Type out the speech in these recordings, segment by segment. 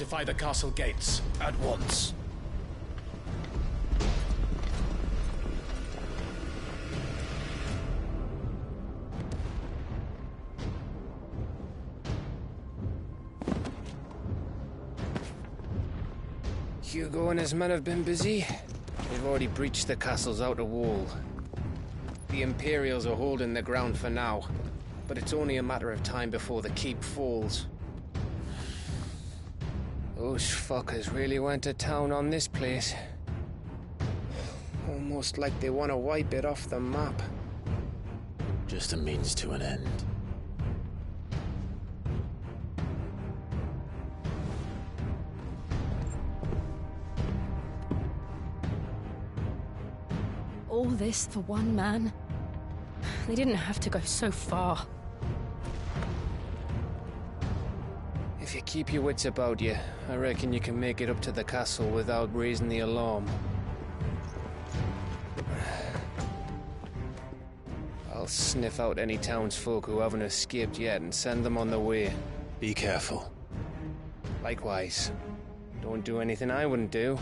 fortify the castle gates at once. Hugo and his men have been busy. They've already breached the castle's outer wall. The Imperials are holding the ground for now, but it's only a matter of time before the keep falls. Those fuckers really went to town on this place. Almost like they want to wipe it off the map. Just a means to an end. All this for one man? They didn't have to go so far. If you keep your wits about you, I reckon you can make it up to the castle without raising the alarm. I'll sniff out any townsfolk who haven't escaped yet and send them on their way. Be careful. Likewise. Don't do anything I wouldn't do.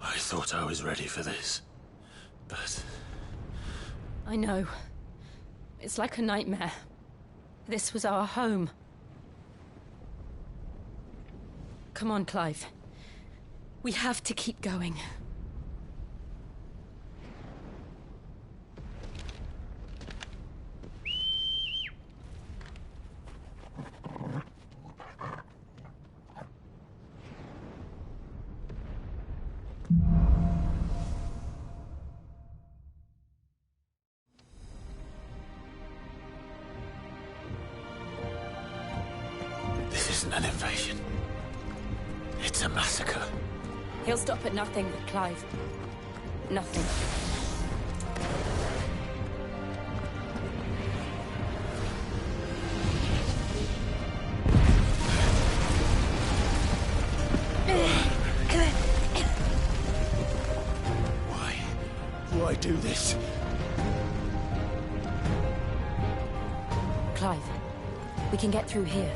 I thought I was ready for this, but... I know. It's like a nightmare. This was our home. Come on, Clive. We have to keep going. This isn't an invasion. It's a massacre. He'll stop at nothing, Clive. Nothing. Why do this? Clive, we can get through here.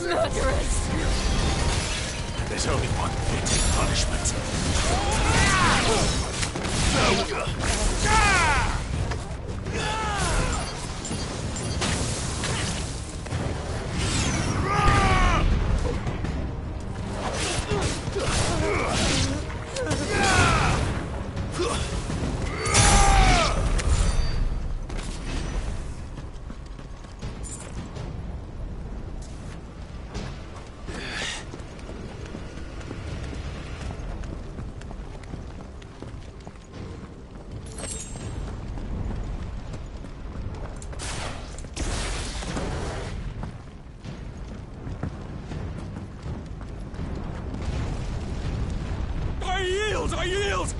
Murderers! There's only one fitting punishment. I yield!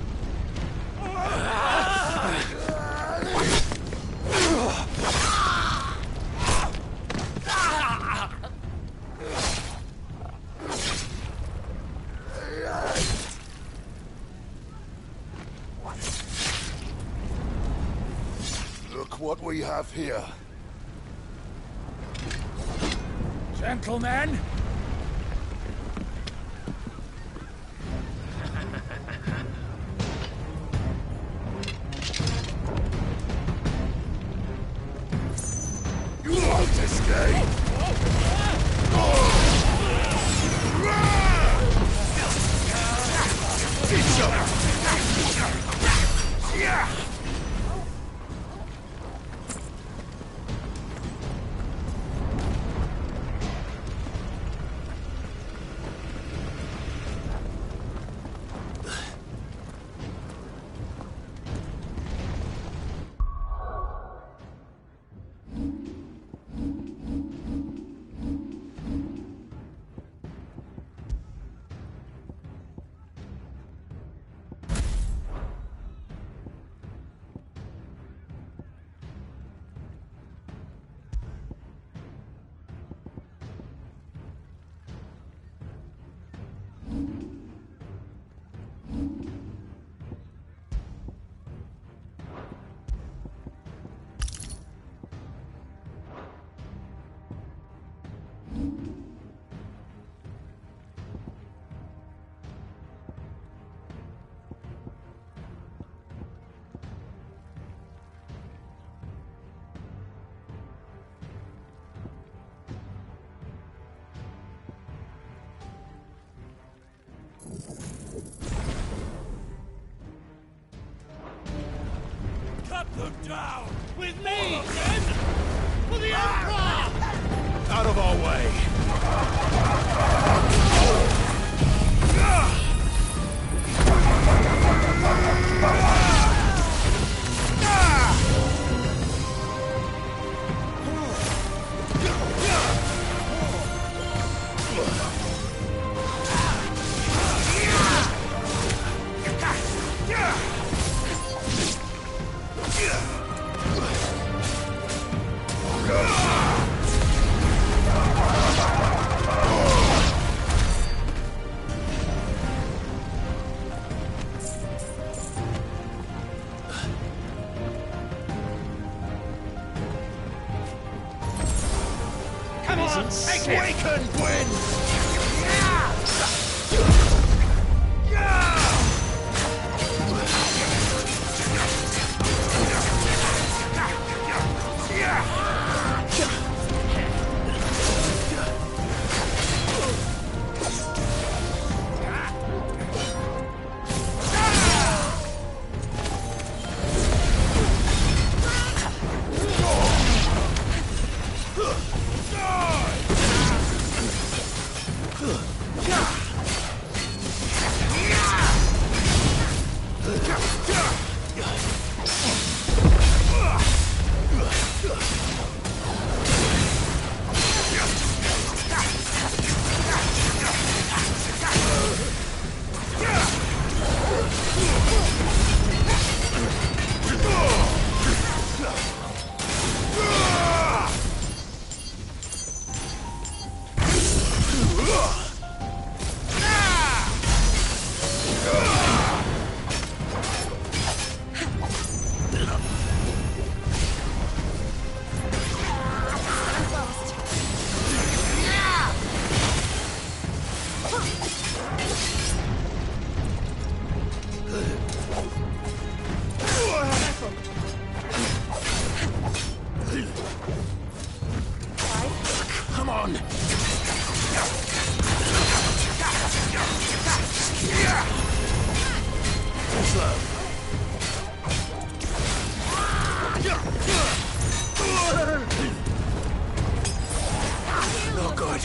Look what we have here. Gentlemen! Go down! With me, then! For the Emperor! Out of our way! Come on, awaken, Gwyn! Come on! Slow. No good.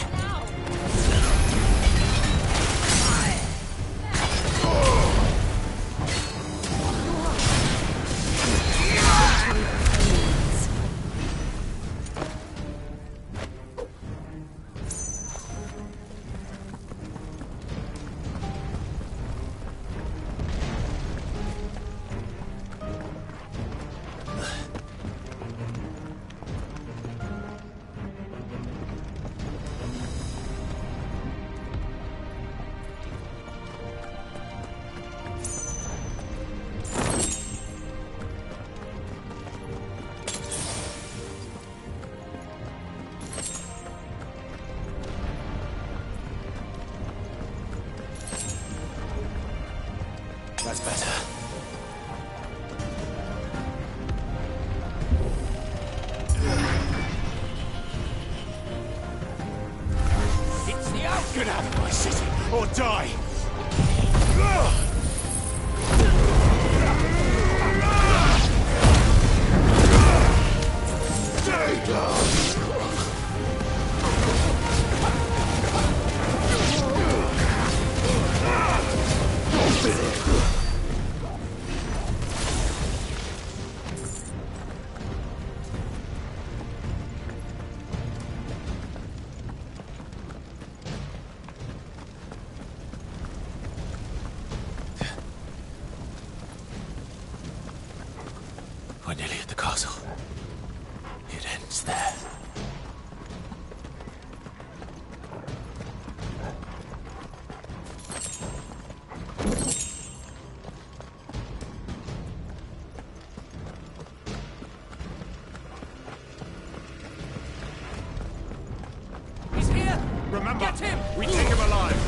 That's better. It's the out! Get out of my city, or die! Stay down! We're nearly at the castle. It ends there. He's here! Remember, get him! We take him alive!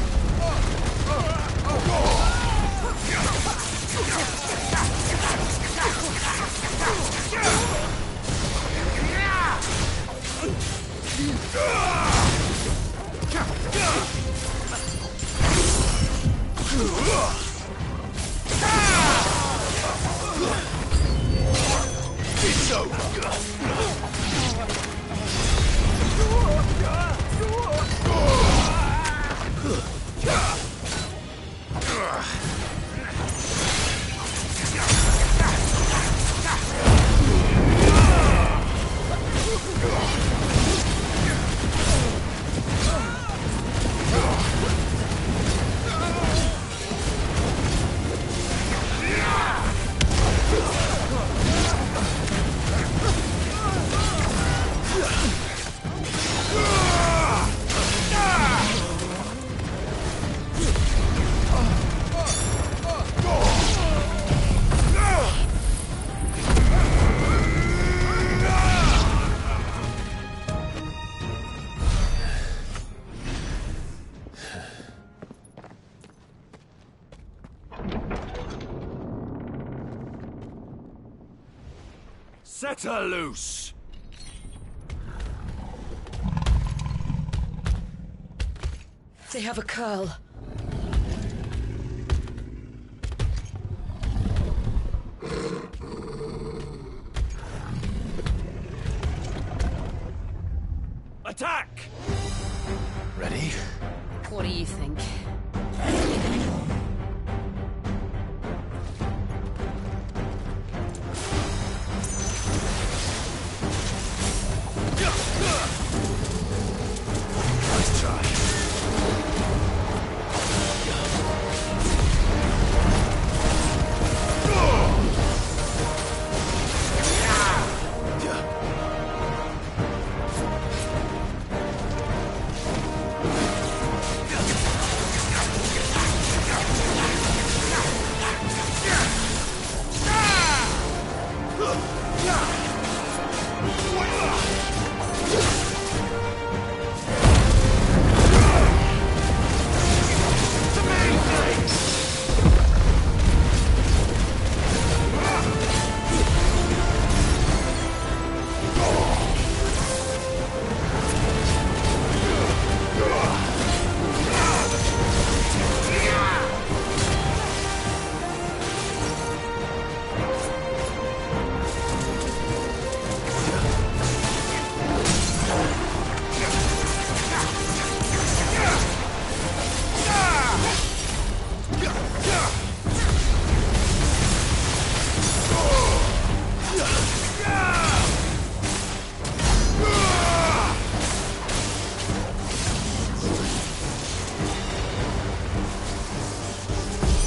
Set her loose! They have a curl. Attack! Ready? What do you think? Nice try.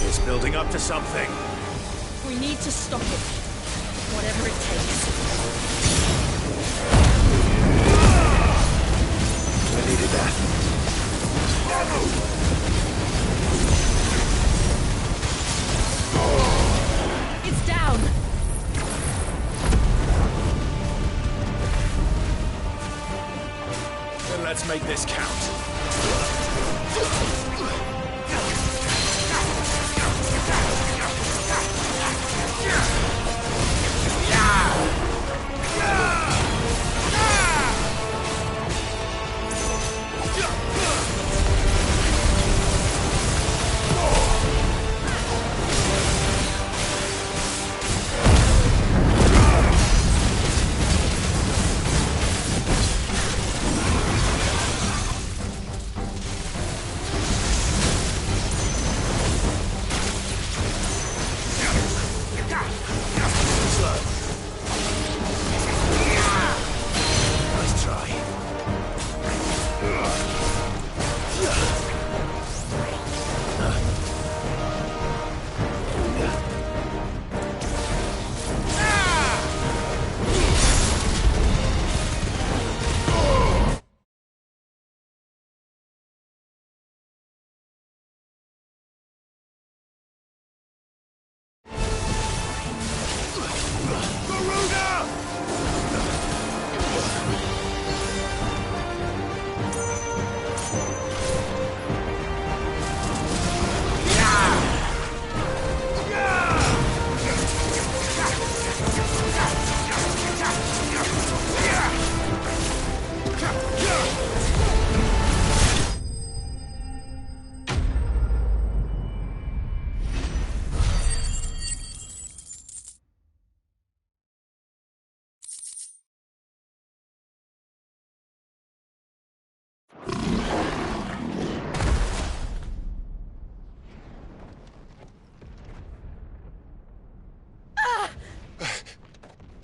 It's building up to something. We need to stop it. Whatever it takes. I needed that. It's down! Then let's make this count.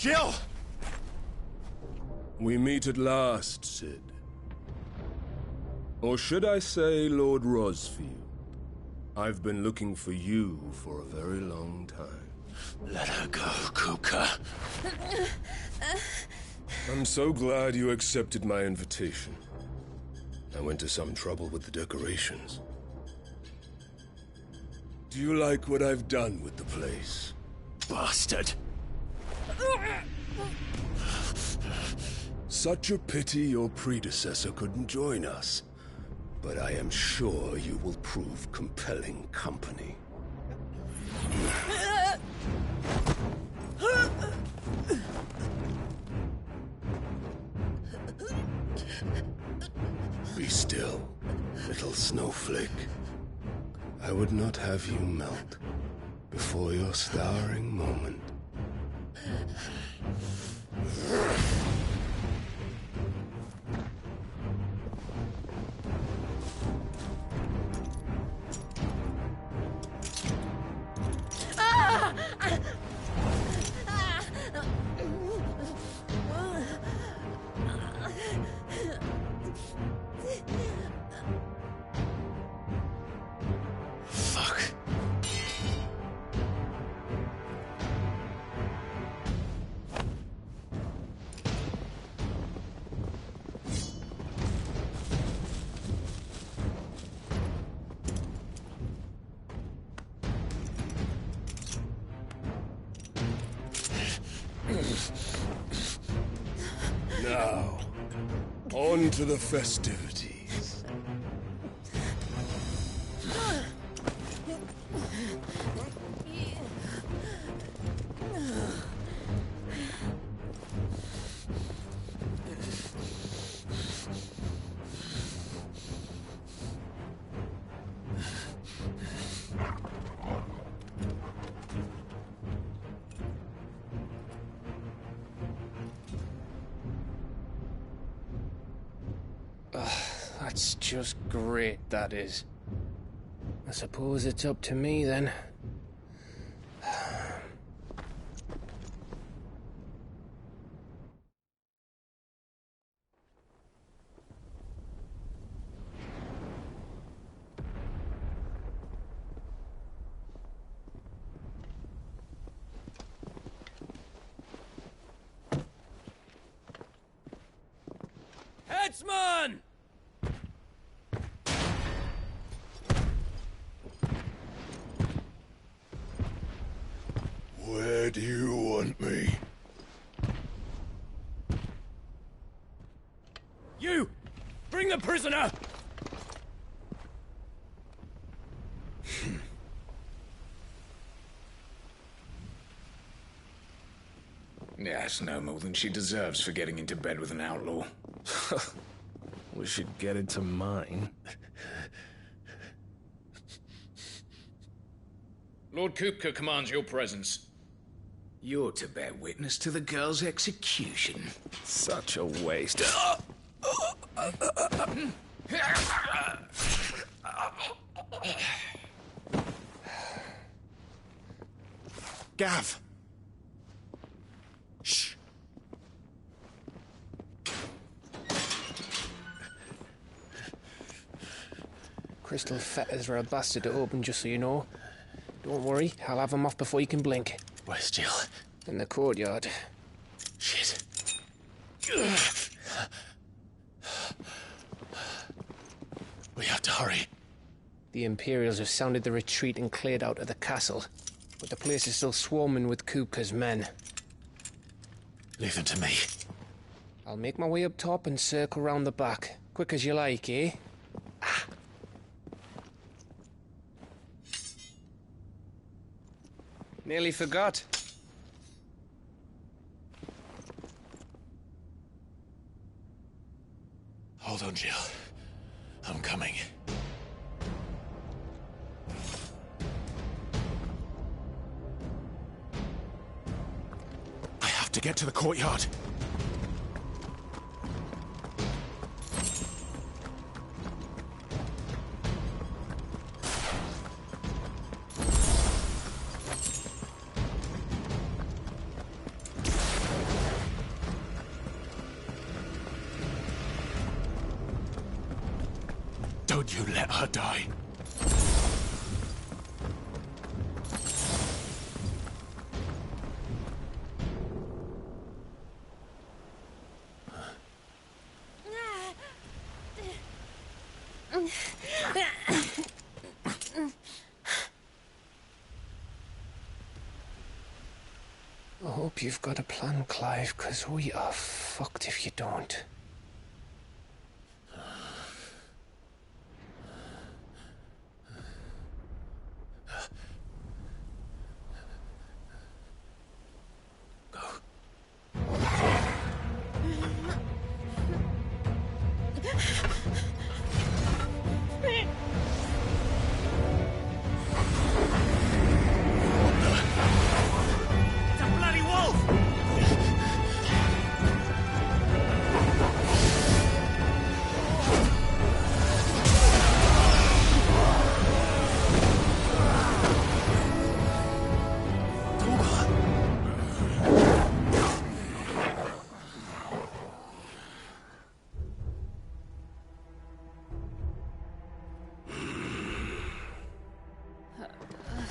Jill! We meet at last, Cid. Or should I say, Lord Rosfield? I've been looking for you for a very long time. Let her go, Kupka. I'm so glad you accepted my invitation. I went to some trouble with the decorations. Do you like what I've done with the place? Bastard. Such a pity your predecessor couldn't join us. But I am sure you will prove compelling company. Be still, little snowflake. I would not have you melt before your starring moment. Now, on to the festivities. That's just great, that is. I suppose it's up to me, then. Headsman! Where do you want me? You! Bring the prisoner! Yes, no more than she deserves for getting into bed with an outlaw. We should get into mine. Lord Kupka commands your presence. You're to bear witness to the girl's execution. Such a waste. Gav! Shh. Crystal fetters are a bastard to open, just so you know. Don't worry, I'll have them off before you can blink. Where's Jill? In the courtyard. Shit. We have to hurry. The Imperials have sounded the retreat and cleared out of the castle, but the place is still swarming with Kupka's men. Leave them to me. I'll make my way up top and circle round the back. Quick as you like, eh? Nearly forgot. Hold on, Jill. I'm coming. I have to get to the courtyard. could you let her die? I hope you've got a plan, Clive, because we are fucked if you don't.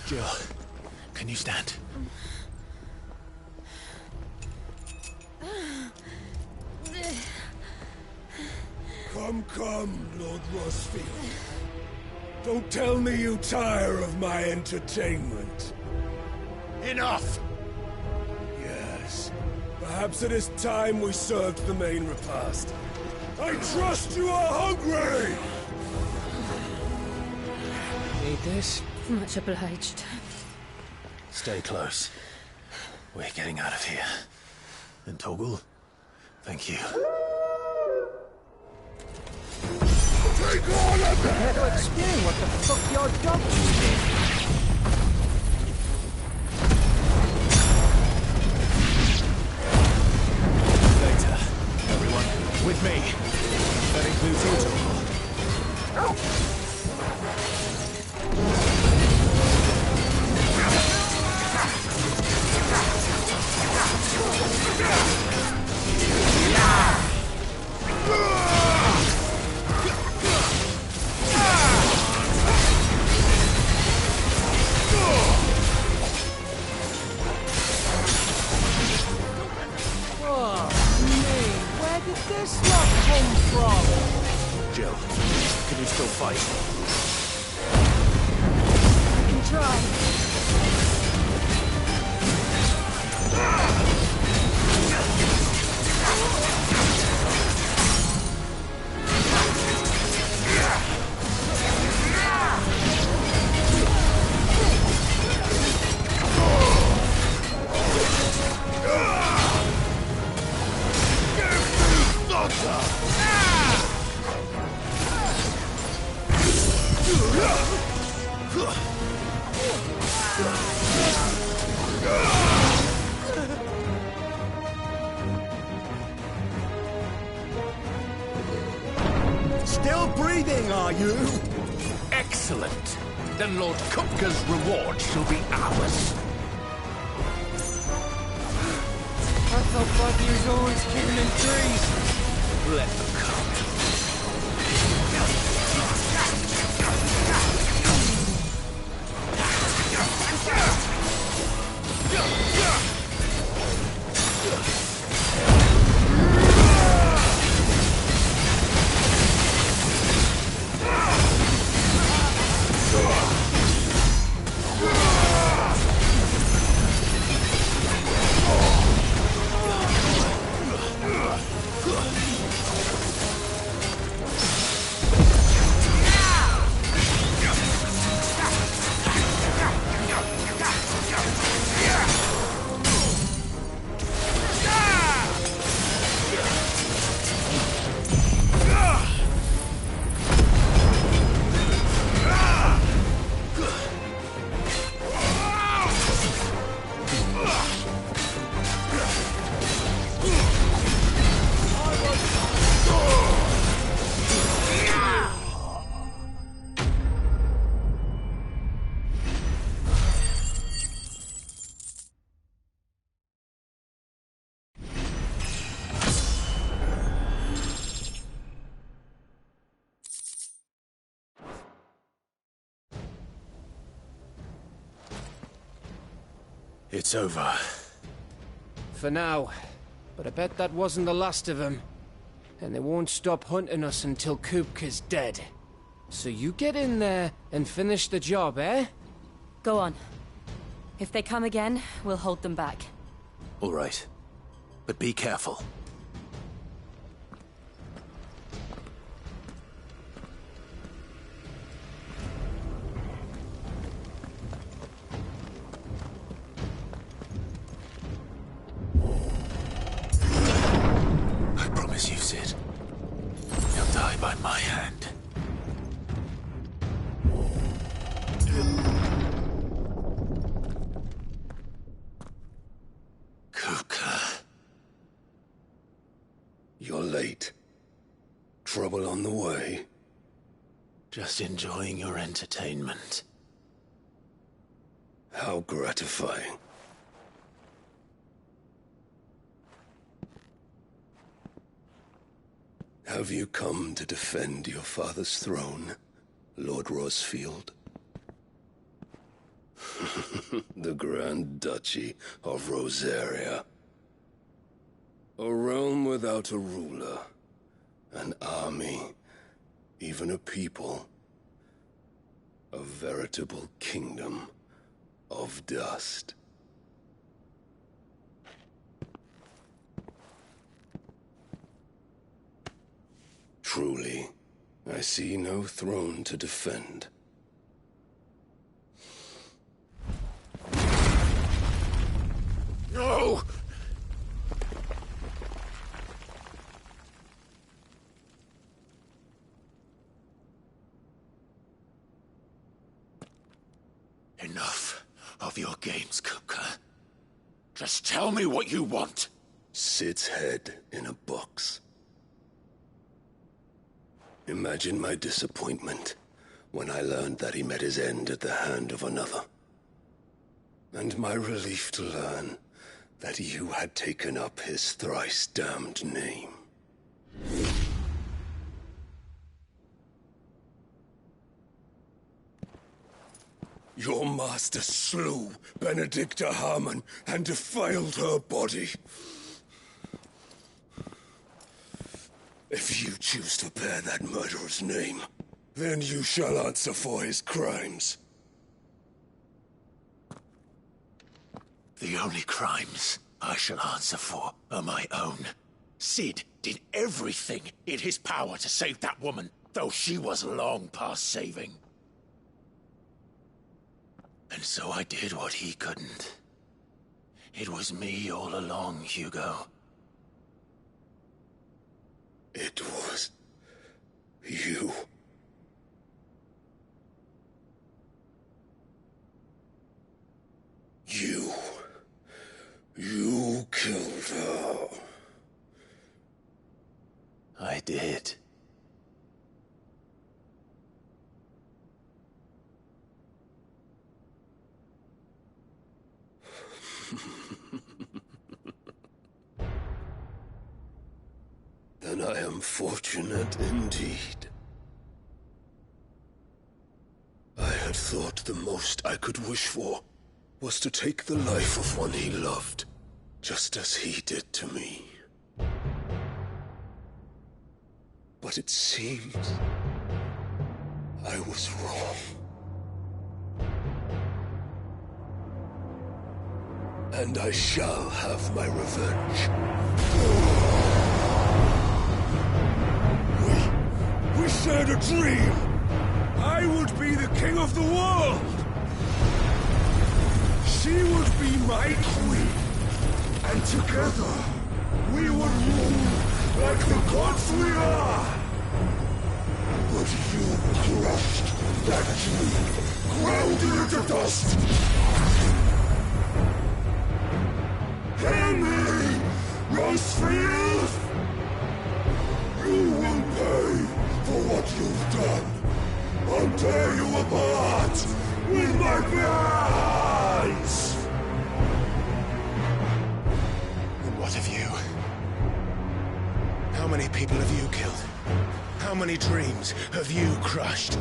Jill, can you stand? Come, Lord Rosfield. Don't tell me you tire of my entertainment. Enough! Yes. Perhaps it is time we served the main repast. I trust you are hungry! Need this? Much obliged. Stay close. We're getting out of here. And Toggle, thank you. Take all of them! Care to explain what the fuck your dog just did? Later. Everyone, with me. That includes you, Toggle. Where did this lot come from? Jill, can you still fight? I can try. Still breathing, are you? Excellent. Then Lord Kupka's reward shall be ours. I thought Buddy was always killing in trees. Let them come. It's over. For now. But I bet that wasn't the last of them. And they won't stop hunting us until Kupka's dead. So you get in there and finish the job, eh? Go on. If they come again, we'll hold them back. All right. But be careful. I promise you, Cid. He'll die by my hand. Kupka. You're late. Trouble on the way. Just enjoying your entertainment. How gratifying. Have you come to defend your father's throne, Lord Rosfield? The Grand Duchy of Rosaria. A realm without a ruler, an army, even a people. A veritable kingdom of dust. Truly, I see no throne to defend. No! Enough of your games, Kupka. Just tell me what you want. Cid's head in a box. Imagine my disappointment when I learned that he met his end at the hand of another. And my relief to learn that you had taken up his thrice-damned name. Your master slew Benedicta Harmon and defiled her body. If you choose to bear that murderer's name, then you shall answer for his crimes. The only crimes I shall answer for are my own. Cid did everything in his power to save that woman, though she was long past saving. And so I did what he couldn't. It was me all along, Hugo. It was you. You killed her. I did. Then I am fortunate indeed. I had thought the most I could wish for was to take the life of one he loved, just as he did to me. But it seems I was wrong. And I shall have my revenge. We shared a dream! I would be the king of the world! She would be my queen! And together, we would rule like the gods we are! But you crushed that dream, ground it into dust! Henry Rosfield! You will pay for what you've done. I'll tear you apart with my bare hands! And what of you? How many people have you killed? How many dreams have you crushed?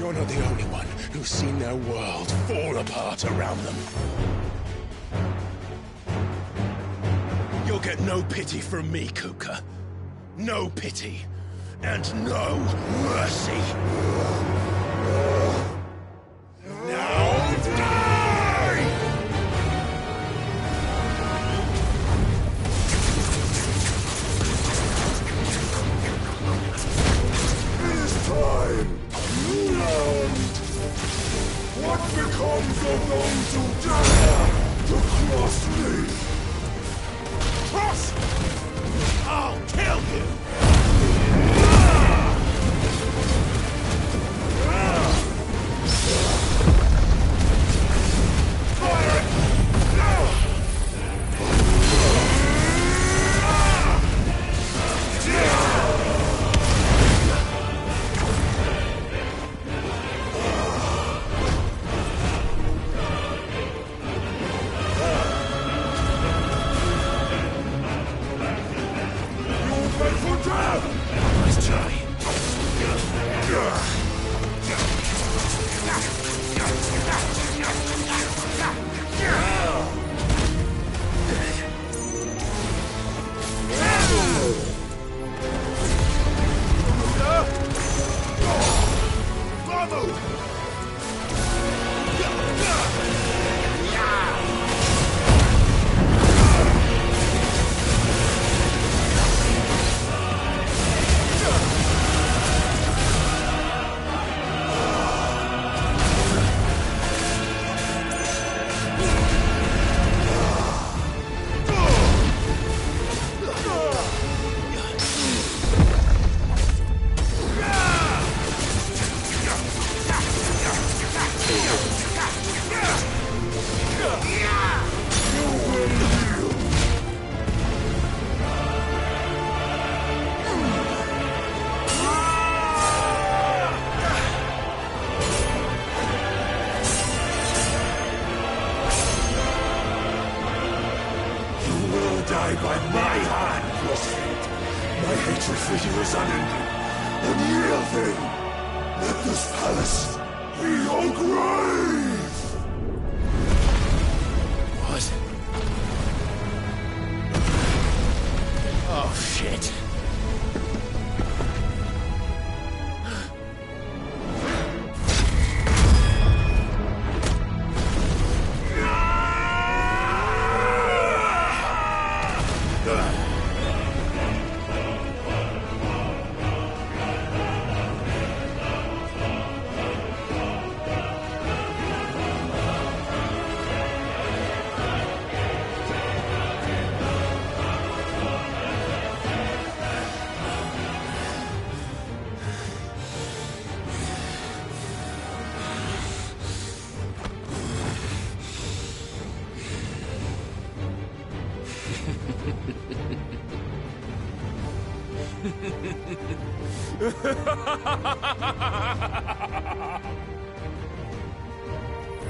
You're not the only one who's seen their world fall apart around them. You'll get no pity from me, Kupka. No pity. And no mercy. Now die! It is time! You learned! What becomes of those who dare to cross me? Cross! I'll kill you! Let's try. Die by my hand, Crossfit. My hatred for you is unending. Unyielding. Let this palace be your grave! What? Oh, shit.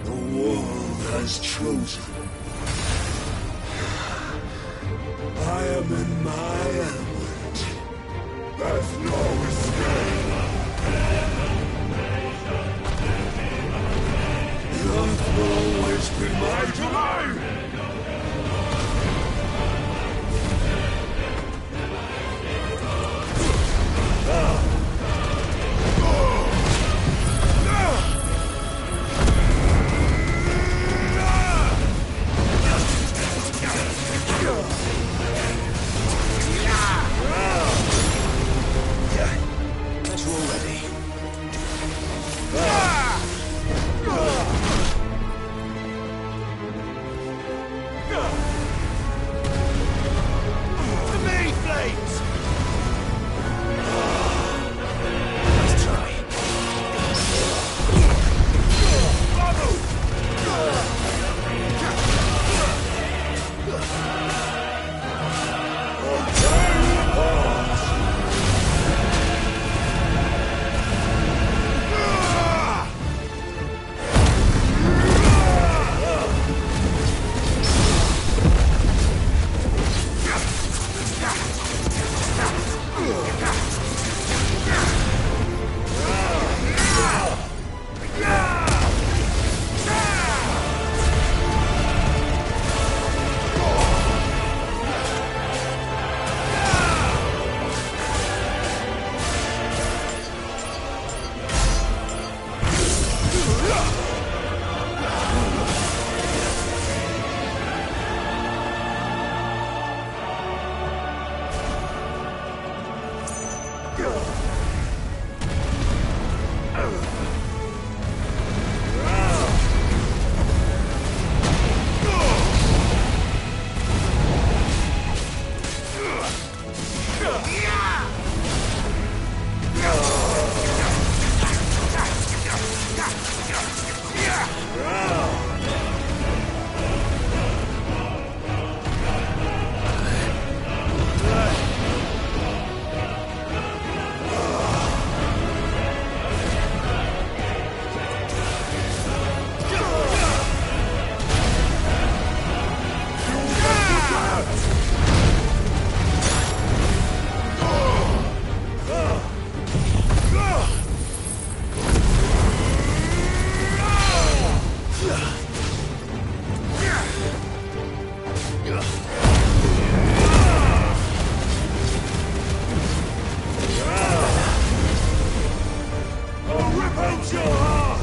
The world has chosen. I am in my element. There's no escape. The earth will always be my domain. Find your heart!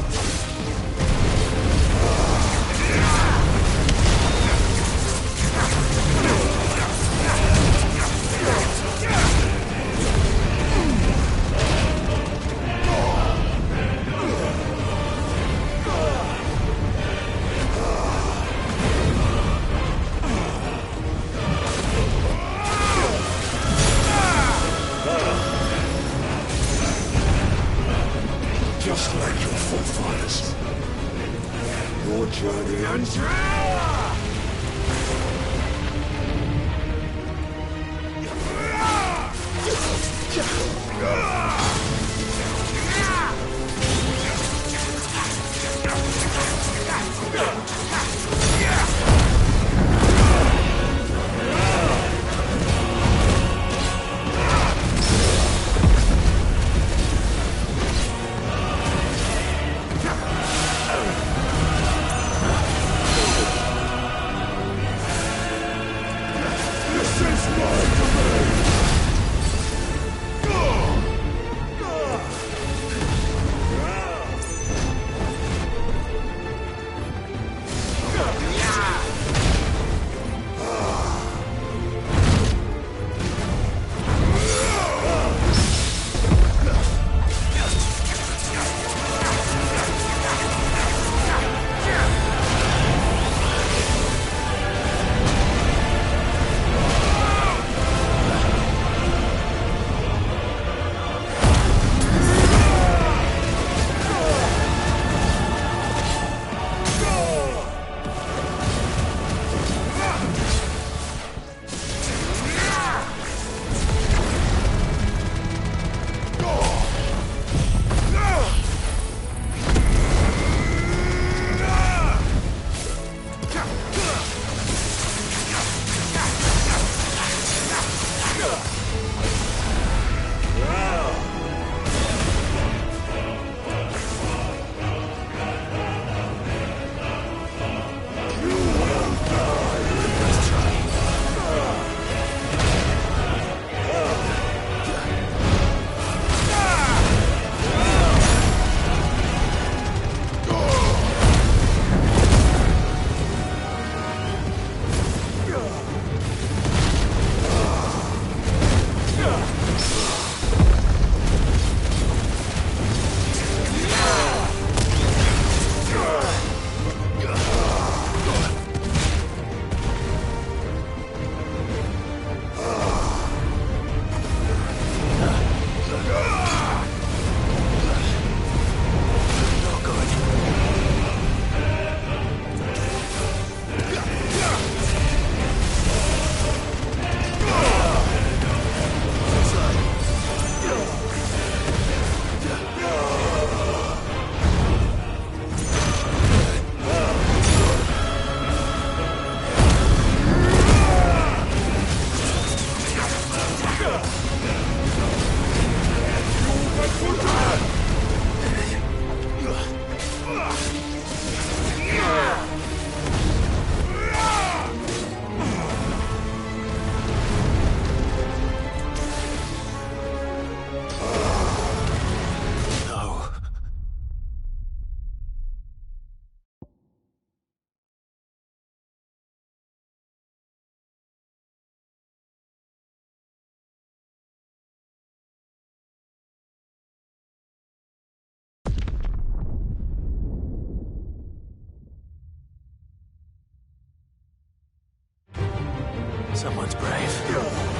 Just like your forefathers. Your journey ends now! Someone's brave.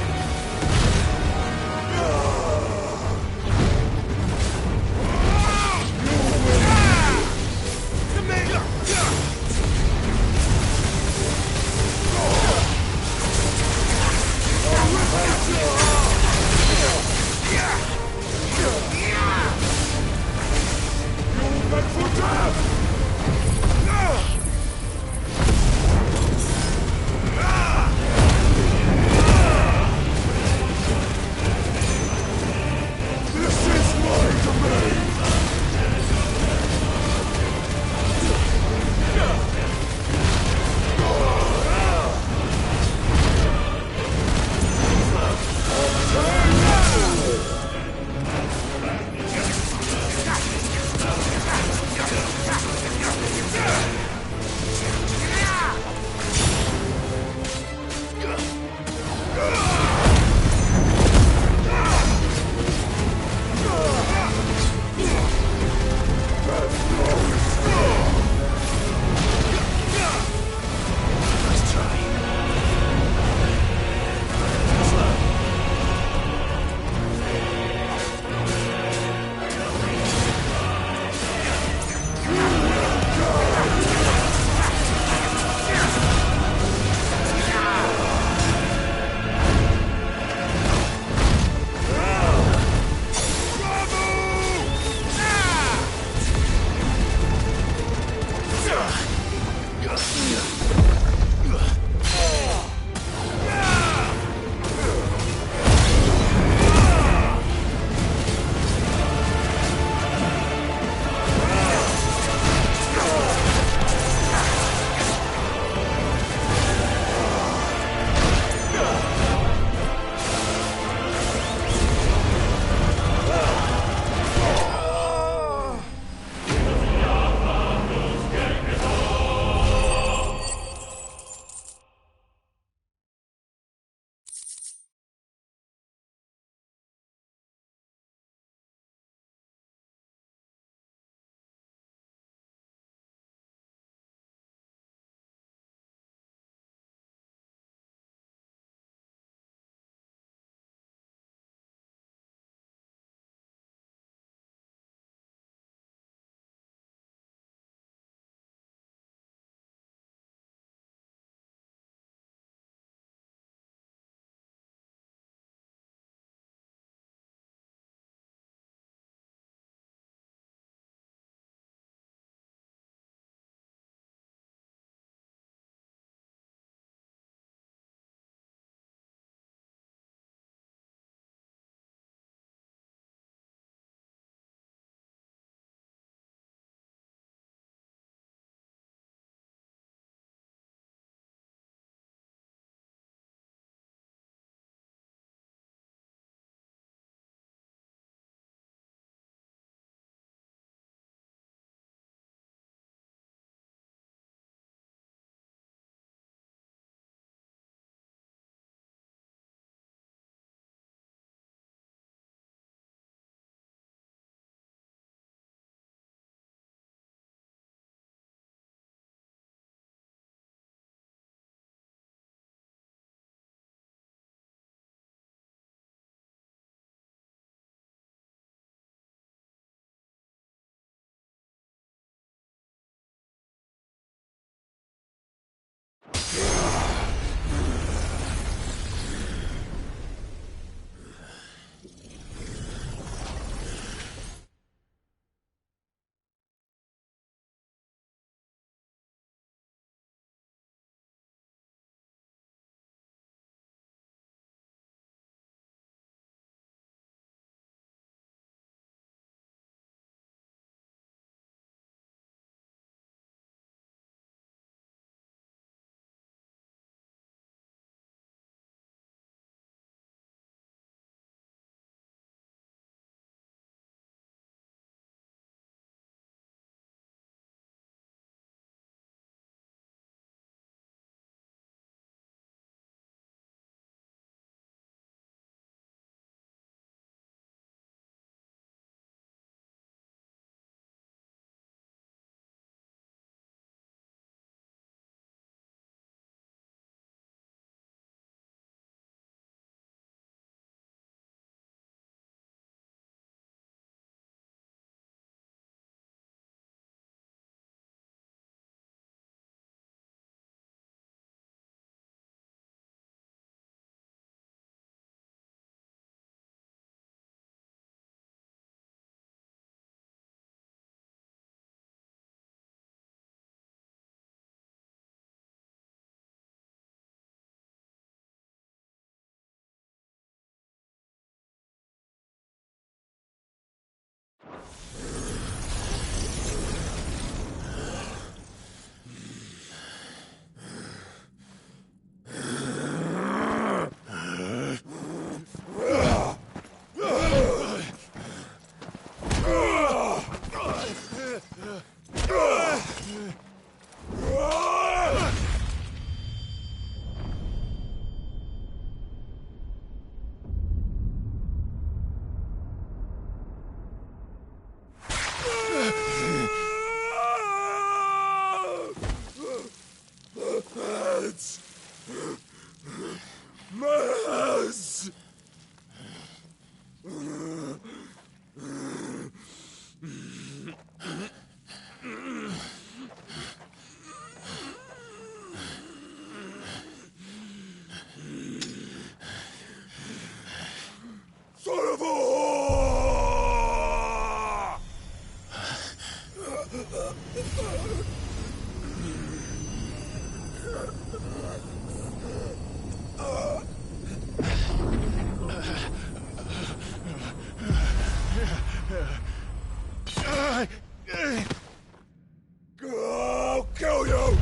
I'll kill you!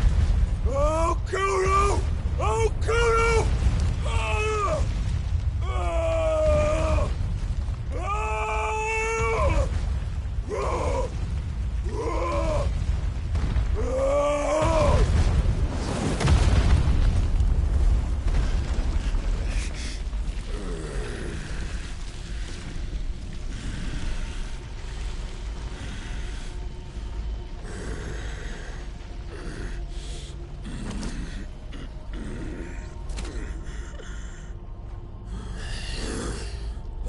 I'll kill you! I'll kill you! Ah! Ah! Ah! Ah! Ah! Ah!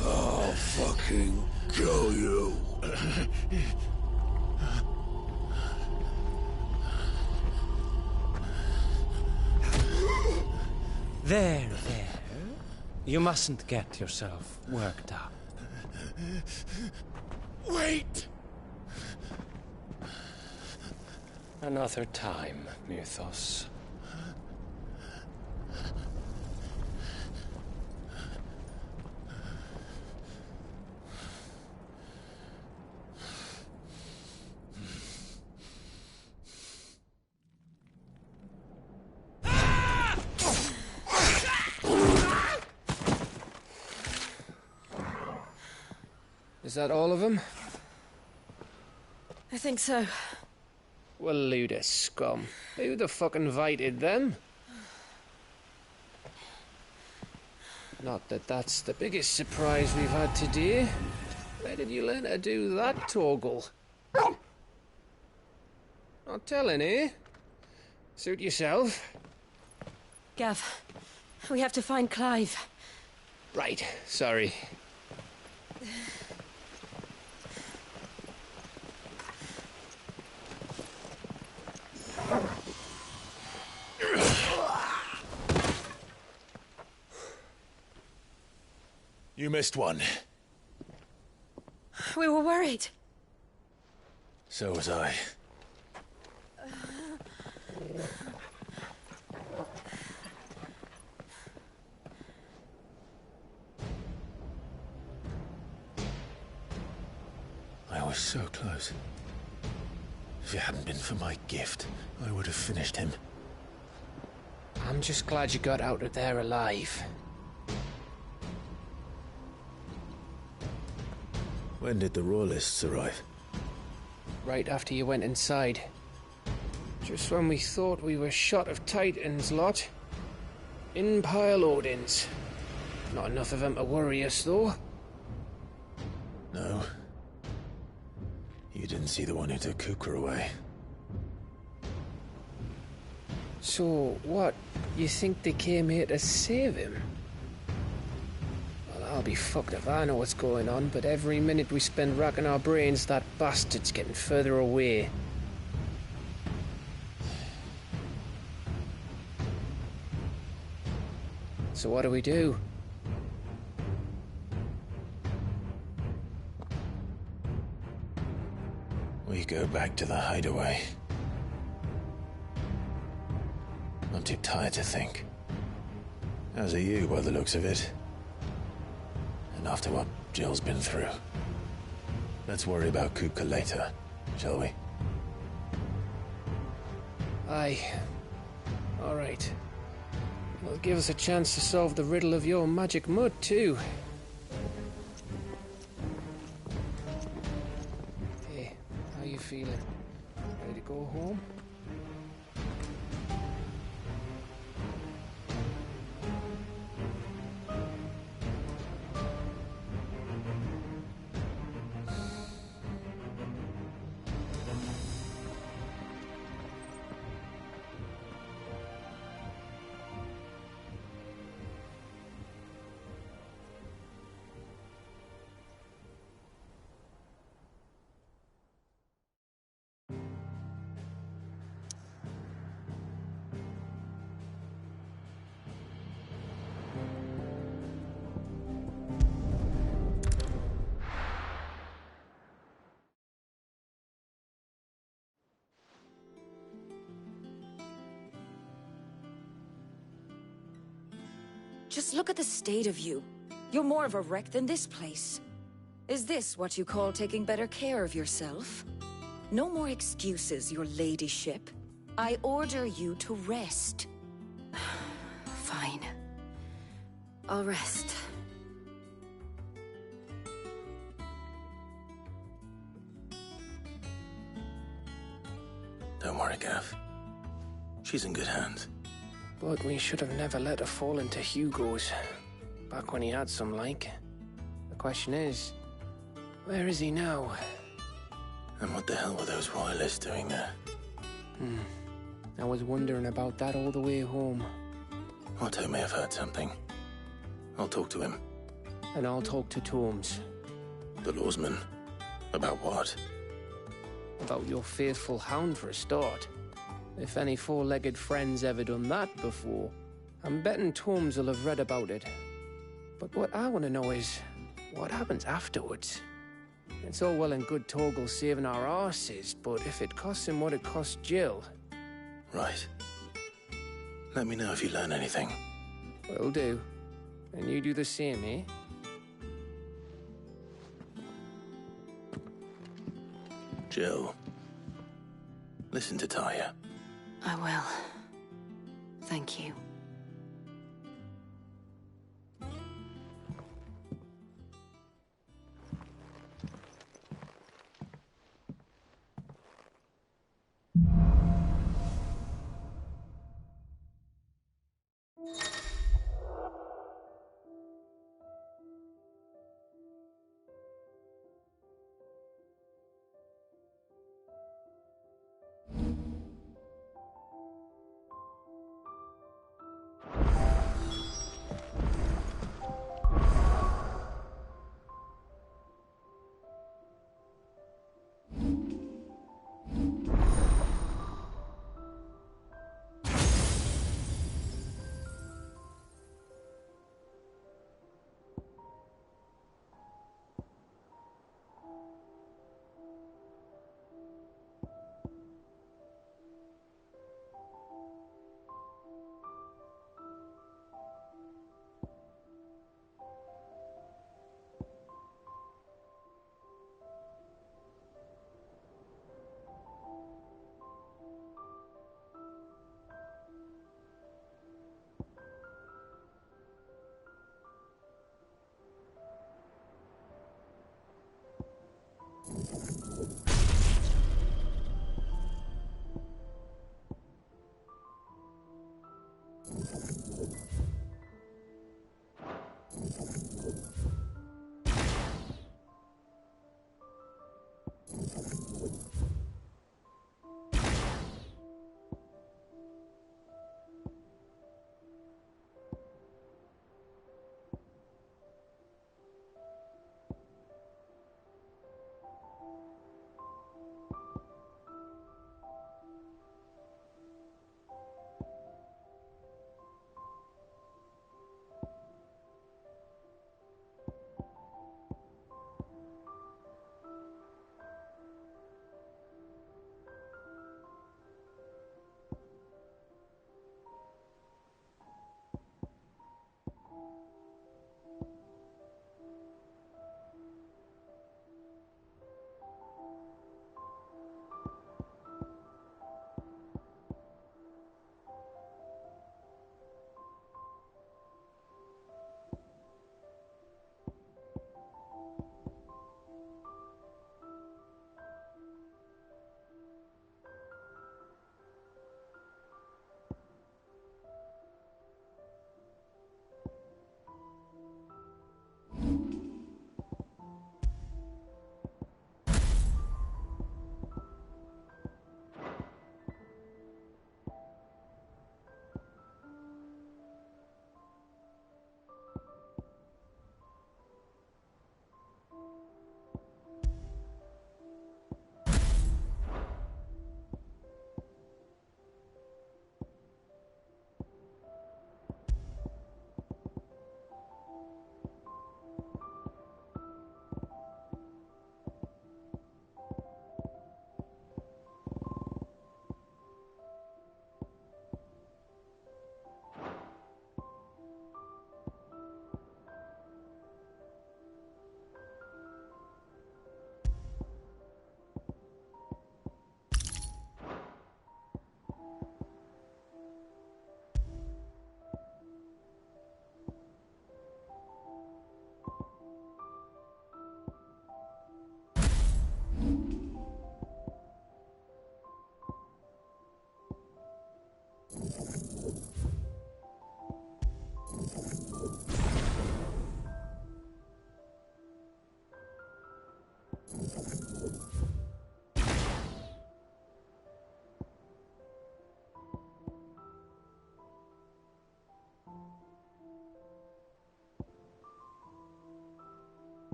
I'll fucking kill you. There. You mustn't get yourself worked up. Wait! Another time, Mythos. Is that all of them? I think so. Well, load of scum. Who the fuck invited them? Not that that's the biggest surprise we've had today. Where did you learn to do that, Torgal? Not telling, eh? Suit yourself. Gav, we have to find Clive. Right, sorry. You missed one. We were worried. So was I. I was so close. If it hadn't been for my gift, I would have finished him. I'm just glad you got out of there alive. When did the Royalists arrive? Right after you went inside. Just when we thought we were shot of Titans, lot. In pile Odins. Not enough of them to worry us, though. No. You didn't see the one who took Kukra away. So, what? You think they came here to save him? Well, I'll be fucked if I know what's going on, but every minute we spend racking our brains, that bastard's getting further away. So what do we do? We go back to the hideaway. I'm too tired to think. As are you, by the looks of it. And after what Jill's been through. Let's worry about Kupka later, shall we? Aye. All right. It'll give us a chance to solve the riddle of your magic mud, too. Hey, how you feeling? Ready to go home? Just look at the state of you. You're more of a wreck than this place. Is this what you call taking better care of yourself? No more excuses, your ladyship. I order you to rest. Fine. I'll rest. Don't worry, Gav. She's in good hands. But we should have never let her fall into Hugo's. Back when he had some like. The question is, where is he now? And what the hell were those royalists doing there? I was wondering about that all the way home. Otto may have heard something. I'll talk to him. And I'll talk to Tomes. The lawsman. About what? About your faithful hound for a start. If any four-legged friend's ever done that before, I'm betting Tomes will have read about it. But what I want to know is, what happens afterwards? It's all well and good Torgal saving our arses, but if it costs him what it cost Jill... Right. Let me know if you learn anything. Will do. And you do the same, eh? Jill. Listen to Taya. I will. Thank you.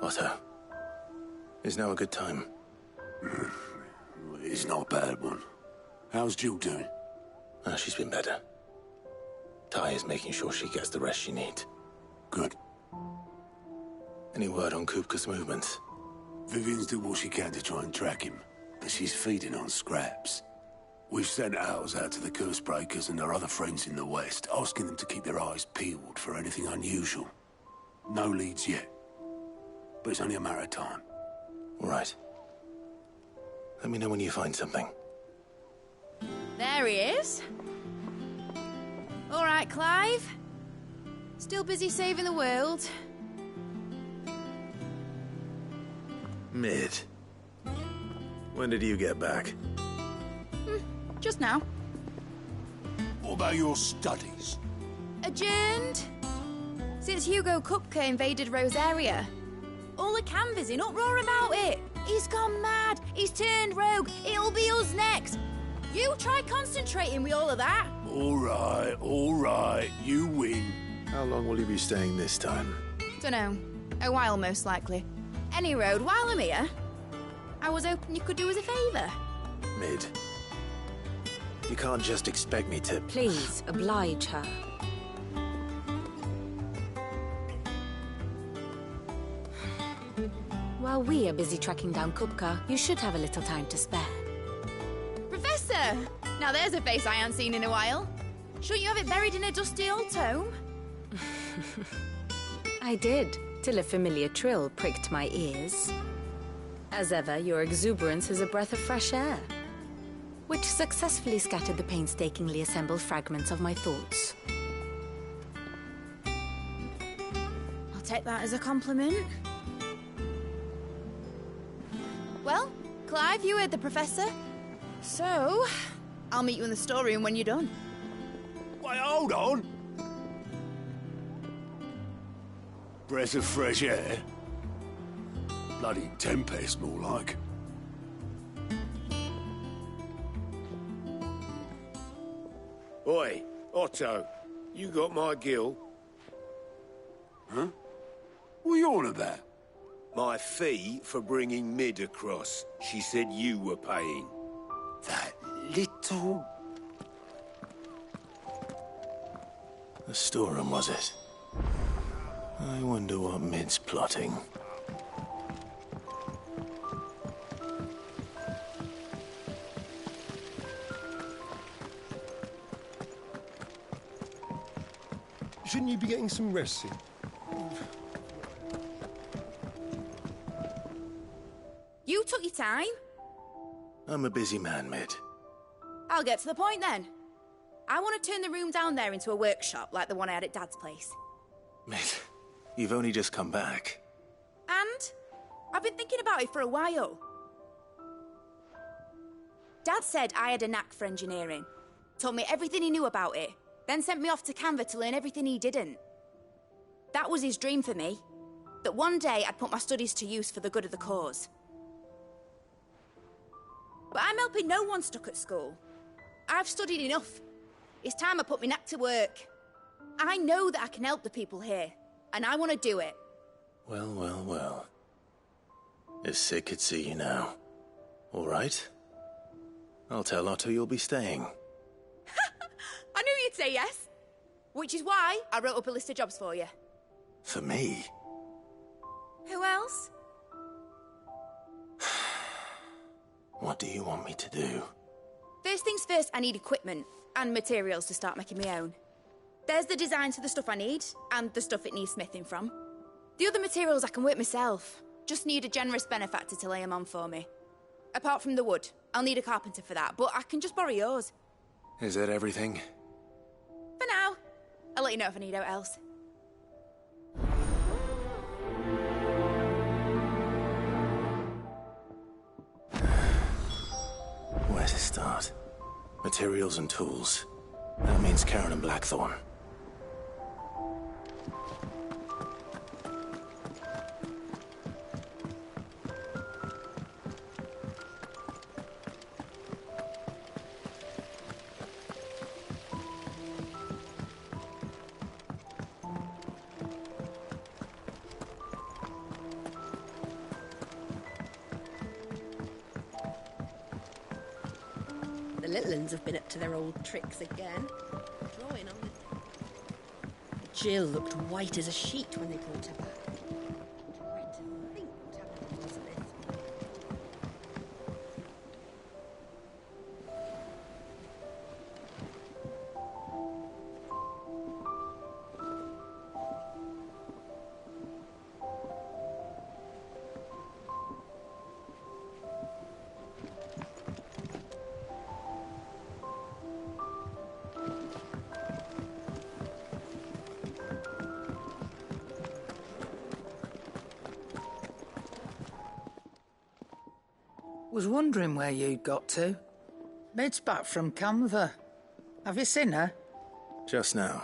Otto, is now a good time? It's not a bad one. How's Jill doing? She's been better. Ty is making sure she gets the rest she needs. Good. Any word on Kupka's movements? Vivian's did what she can to try and track him, but she's feeding on scraps. We've sent ours out to the Cursebreakers and our other friends in the West, asking them to keep their eyes peeled for anything unusual. No leads yet. But it's only a matter of time. All right. Let me know when you find something. There he is. All right, Clive. Still busy saving the world. Mid. When did you get back? Just now. What about your studies? Adjourned. Since Hugo Kupka invaded Rosaria. All the canvas in uproar about it. He's gone mad. He's turned rogue. It'll be us next. You try concentrating with all of that. All right. You win. How long will you be staying this time? Dunno. A while, most likely. Any road, while I'm here, I was hoping you could do us a favour. Mid. You can't just expect me to... Please, oblige her. While we are busy tracking down Kupka, you should have a little time to spare. Professor! Now there's a face I haven't seen in a while. Shouldn't you have it buried in a dusty old tome? I did, till a familiar trill pricked my ears. As ever, your exuberance is a breath of fresh air, which successfully scattered the painstakingly assembled fragments of my thoughts. I'll take that as a compliment. Well, Clive, you heard the Professor. So, I'll meet you in the storeroom when you're done. Wait, hold on. Breath of fresh air? Bloody tempest, more like. Oi, Otto, you got my gill? Huh? What are you on about? My fee for bringing Mid across. She said you were paying. That little... The storeroom, was it? I wonder what Mid's plotting. Shouldn't you be getting some rest soon? You took your time. I'm a busy man, Mid. I'll get to the point then. I want to turn the room down there into a workshop like the one I had at Dad's place. Mid, you've only just come back. And I've been thinking about it for a while. Dad said I had a knack for engineering. Told me everything he knew about it. Then sent me off to Canva to learn everything he didn't. That was his dream for me. That one day I'd put my studies to use for the good of the cause. But I'm helping no one stuck at school. I've studied enough. It's time I put my knack to work. I know that I can help the people here, and I want to do it. Well. If Sid could see you now. All right? I'll tell Otto you'll be staying. I knew you'd say yes. Which is why I wrote up a list of jobs for you. For me? Who else? What do you want me to do? First things first, I need equipment and materials to start making my own. There's the designs for the stuff I need, and the stuff it needs smithing from. The other materials I can work myself. Just need a generous benefactor to lay them on for me. Apart from the wood, I'll need a carpenter for that, but I can just borrow yours. Is that everything? For now. I'll let you know if I need out else. materials and tools. That means Karen and Blackthorn. The little uns have been up to their old tricks again. Drawing on the... Jill looked white as a sheet when they brought her back. Dread to think what happened to Elizabeth. Was wondering where you'd got to. Mid's back from Camver. Have you seen her? Just now.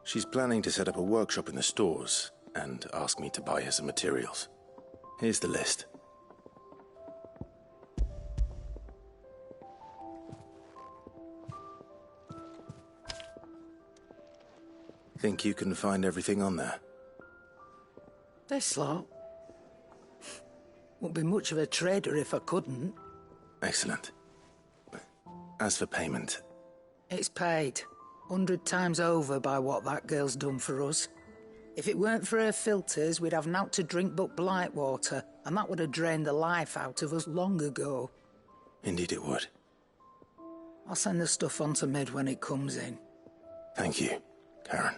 She's planning to set up a workshop in the stores and ask me to buy her some materials. Here's the list. Think you can find everything on there? This lot. Wouldn't be much of a trader if I couldn't. Excellent. As for payment... It's paid. 100 times over by what that girl's done for us. If it weren't for her filters, we'd have naught to drink but blight water, and that would have drained the life out of us long ago. Indeed it would. I'll send the stuff on to Mid when it comes in. Thank you, Karen.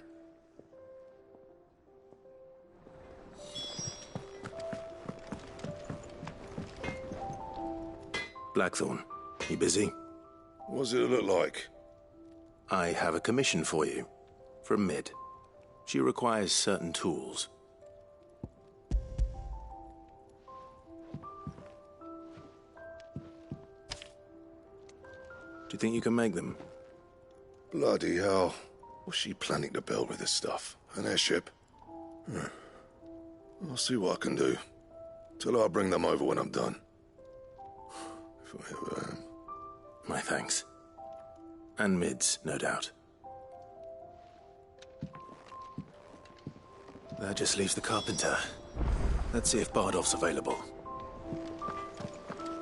Blackthorn, you busy? What does it look like? I have a commission for you. From Mid. She requires certain tools. Do you think you can make them? Bloody hell. What's she planning to build with this stuff? An airship? I'll see what I can do. Tell her I'll bring them over when I'm done. If I ever am. My thanks. And Mid's, no doubt. That just leaves the carpenter. Let's see if Bardolph's available.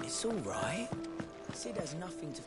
It's all right. Sid has nothing to...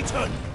Titan!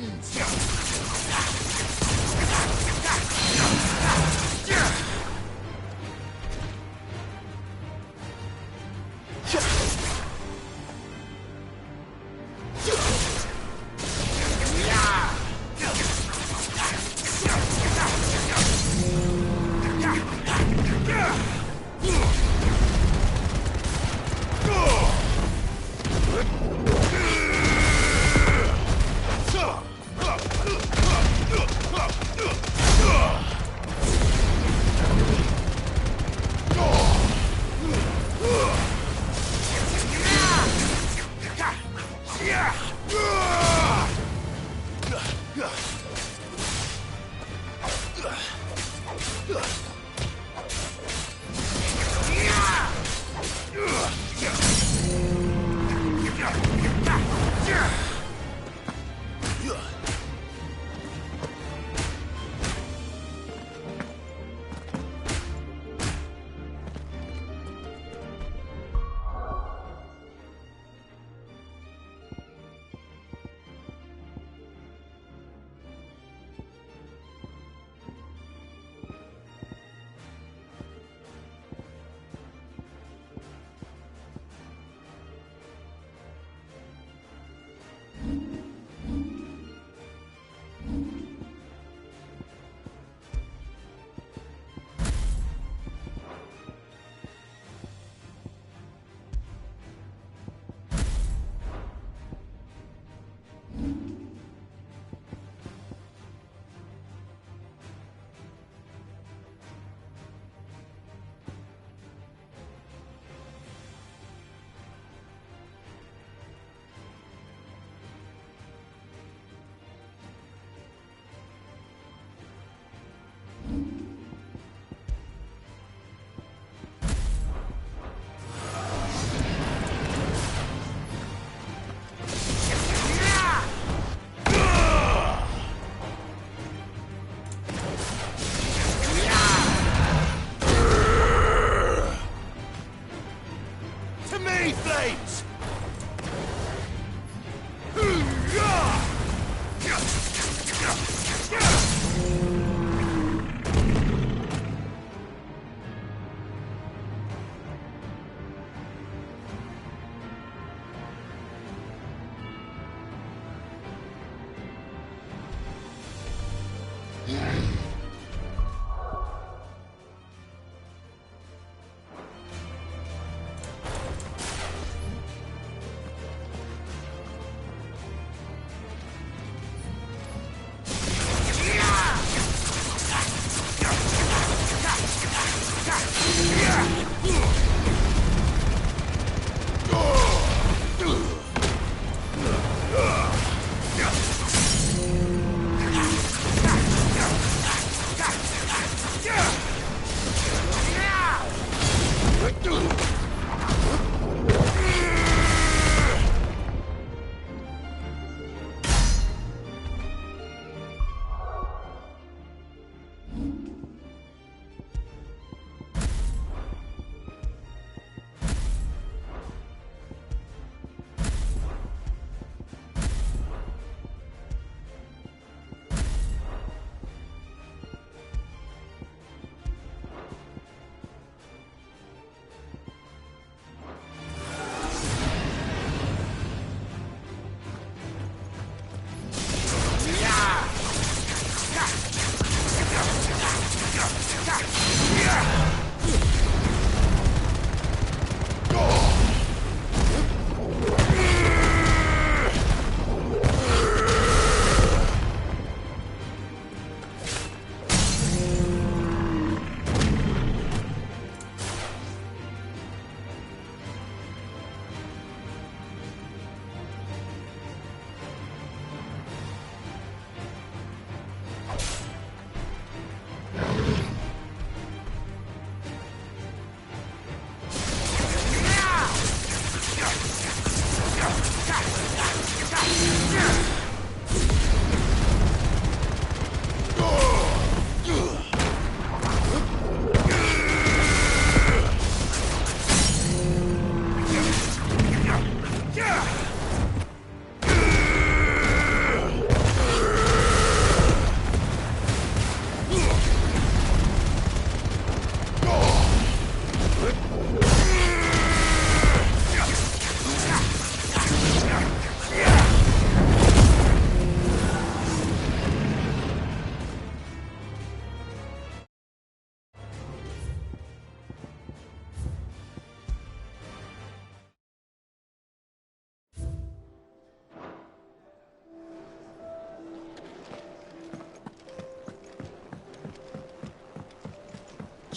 sins!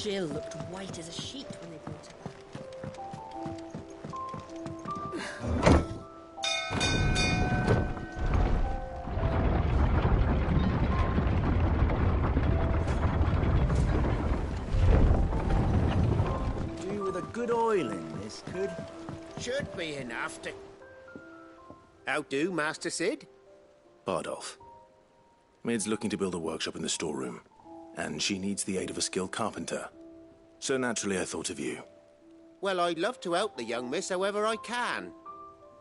Jill looked white as a sheet when they brought her back. Do with a good oiling, this could. Should be enough to... How do, Master Sid? Bardolph. Mid's looking to build a workshop in the storeroom, and she needs the aid of a skilled carpenter. So naturally I thought of you. Well, I'd love to help the young miss however I can.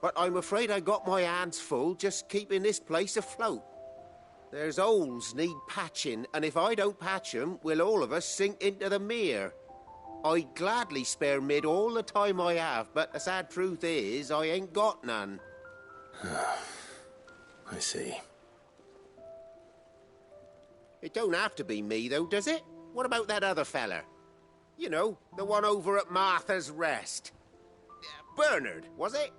But I'm afraid I got my hands full just keeping this place afloat. There's holes need patching, and if I don't patch them, we'll all of us sink into the mere. I'd gladly spare Mid all the time I have, but the sad truth is, I ain't got none. I see. It don't have to be me, though, does it? What about that other fella? You know, the one over at Martha's Rest. Bernard, was it?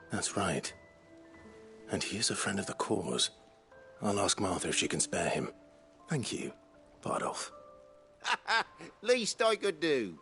That's right. And he is a friend of the cause. I'll ask Martha if she can spare him. Thank you, Bardolph. Least I could do.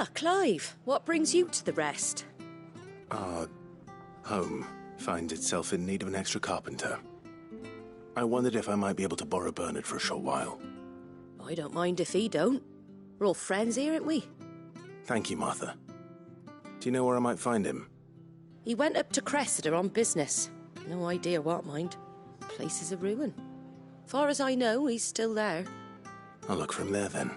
Ah, Clive, what brings you to the rest? Our home finds itself in need of an extra carpenter. I wondered if I might be able to borrow Bernard for a short while. I don't mind if he don't. We're all friends here, aren't we? Thank you, Martha. Do you know where I might find him? He went up to Cressida on business. No idea what, mind. Place is a ruin. Far as I know, he's still there. I'll look for him there, then.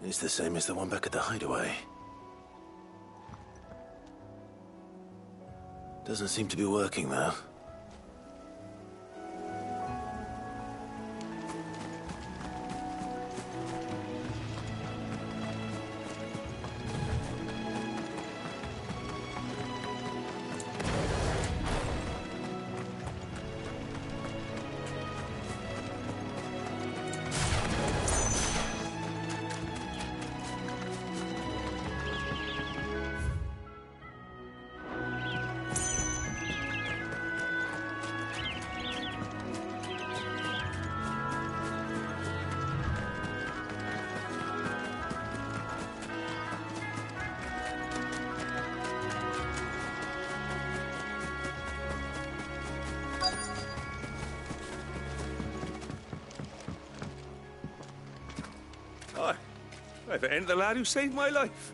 It's the same as the one back at the hideaway. Doesn't seem to be working, though. I've ended the lad who saved my life.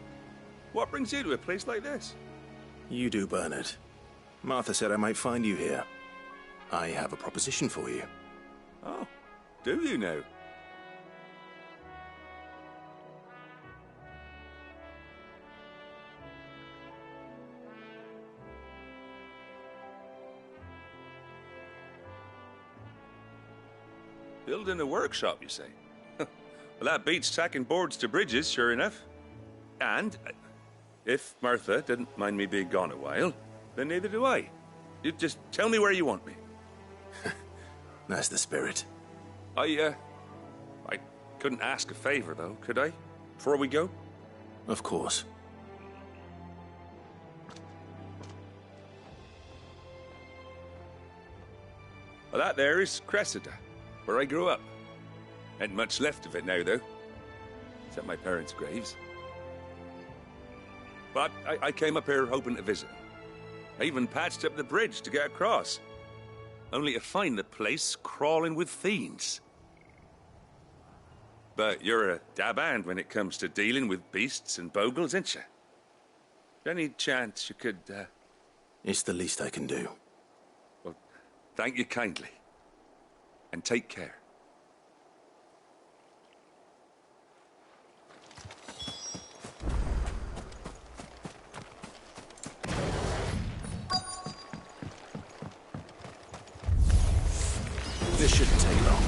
What brings you to a place like this? You do, Bernard. Martha said I might find you here. I have a proposition for you. Oh, do you now? Building a workshop, you say? Well, that beats tacking boards to bridges, sure enough. And if Martha didn't mind me being gone a while, then neither do I. You just tell me where you want me. That's the spirit. I couldn't ask a favor, though, could I? Before we go? Of course. Well, that there is Cressida, where I grew up. Ain't much left of it now, though. Except my parents' graves. But I came up here hoping to visit. I even patched up the bridge to get across. Only to find the place crawling with fiends. But you're a dab hand when it comes to dealing with beasts and bogles, ain't you? Any chance you could, It's the least I can do. Well, thank you kindly. And take care. This shouldn't take long.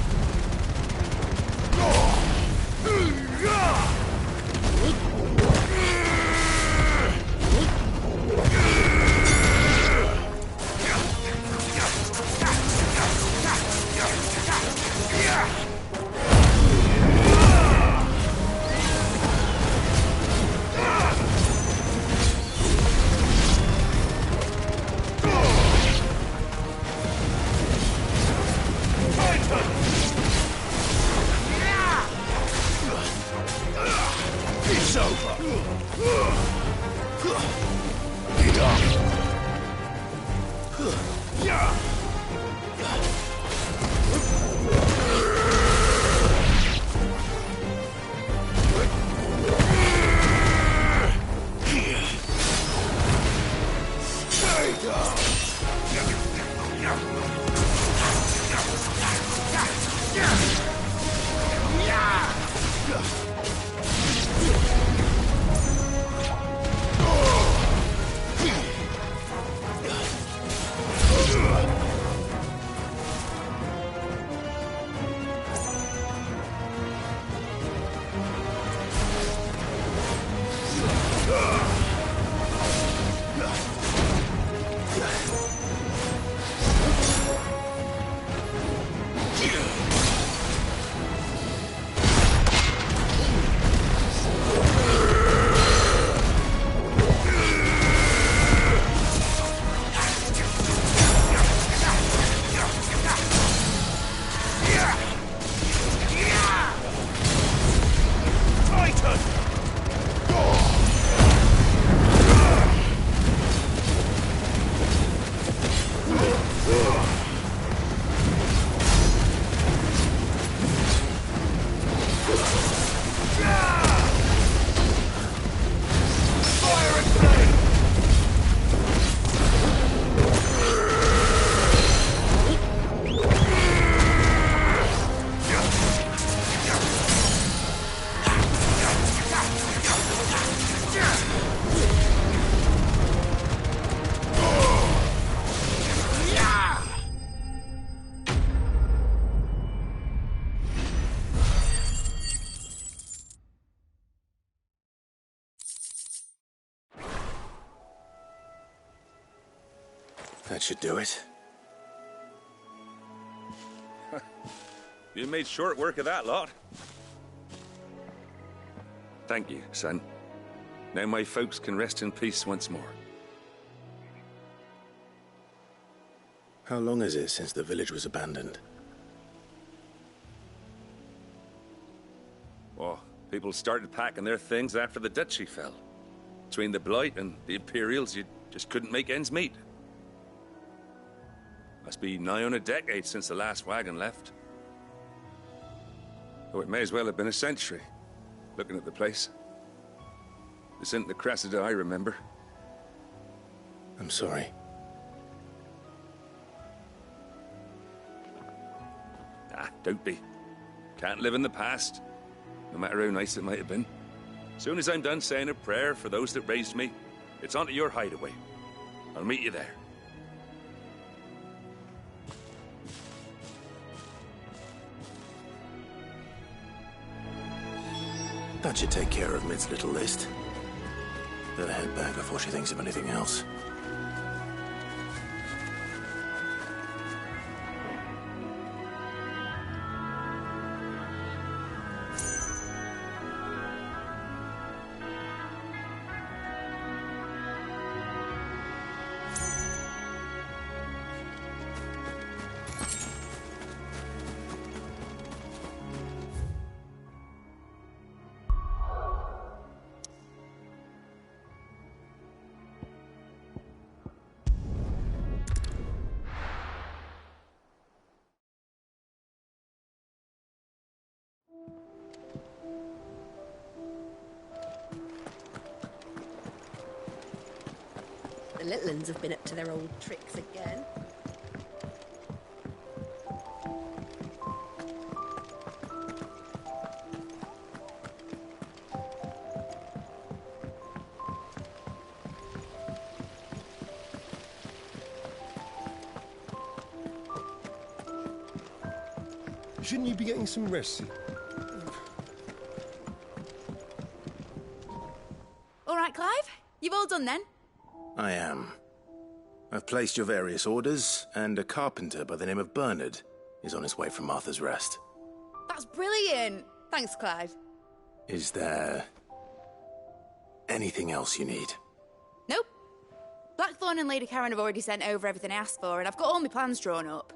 That should do it. You made short work of that lot. Thank you, son. Now my folks can rest in peace once more. How long is it since the village was abandoned? Oh, people started packing their things after the duchy fell. Between the Blight and the Imperials, you just couldn't make ends meet. Must be nigh on a decade since the last wagon left. Oh, it may as well have been a century, looking at the place. This isn't the Cressida I remember. I'm sorry. Ah, don't be. Can't live in the past, no matter how nice it might have been. Soon as I'm done saying a prayer for those that raised me, it's on to your hideaway. I'll meet you there. That should take care of Mid's little list. Better head back before she thinks of anything else. The little uns have been up to their old tricks again. Shouldn't you be getting some rest? All right, Clive? You've all done then? I am. I've placed your various orders, and a carpenter by the name of Bernard is on his way from Martha's Rest. That's brilliant. Thanks, Clive. Is there anything else you need? Nope. Blackthorn and Lady Karen have already sent over everything I asked for, and I've got all my plans drawn up.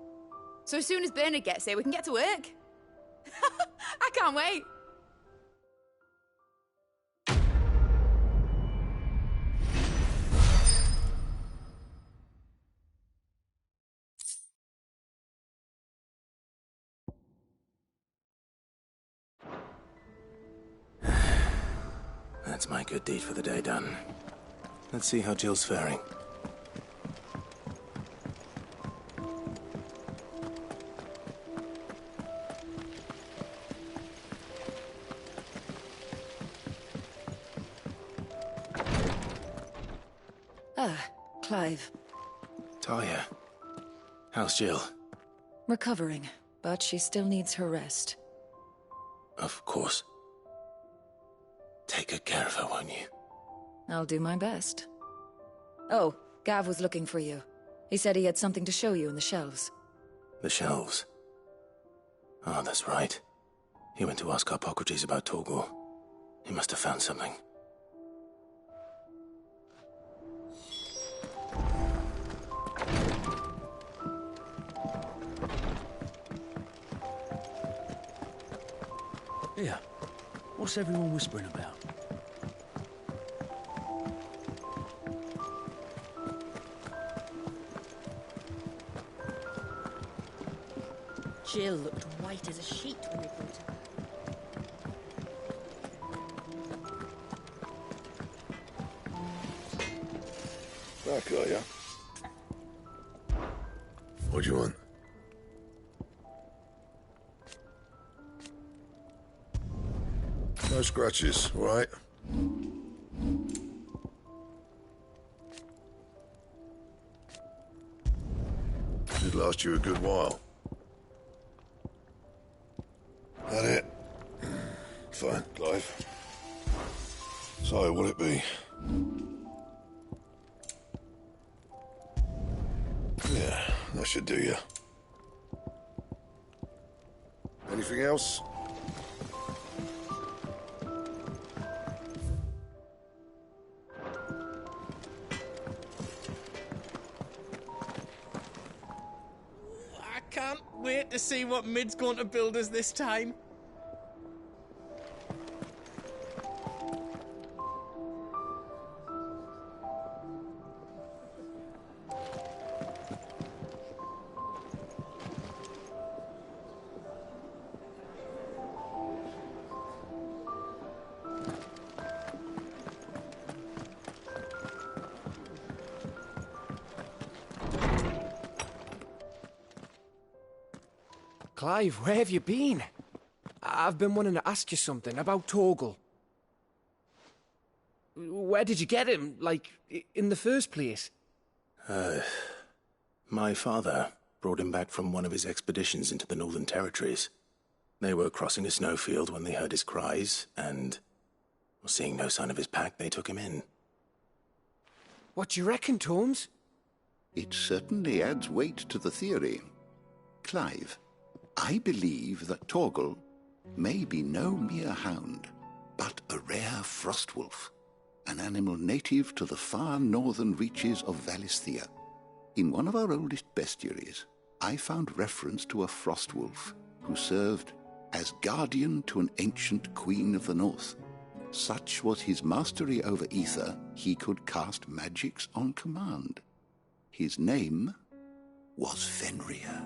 So as soon as Bernard gets here, we can get to work. I can't wait. That's my good deed for the day done. Let's see how Jill's faring. Ah, Clive. Talia, how's Jill? Recovering, but she still needs her rest. Of course. Take good care of her, won't you? I'll do my best. Oh, Gav was looking for you. He said he had something to show you in the shelves. The shelves? Oh, that's right. He went to ask Harpocrates about Torgal. He must have found something. Here, what's everyone whispering about? Jill looked white as a sheet when they brought her back. Back, are ya? What do you want? No scratches, all right? Should last you a good while. That it? Fine, Clive. So, what'll it be? Yeah, that should do you. Anything else? I can't wait to see what Mid's going to build us this time. Clive, where have you been? I've been wanting to ask you something about Torgal. Where did you get him, like, in the first place? My father brought him back from one of his expeditions into the Northern Territories. They were crossing a snowfield when they heard his cries, and, seeing no sign of his pack, they took him in. What do you reckon, Tomes? It certainly adds weight to the theory. Clive, I believe that Torgal may be no mere hound, but a rare frostwolf, an animal native to the far northern reaches of Valisthea. In one of our oldest bestiaries, I found reference to a frostwolf who served as guardian to an ancient queen of the north. Such was his mastery over ether, he could cast magics on command. His name was Fenrir.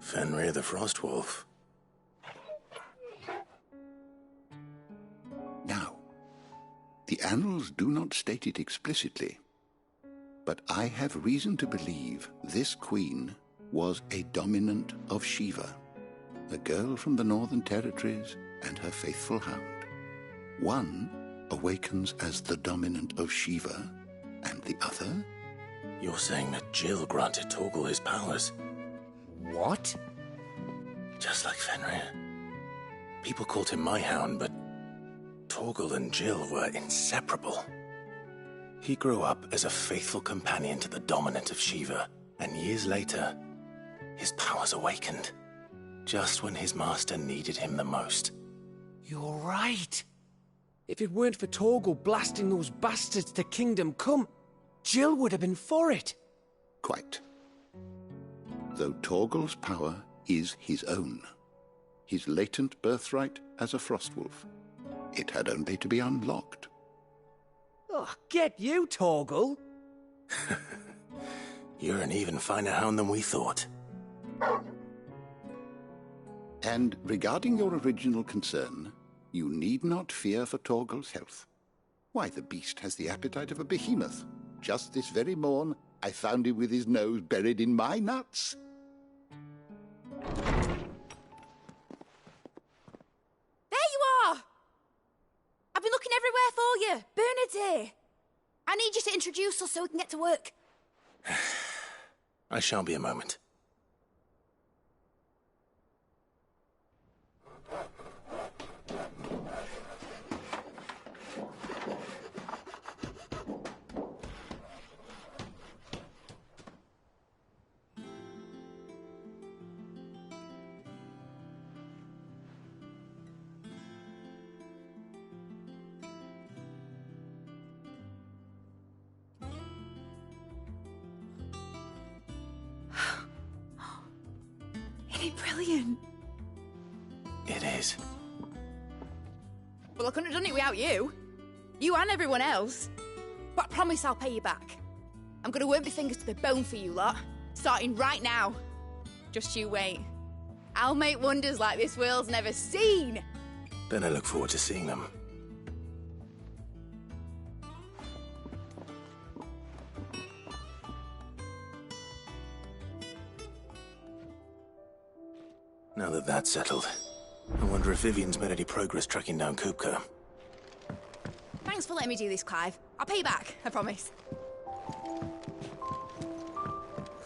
Fenrir the Frostwolf. Now, the annals do not state it explicitly, but I have reason to believe this queen was a dominant of Shiva, a girl from the Northern Territories and her faithful hound. One awakens as the dominant of Shiva, and the other? You're saying that Jill granted Torgal his powers? What? Just like Fenrir. People called him my hound, but Torgal and Jill were inseparable. He grew up as a faithful companion to the dominant of Shiva, and years later, his powers awakened, just when his master needed him the most. You're right. If it weren't for Torgal blasting those bastards to Kingdom Come, Jill would have been for it. Quite. Though Torgal's power is his own, his latent birthright as a Frostwolf, it had only to be unlocked. Oh, get you, Torgal! You're an even finer hound than we thought. And regarding your original concern, you need not fear for Torgal's health. Why, the beast has the appetite of a behemoth. Just this very morn, I found him with his nose buried in my nuts. There you are! I've been looking everywhere for you. Bernard's here. I need you to introduce us so we can get to work. I shall be a moment. Isn't it brilliant? It is. Well, I couldn't have done it without you. You and everyone else. But I promise I'll pay you back. I'm gonna work my fingers to the bone for you lot, starting right now. Just you wait. I'll make wonders like this world's never seen. Then I look forward to seeing them. Now that that's settled, I wonder if Vivian's made any progress tracking down Kupka. Thanks for letting me do this, Clive. I'll pay you back, I promise.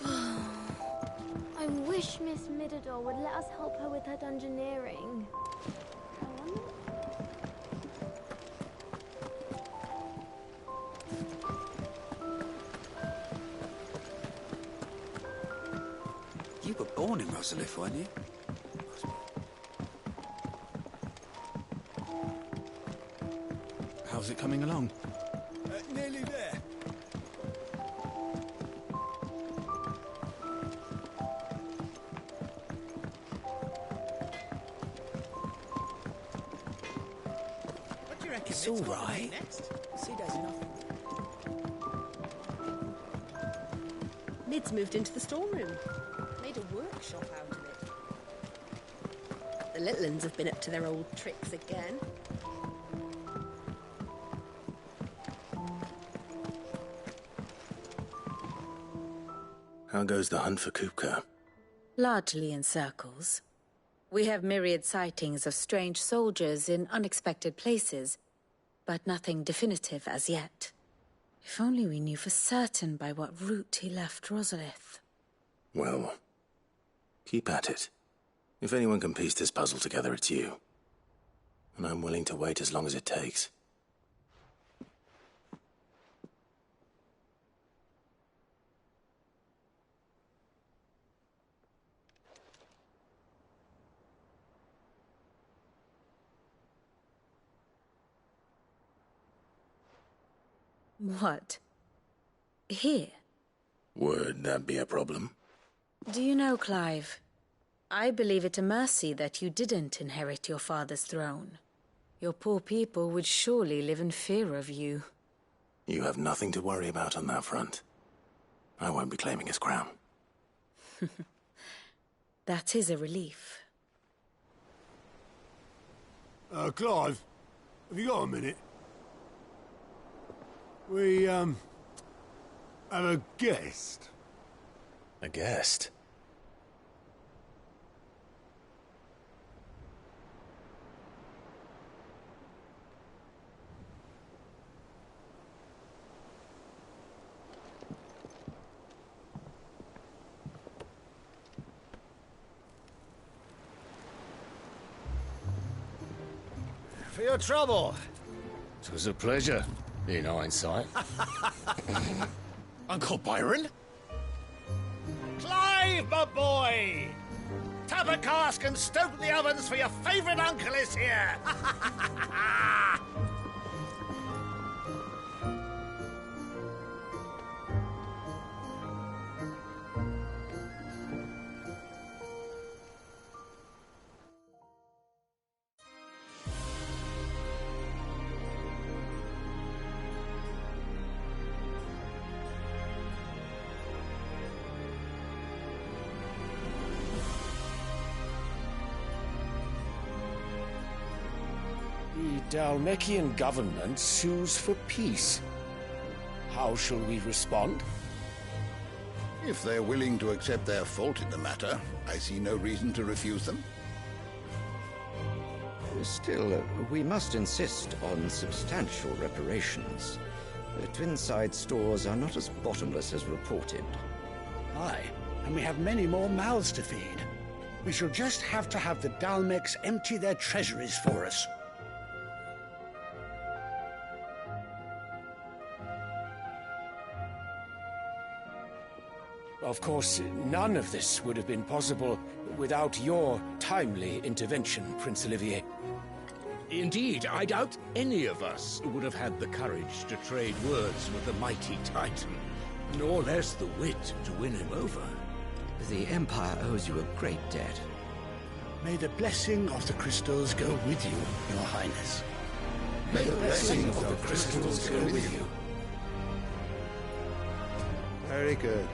I wish Miss Midador would let us help her with her dungeoneering. You were born in Rosalith, weren't you? How's it coming along? Nearly there. What do you reckon? It's all right. See, there's nothing. Mid's moved into the storeroom. Made a workshop out of it. The little uns have been up to their old tricks again. How goes the hunt for Kupka? Largely in circles. We have myriad sightings of strange soldiers in unexpected places, but nothing definitive as yet. If only we knew for certain by what route he left Rosalith. Well, keep at it. If anyone can piece this puzzle together, it's you. And I'm willing to wait as long as it takes. What? Here? Would that be a problem? Do you know, Clive? I believe it a mercy that you didn't inherit your father's throne. Your poor people would surely live in fear of you. You have nothing to worry about on that front. I won't be claiming his crown. That is a relief. Clive, have you got a minute? We, have a guest. A guest? your trouble. It was a pleasure, in hindsight. Uncle Byron? Clive, my boy! Tap a cask and stoke the ovens, for your favourite uncle is here! The Dhalmekian government sues for peace. How shall we respond? If they're willing to accept their fault in the matter, I see no reason to refuse them. Still, we must insist on substantial reparations. The Twinside stores are not as bottomless as reported. Aye, and we have many more mouths to feed. We shall just have to have the Dhalmeks empty their treasuries for us. Of course, none of this would have been possible without your timely intervention, Prince Olivier. Indeed, I doubt any of us would have had the courage to trade words with the mighty Titan, nor less the wit to win him over. The Empire owes you a great debt. May the blessing of the crystals go with you, Your Highness. May the blessing of the crystals go with you. Very good.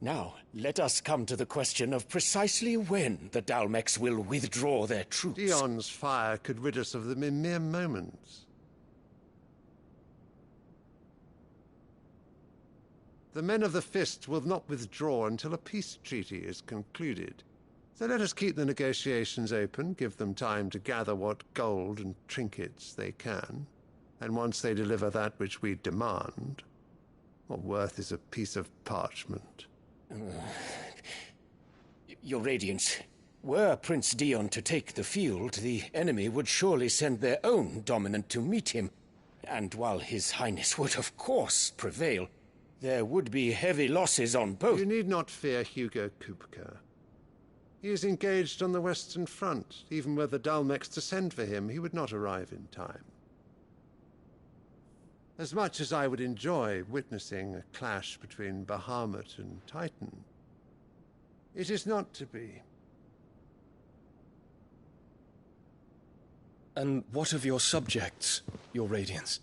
Now, let us come to the question of precisely when the Dhalmeks will withdraw their troops. Dion's fire could rid us of them in mere moments. The men of the Fist will not withdraw until a peace treaty is concluded. So let us keep the negotiations open, give them time to gather what gold and trinkets they can, and once they deliver that which we demand, what worth is a piece of parchment? Your Radiance, were Prince Dion to take the field, the enemy would surely send their own dominant to meet him. And while His Highness would of course prevail, there would be heavy losses on both. You need not fear Hugo Kupka. He is engaged on the Western Front. Even were the Dhalmeks to send for him, he would not arrive in time. As much as I would enjoy witnessing a clash between Bahamut and Titan, it is not to be. And what of your subjects, Your Radiance?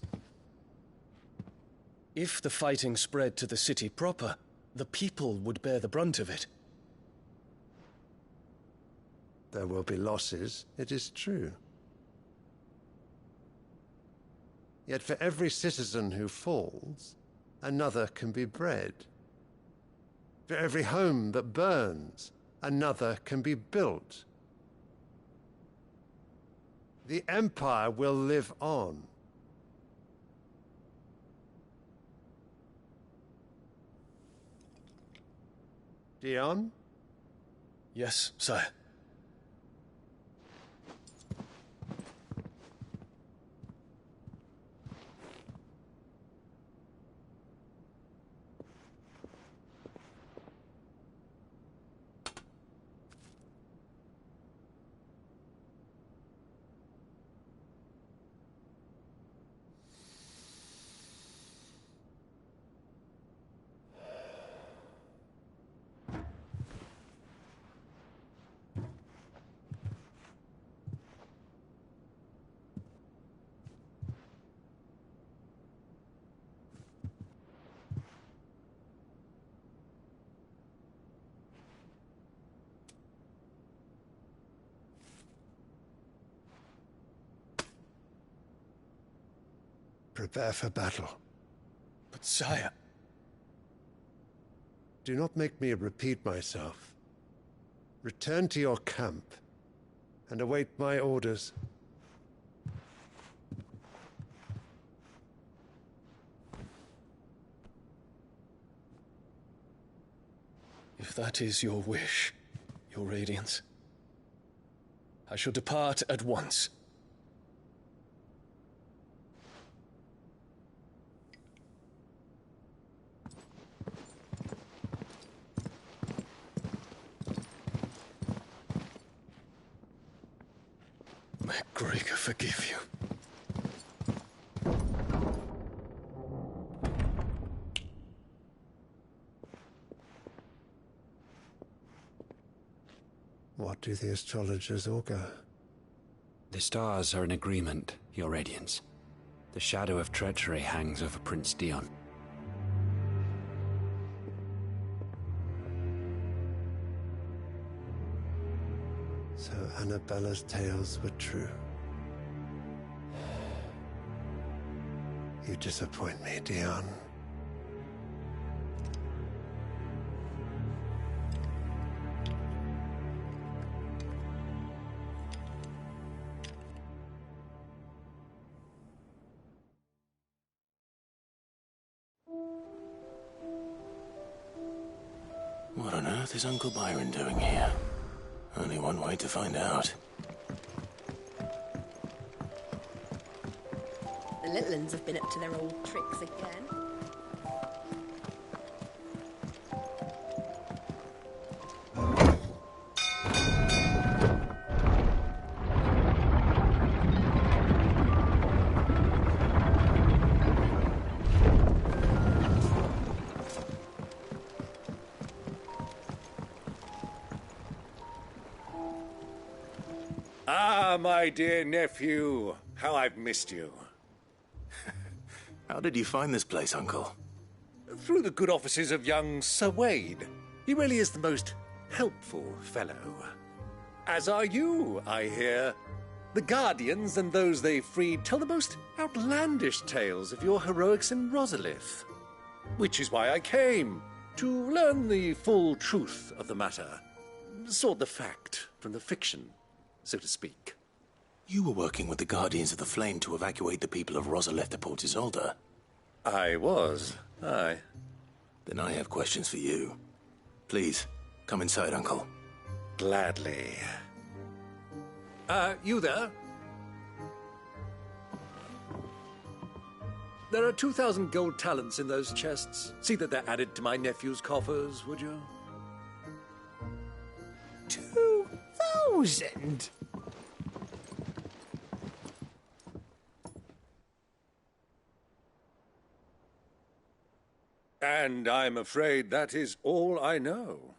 If the fighting spread to the city proper, the people would bear the brunt of it. There will be losses, it is true. Yet for every citizen who falls, another can be bred. For every home that burns, another can be built. The Empire will live on. Dion? Yes, sire. Prepare for battle. But sire... Do not make me repeat myself. Return to your camp and await my orders. If that is your wish, Your Radiance, I shall depart at once. May Gregor forgive you. What do the astrologers augur? The stars are in agreement, Your Radiance. The shadow of treachery hangs over Prince Dion. So Annabella's tales were true. You disappoint me, Dion. What on earth is Uncle Byron doing here? Only one way to find out. The little ones have been up to their old tricks again. Ah, my dear nephew, how I've missed you. How did you find this place, Uncle? Through the good offices of young Sir Wade. He really is the most helpful fellow. As are you, I hear. The Guardians and those they freed tell the most outlandish tales of your heroics in Rosalith. Which is why I came, to learn the full truth of the matter. Sort the fact from the fiction, so to speak. You were working with the Guardians of the Flame to evacuate the people of Rosalith to Port Isolde. I was, aye. Then I have questions for you. Please, come inside, Uncle. Gladly. You there? There are 2,000 gold talents in those chests. See that they're added to my nephew's coffers, would you? 2,000? And I'm afraid that is all I know.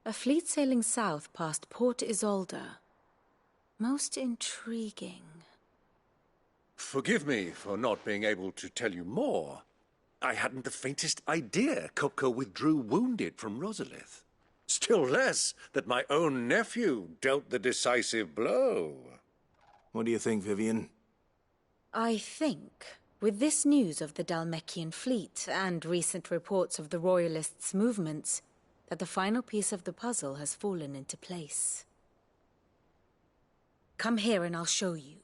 A fleet sailing south past Port Isolde. Most intriguing. Forgive me for not being able to tell you more. I hadn't the faintest idea Kupka withdrew wounded from Rosalith. Still less that my own nephew dealt the decisive blow. What do you think, Vivian? I think, with this news of the Dhalmekian fleet and recent reports of the Royalists' movements, that the final piece of the puzzle has fallen into place. Come here and I'll show you.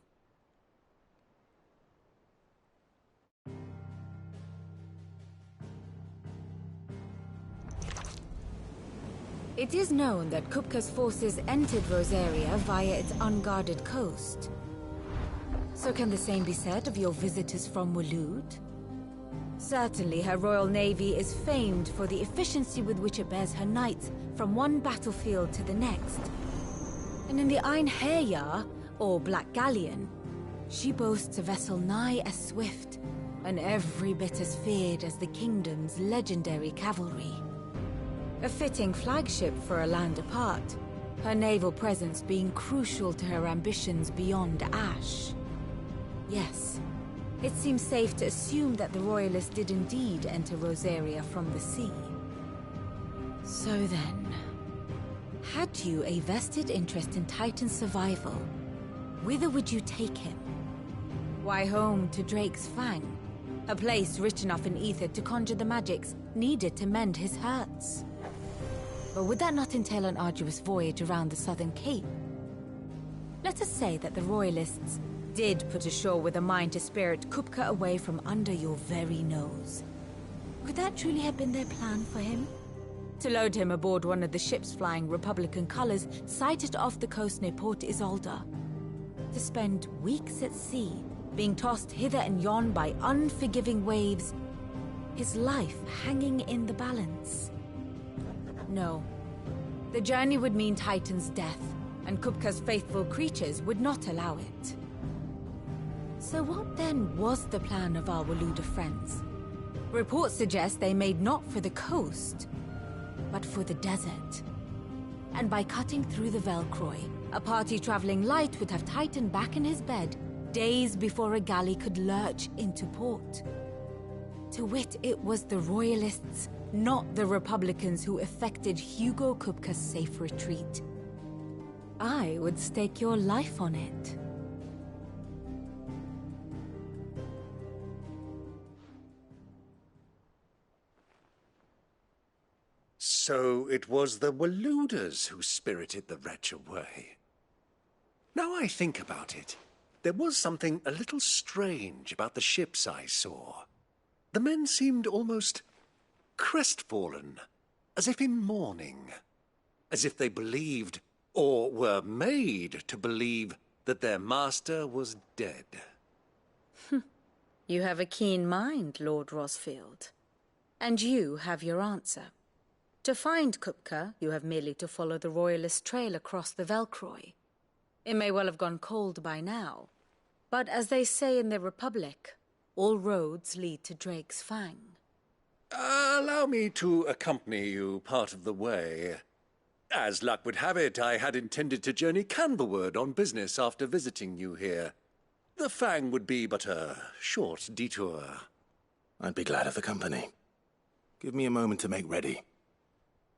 It is known that Kupka's forces entered Rosaria via its unguarded coast. So can the same be said of your visitors from Waloed? Certainly her Royal Navy is famed for the efficiency with which it bears her knights from one battlefield to the next. And in the Einherjar, or Black Galleon, she boasts a vessel nigh as swift and every bit as feared as the kingdom's legendary cavalry. A fitting flagship for a land apart, her naval presence being crucial to her ambitions beyond Ash. Yes, it seems safe to assume that the Royalists did indeed enter Rosaria from the sea. So then, had you a vested interest in Titan's survival, whither would you take him? Why, home to Drake's Fang, a place rich enough in ether to conjure the magics needed to mend his hurts. But would that not entail an arduous voyage around the southern cape? Let us say that the Royalists did put ashore with a mind to spirit Kupka away from under your very nose. Could that truly have been their plan for him? To load him aboard one of the ships flying Republican colors sighted off the coast near Port Isolde. To spend weeks at sea, being tossed hither and yon by unforgiving waves, his life hanging in the balance. No. The journey would mean Titan's death, and Kupka's faithful creatures would not allow it. So what then was the plan of our Waluda friends? Reports suggest they made not for the coast, but for the desert. And by cutting through the Velcroy, a party traveling light would have Titan back in his bed days before a galley could lurch into port. To wit, it was the Royalists, not the Republicans, who effected Hugo Kupka's safe retreat. I would stake your life on it. So it was the Waludas who spirited the wretch away. Now I think about it, there was something a little strange about the ships I saw. The men seemed almost crestfallen, as if in mourning, as if they believed, or were made to believe, that their master was dead. You have a keen mind, Lord Rosfield. And you have your answer. To find Kupka, you have merely to follow the Royalist trail across the Velcroy. It may well have gone cold by now, but as they say in the Republic, all roads lead to Drake's Fang. Allow me to accompany you part of the way. As luck would have it, I had intended to journey Canberward on business after visiting you here. The Fang would be but a short detour. I'd be glad of the company. Give me a moment to make ready.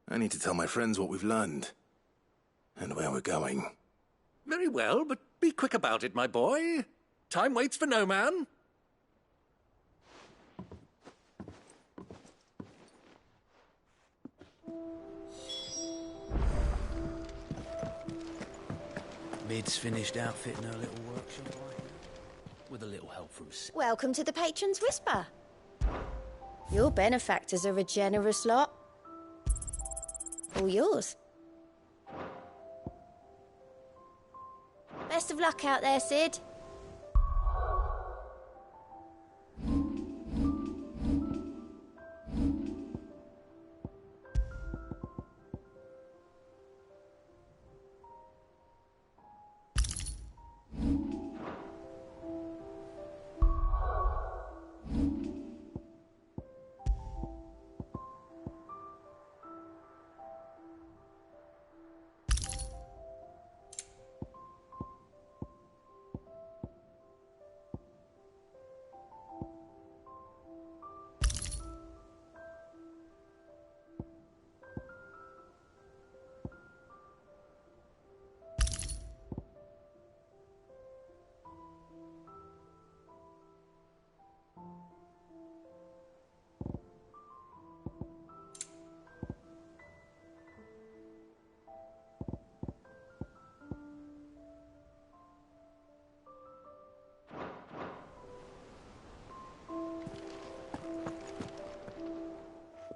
I need to tell my friends what we've learned, and where we're going. Very well, but be quick about it, my boy. Time waits for no man. Mid's finished outfitting her little workshop right now, with a little help from Welcome to the Patron's Whisper. Your benefactors are a generous lot. All yours. Best of luck out there, Sid.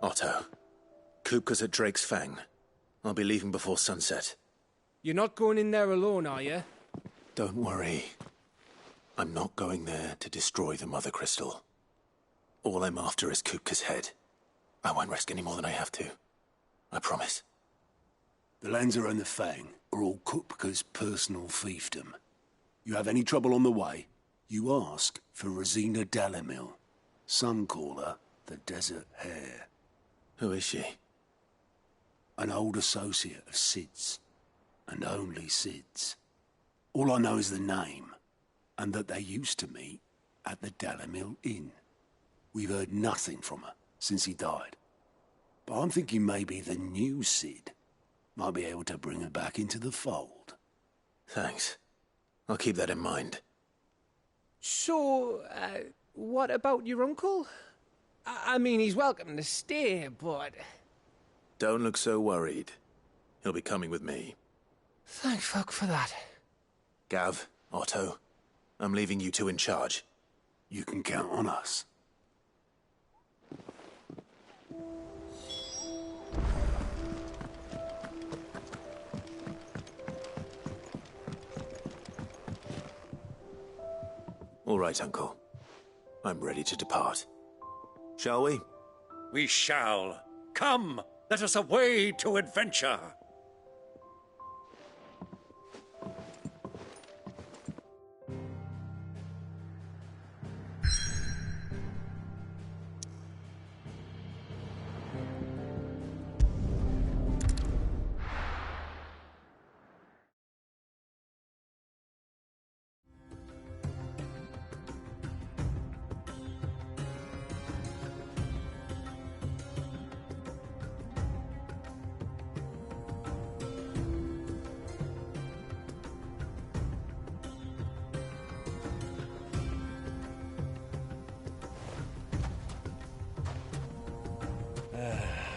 Otto, Kupka's at Drake's Fang. I'll be leaving before sunset. You're not going in there alone, are you? Don't worry. I'm not going there to destroy the Mother Crystal. All I'm after is Kupka's head. I won't risk any more than I have to. I promise. The Lancer and the Fang are all Kupka's personal fiefdom. You have any trouble on the way, you ask for Rosina Dalimil. Some call her the Desert Hare. Who is she? An old associate of Sid's, and only Sid's. All I know is the name, and that they used to meet at the Dalimil Inn. We've heard nothing from her since he died. But I'm thinking maybe the new Sid might be able to bring her back into the fold. Thanks. I'll keep that in mind. So, what about your uncle? I mean, he's welcome to stay, but... Don't look so worried. He'll be coming with me. Thank fuck for that. Gav, Otto, I'm leaving you two in charge. You can count on us. All right, Uncle. I'm ready to depart. Shall we? We shall. Come, let us away to adventure.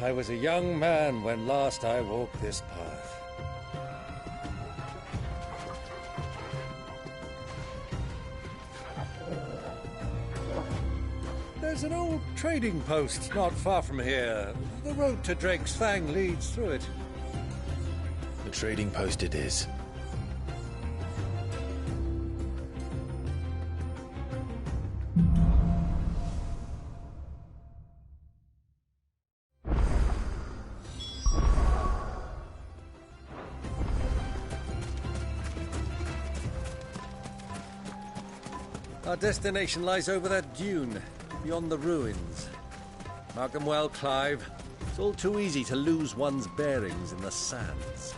I was a young man when last I walked this path. There's an old trading post not far from here. The road to Drake's Fang leads through it. The trading post it is. Our destination lies over that dune, beyond the ruins. Mark them well, Clive. It's all too easy to lose one's bearings in the sands.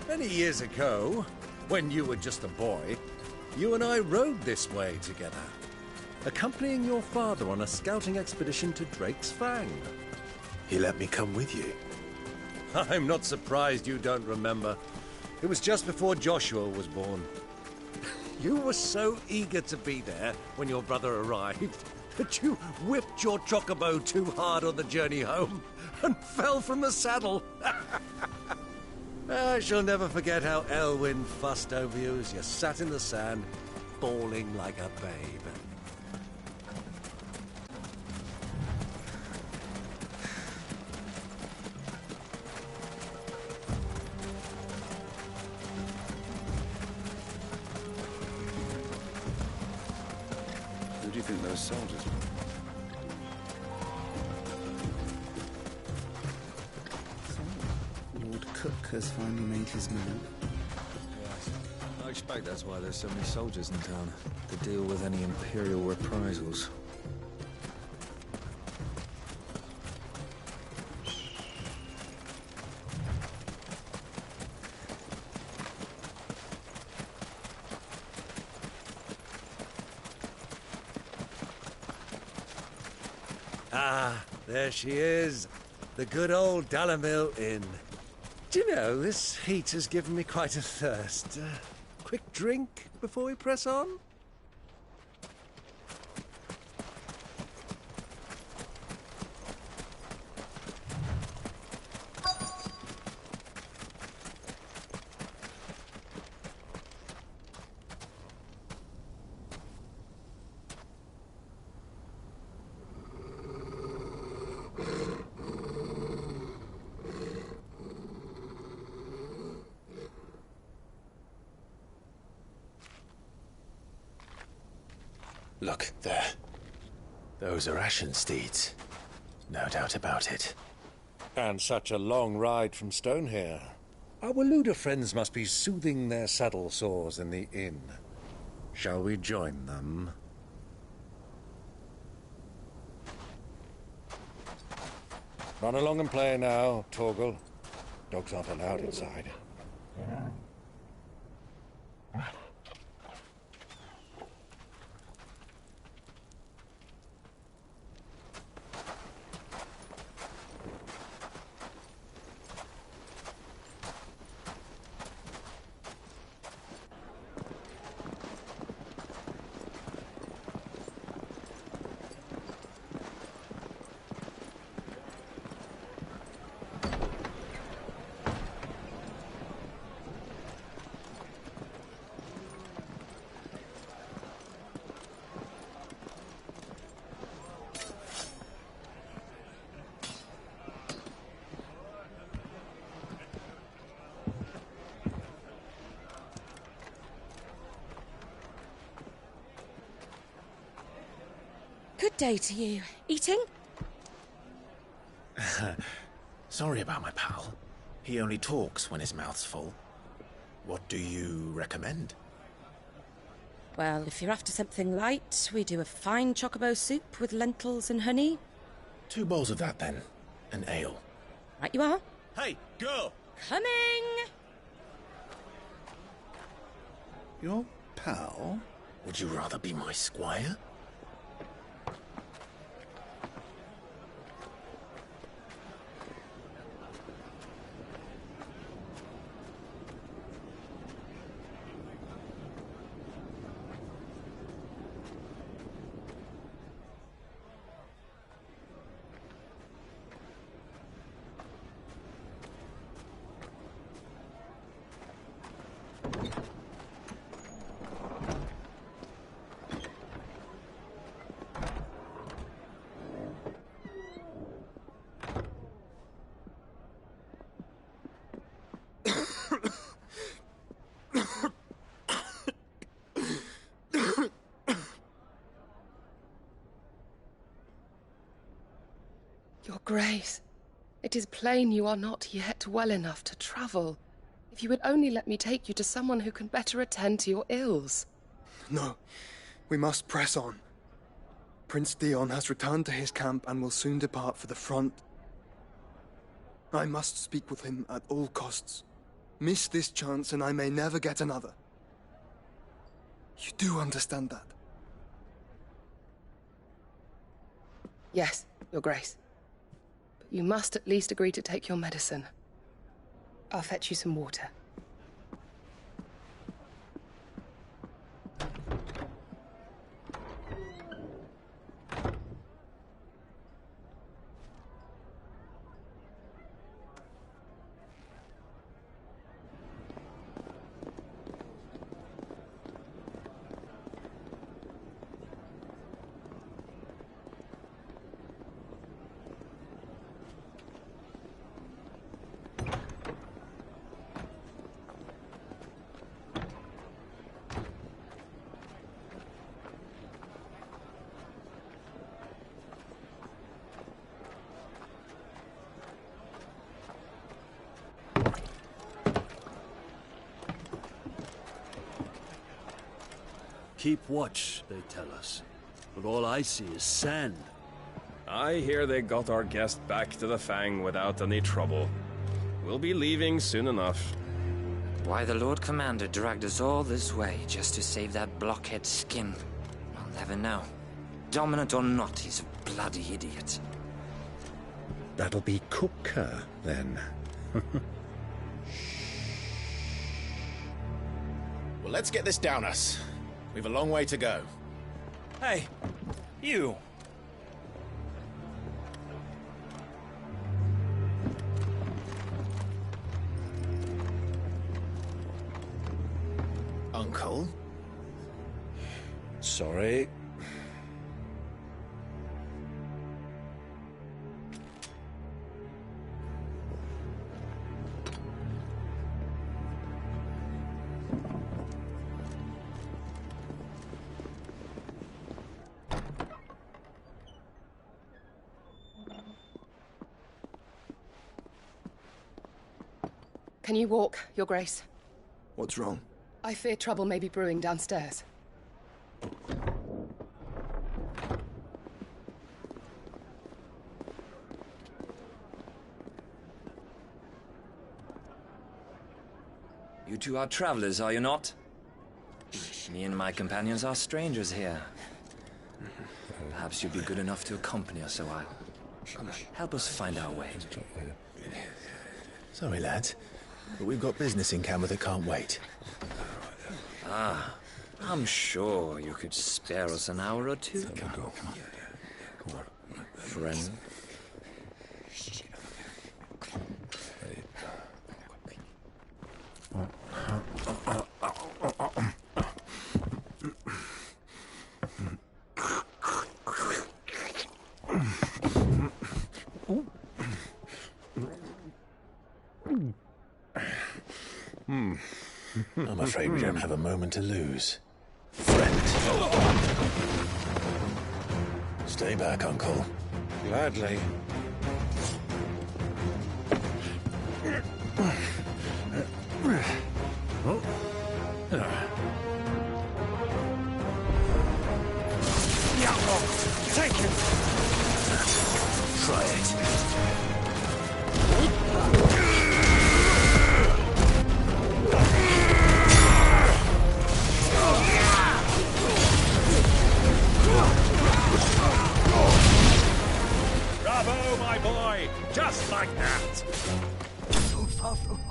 Many years ago, when you were just a boy, you and I rode this way together, accompanying your father on a scouting expedition to Drake's Fang. He let me come with you. I'm not surprised you don't remember. It was just before Joshua was born. You were so eager to be there when your brother arrived that you whipped your chocobo too hard on the journey home and fell from the saddle. I shall never forget how Elwyn fussed over you as you sat in the sand, bawling like a babe. Who do you think those soldiers were? Cook has finally made his move. Yes. I expect that's why there's so many soldiers in town, to deal with any Imperial reprisals. Ah, there she is. The good old Dalamil Inn. Do you know, this heat has given me quite a thirst. Quick drink before we press on? Look, there. Those are Ashen steeds. No doubt about it. And such a long ride from Stonehair. Our Luda friends must be soothing their saddle sores in the inn. Shall we join them? Run along and play now, Torgal. Dogs aren't allowed inside. Good day to you. Eating? Sorry about my pal. He only talks when his mouth's full. What do you recommend? Well, if you're after something light, we do a fine chocobo soup with lentils and honey. 2 bowls of that, then. An ale. Right you are. Hey, girl! Coming! Your pal? Would you rather be my squire? Your Grace, it is plain you are not yet well enough to travel. If you would only let me take you to someone who can better attend to your ills. No, we must press on. Prince Theon has returned to his camp and will soon depart for the front. I must speak with him at all costs. Miss this chance and I may never get another. You do understand that? Yes, Your Grace. But you must at least agree to take your medicine. I'll fetch you some water. Keep watch, they tell us. But all I see is sand. I hear they got our guest back to the Fang without any trouble. We'll be leaving soon enough. Why the Lord Commander dragged us all this way just to save that blockhead skin, I'll never know. Dominant or not, he's a bloody idiot. That'll be Cooker, then. Well, let's get this down us. We've a long way to go. Hey, you. Uncle? Sorry. Can you walk, Your Grace? What's wrong? I fear trouble may be brewing downstairs. You two are travelers, are you not? Me and my companions are strangers here. Perhaps you'd be good enough to accompany us a while. Help us find our way. Sorry, lads, but we've got business in camera that can't wait. Ah, I'm sure you could spare us an hour or two. Come on. Friend. I'm afraid we don't have a moment to lose. Friend. Stay back, Uncle. Gladly. Take it! Try it. Bravo, my boy! Just like that! So far from home.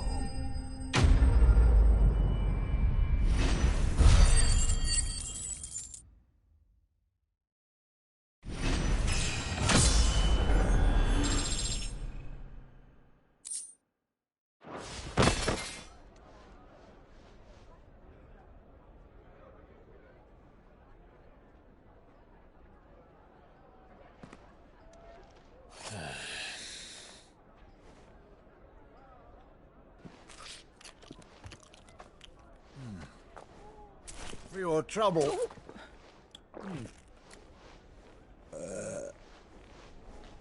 For your trouble.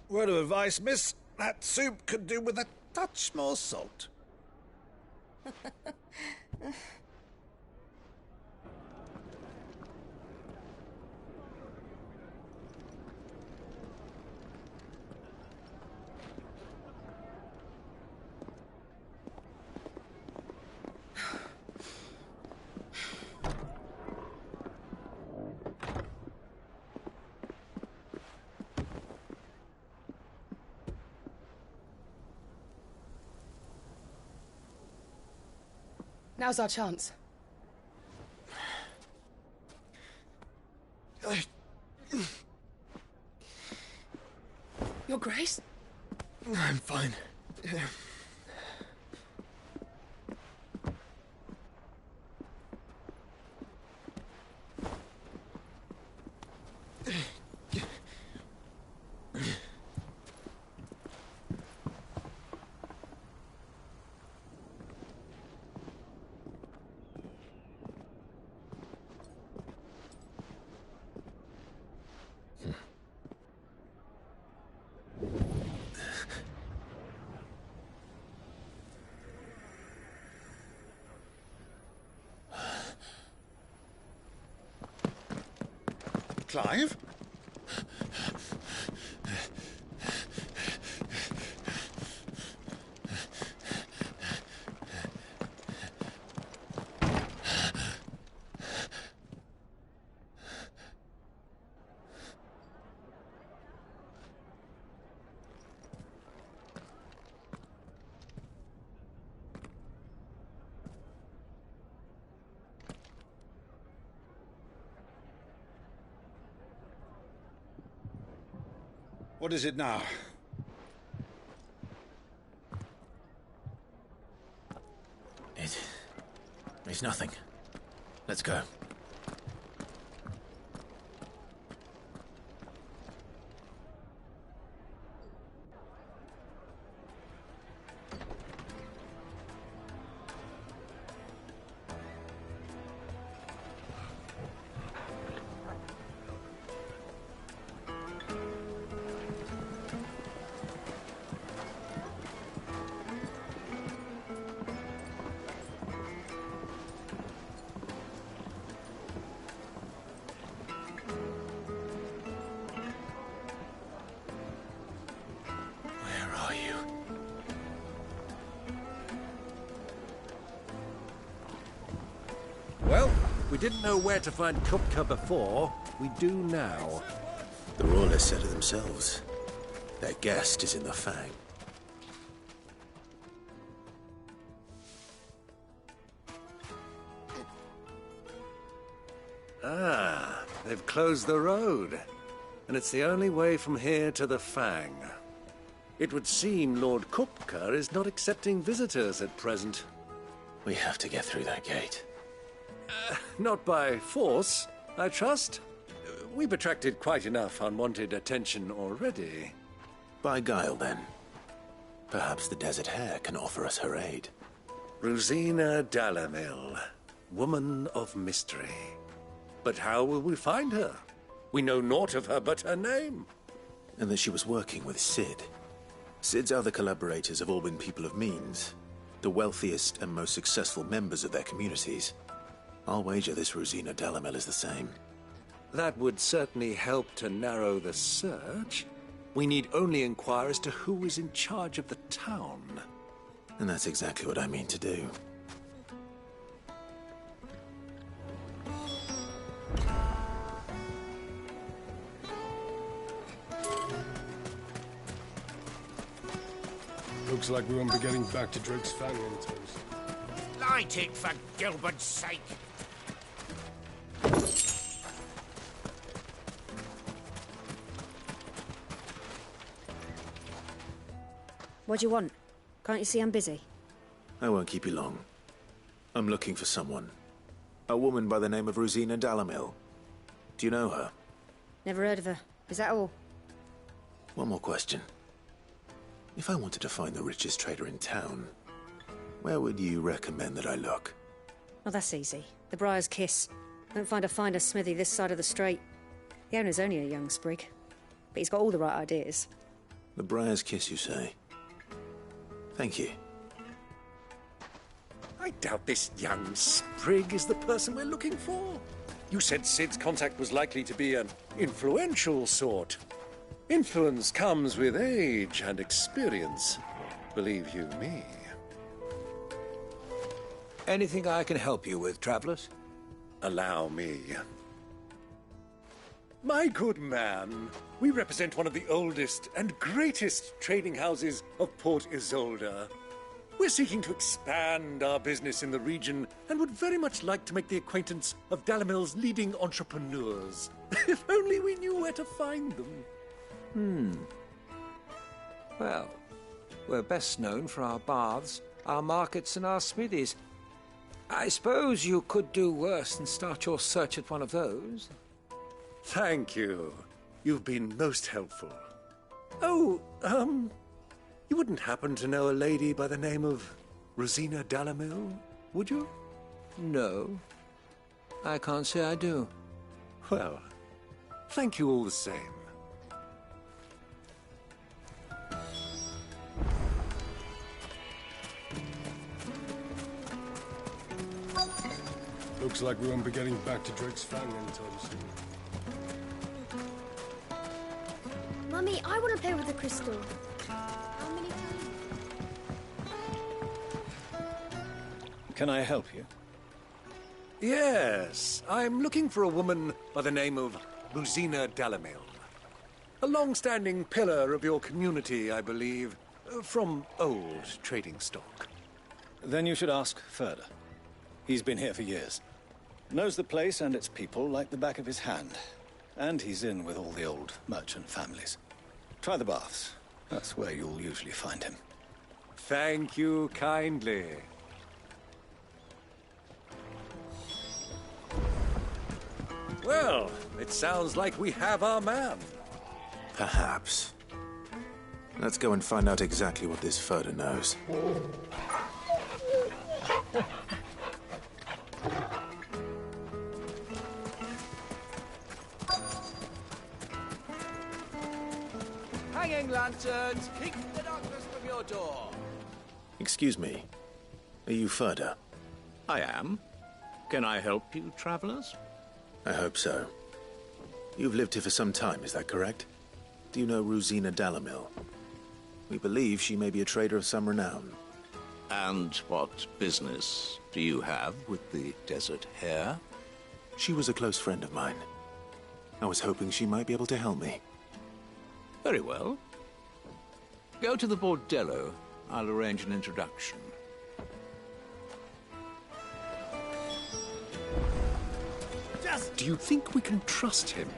Word of advice, miss. That soup could do with a touch more salt. Now's our chance. Your Grace? I'm fine. Clive? What is it now? It's nothing. Let's go. Well, we didn't know where to find Kupka before. We do now. The Royalists said it themselves. Their guest is in the Fang. Ah, they've closed the road. And it's the only way from here to the Fang. It would seem Lord Kupka is not accepting visitors at present. We have to get through that gate. Not by force, I trust. We've attracted quite enough unwanted attention already. By guile, then. Perhaps the Desert Hare can offer us her aid. Rosina Dalamil, woman of mystery. But how will we find her? We know naught of her but her name. And that she was working with Cid. Cid's other collaborators have all been people of means, the wealthiest and most successful members of their communities. I'll wager this Rosina Dalamel is the same. That would certainly help to narrow the search. We need only inquire as to who is in charge of the town. And that's exactly what I mean to do. Looks like we won't be getting back to Drake's Fang anytime soon. Light it for Gilbert's sake. What do you want? Can't you see I'm busy? I won't keep you long. I'm looking for someone. A woman by the name of Rosina Dalamil. Do you know her? Never heard of her. Is that all? One more question. If I wanted to find the richest trader in town, where would you recommend that I look? Oh, that's easy. The Briar's Kiss. Don't find a finer smithy this side of the strait. The owner's only a young sprig, but he's got all the right ideas. The Briar's Kiss, you say? Thank you. I doubt this young sprig is the person we're looking for. You said Cid's contact was likely to be an influential sort. Influence comes with age and experience, believe you me. Anything I can help you with, travelers? Allow me. My good man, we represent one of the oldest and greatest trading houses of Port Isolde. We're seeking to expand our business in the region and would very much like to make the acquaintance of Dalamil's leading entrepreneurs. If only we knew where to find them. Well, we're best known for our baths, our markets, and our smithies. I suppose you could do worse than start your search at one of those. Thank you. You've been most helpful. Oh, you wouldn't happen to know a lady by the name of Rosina Dalamil, would you? No. I can't say I do. Well, thank you all the same. Looks like we won't be getting back to Drake's Fang anytime soon. Mummy, I want to play with the crystal. How many times? Can I help you? Yes, I'm looking for a woman by the name of Rosina Dalamil. A long-standing pillar of your community, I believe, from old trading stock. Then you should ask Ferda. He's been here for years. Knows the place and its people like the back of his hand. And he's in with all the old merchant families. Try the baths. That's where you'll usually find him. Thank you kindly. Well, it sounds like we have our man. Perhaps. Let's go and find out exactly what this Ferda knows. Hanging lanterns, keep the darkness from your door. Excuse me. Are you Ferda? I am. Can I help you, travelers? I hope so. You've lived here for some time, is that correct? Do you know Rosina Dalamil? We believe she may be a trader of some renown. And what business do you have with the Desert Hare? She was a close friend of mine. I was hoping she might be able to help me. Very well. Go to the Bordello. I'll arrange an introduction. Do you think we can trust him?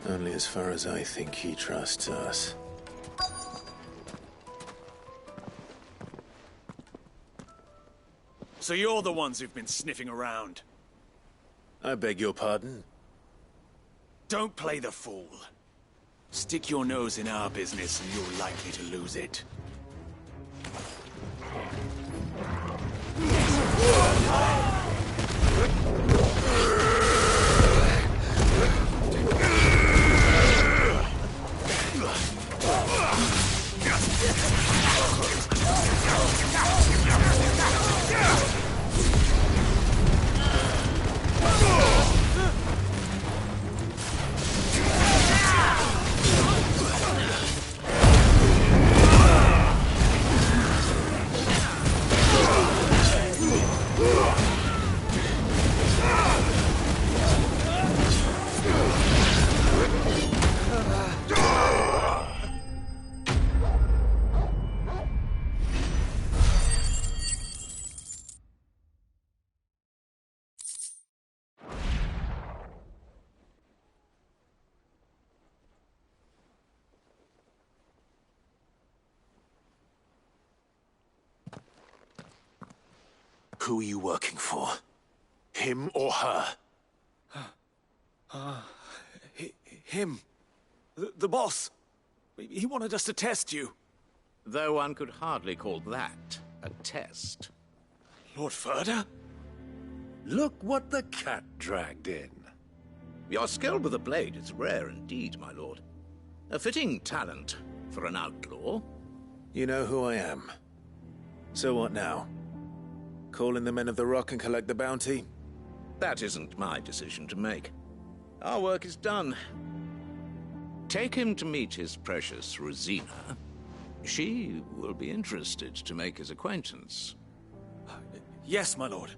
Only as far as I think he trusts us. So you're the ones who've been sniffing around? I beg your pardon? Don't play the fool. Stick your nose in our business and you're likely to lose it. Who are you working for? Him or her? Him. The boss. He wanted us to test you. Though one could hardly call that a test. Lord Ferda? Look what the cat dragged in. Your skill with the blade is rare indeed, my lord. A fitting talent for an outlaw. You know who I am. So what now? Call in the Men of the Rock and collect the bounty? That isn't my decision to make. Our work is done. Take him to meet his precious Rosina. She will be interested to make his acquaintance. Yes, my lord.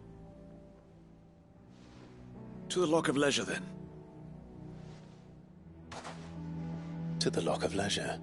To the Lock of Leisure, then. To the Lock of Leisure.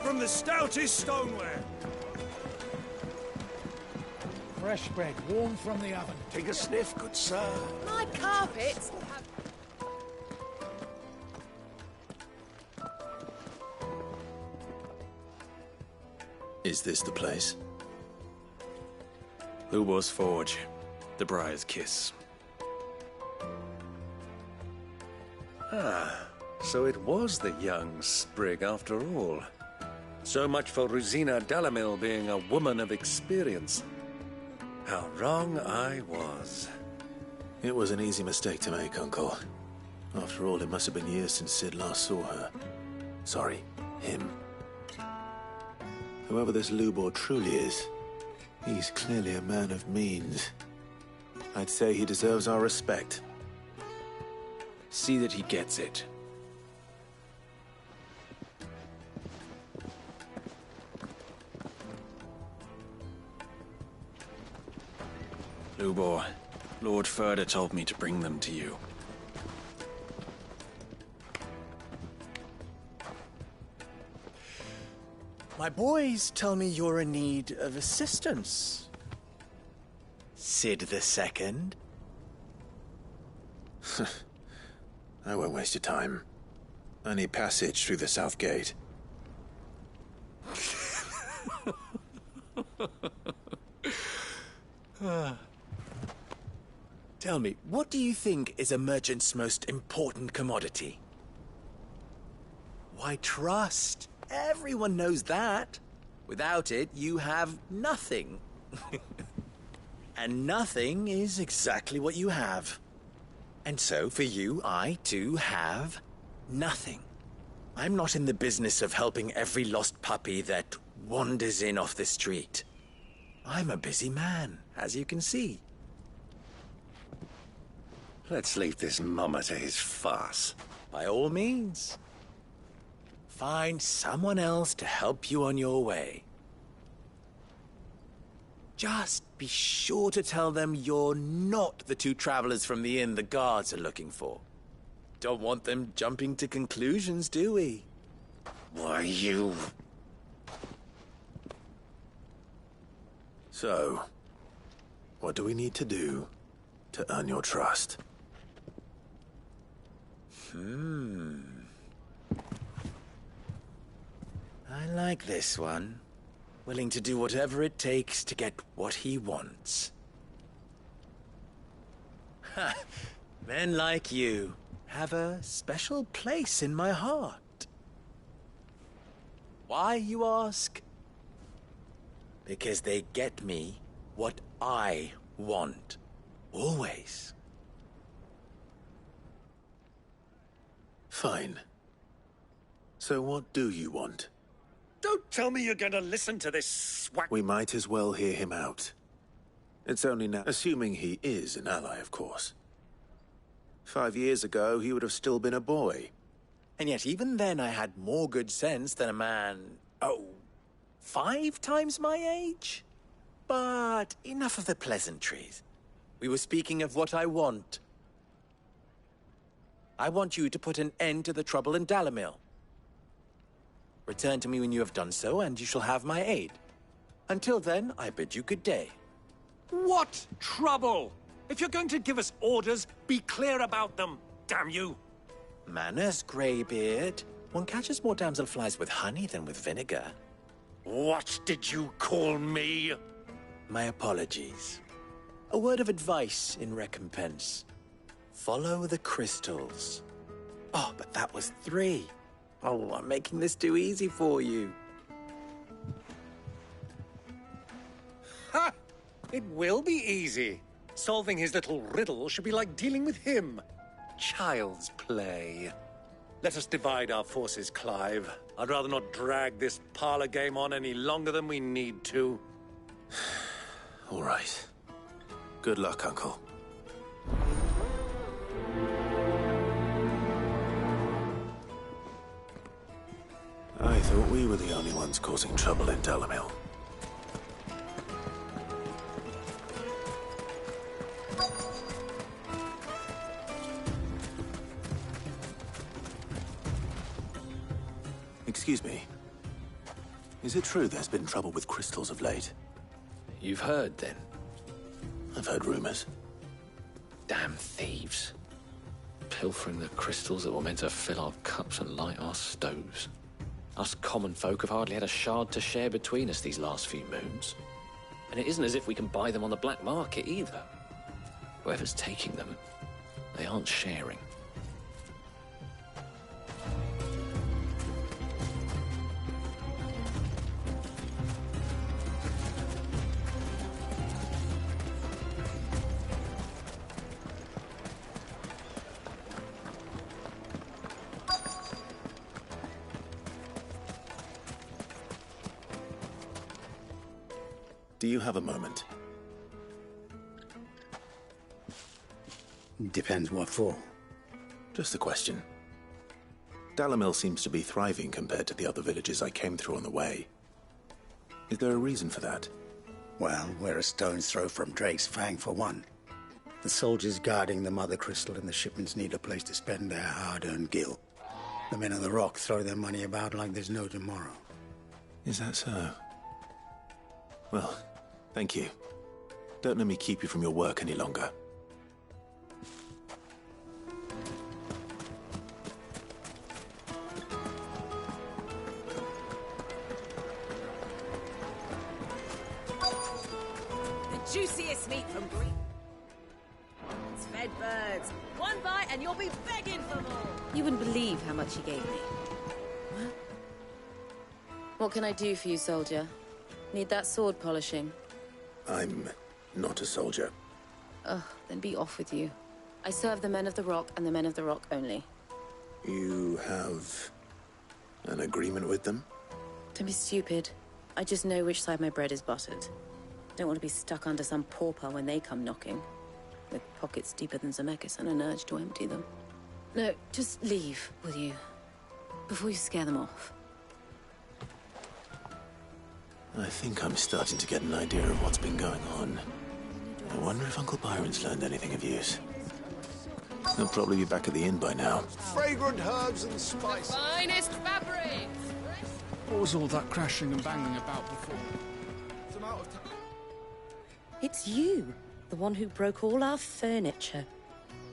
from the stoutest stoneware. Fresh bread, warm from the oven. Take a sniff, good sir. My carpets have... Is this the place? Lubor's Forge. The Briar's Kiss. Ah, so it was the young sprig after all. So much for Rosina Dalamil being a woman of experience. How wrong I was. It was an easy mistake to make, Uncle. After all, it must have been years since Sid last saw her. Sorry, him. Whoever this Lubor truly is, he's clearly a man of means. I'd say he deserves our respect. See that he gets it. Lubor, Lord Furder told me to bring them to you. My boys tell me you're in need of assistance. Sid II? I won't waste your time. I need passage through the south gate. Tell me, what do you think is a merchant's most important commodity? Why, trust. Everyone knows that. Without it, you have nothing. And nothing is exactly what you have. And so, for you, I, too, have nothing. I'm not in the business of helping every lost puppy that wanders in off the street. I'm a busy man, as you can see. Let's leave this mummer to his farce. By all means. Find someone else to help you on your way. Just be sure to tell them you're not the two travelers from the inn the guards are looking for. Don't want them jumping to conclusions, do we? Why, you... So, what do we need to do to earn your trust? I like this one. Willing to do whatever it takes to get what he wants. Ha! Men like you have a special place in my heart. Why, you ask? Because they get me what I want. Always. Fine. So what do you want? Don't tell me you're going to listen to this swag... We might as well hear him out. It's only now, assuming he is an ally, of course. 5 years ago, he would have still been a boy. And yet even then I had more good sense than a man, 5 times my age? But enough of the pleasantries. We were speaking of what I want. I want you to put an end to the trouble in Dalamil. Return to me when you have done so, and you shall have my aid. Until then, I bid you good day. What trouble? If you're going to give us orders, be clear about them, damn you! Manners, Greybeard. One catches more damselflies with honey than with vinegar. What did you call me? My apologies. A word of advice in recompense. Follow the crystals. Oh, but that was 3. Oh, I'm making this too easy for you. Ha! It will be easy. Solving his little riddle should be like dealing with him. Child's play. Let us divide our forces, Clive. I'd rather not drag this parlor game on any longer than we need to. All right. Good luck, Uncle. I thought we were the only ones causing trouble in Dalamil. Excuse me. Is it true there's been trouble with crystals of late? You've heard, then? I've heard rumors. Damn thieves. Pilfering the crystals that were meant to fill our cups and light our stoves. Us common folk have hardly had a shard to share between us these last few moons. And it isn't as if we can buy them on the black market either. Whoever's taking them, they aren't sharing. Do you have a moment? Depends what for. Just a question. Dalamil seems to be thriving compared to the other villages I came through on the way. Is there a reason for that? Well, we're a stone's throw from Drake's Fang, for one. The soldiers guarding the Mother Crystal and the shipments need a place to spend their hard-earned gil. The men of the Rock throw their money about like there's no tomorrow. Is that so? Well, thank you. Don't let me keep you from your work any longer. The juiciest meat from Greek. It's fed birds. One bite and you'll be begging for more. You wouldn't believe how much he gave me. What can I do for you, soldier? Need that sword polishing? I'm not a soldier. Ugh, then be off with you. I serve the men of the Rock and the men of the Rock only. You have an agreement with them? Don't be stupid. I just know which side my bread is buttered. Don't want to be stuck under some pauper when they come knocking. With pockets deeper than Zemeckis and an urge to empty them. No, just leave, will you? Before you scare them off. I think I'm starting to get an idea of what's been going on. I wonder if Uncle Byron's learned anything of use. He'll probably be back at the inn by now. Fragrant herbs and spices. Finest fabrics! What was all that crashing and banging about before? It's you, the one who broke all our furniture.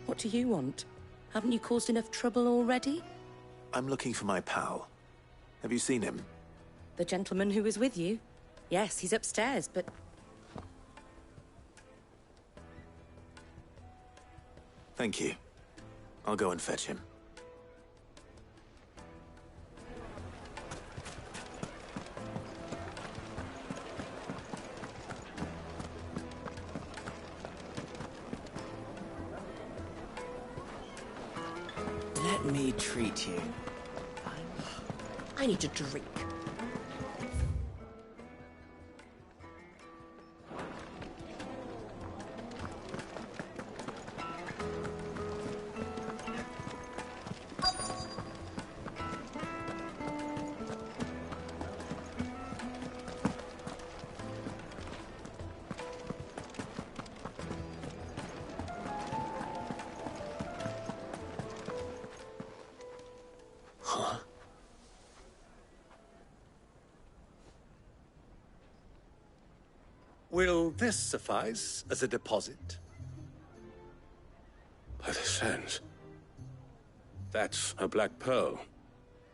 What do you want? Haven't you caused enough trouble already? I'm looking for my pal. Have you seen him? The gentleman who was with you? Yes, he's upstairs, but... Thank you. I'll go and fetch him. Let me treat you. I need a drink. Will this suffice as a deposit? By the sands. That's a black pearl.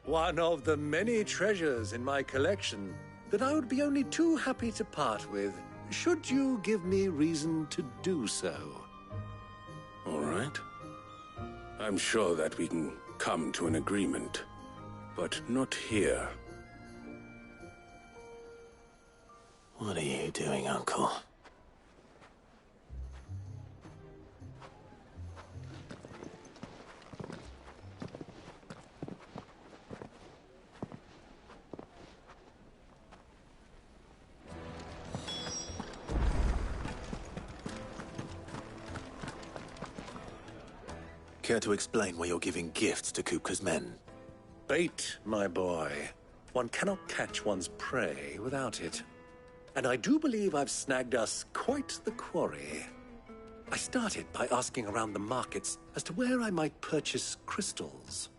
One of the many treasures in my collection that I would be only too happy to part with, should you give me reason to do so. All right. I'm sure that we can come to an agreement, but not here. What are you doing, Uncle? Care to explain why you're giving gifts to Kupka's men? Bait, my boy. One cannot catch one's prey without it. And I do believe I've snagged us quite the quarry. I started by asking around the markets as to where I might purchase crystals.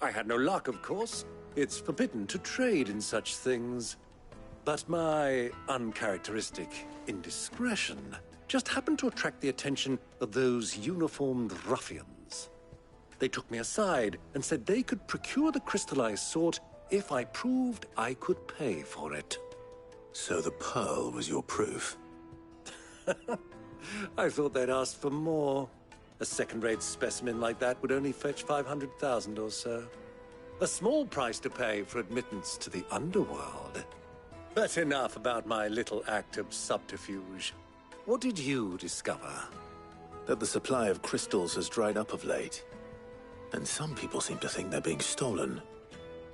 I had no luck, of course. It's forbidden to trade in such things. But my uncharacteristic indiscretion just happened to attract the attention of those uniformed ruffians. They took me aside and said they could procure the crystallized sort if I proved I could pay for it. So the pearl was your proof? I thought they'd ask for more. A second-rate specimen like that would only fetch 500,000 or so. A small price to pay for admittance to the underworld. But enough about my little act of subterfuge. What did you discover? That the supply of crystals has dried up of late. And some people seem to think they're being stolen.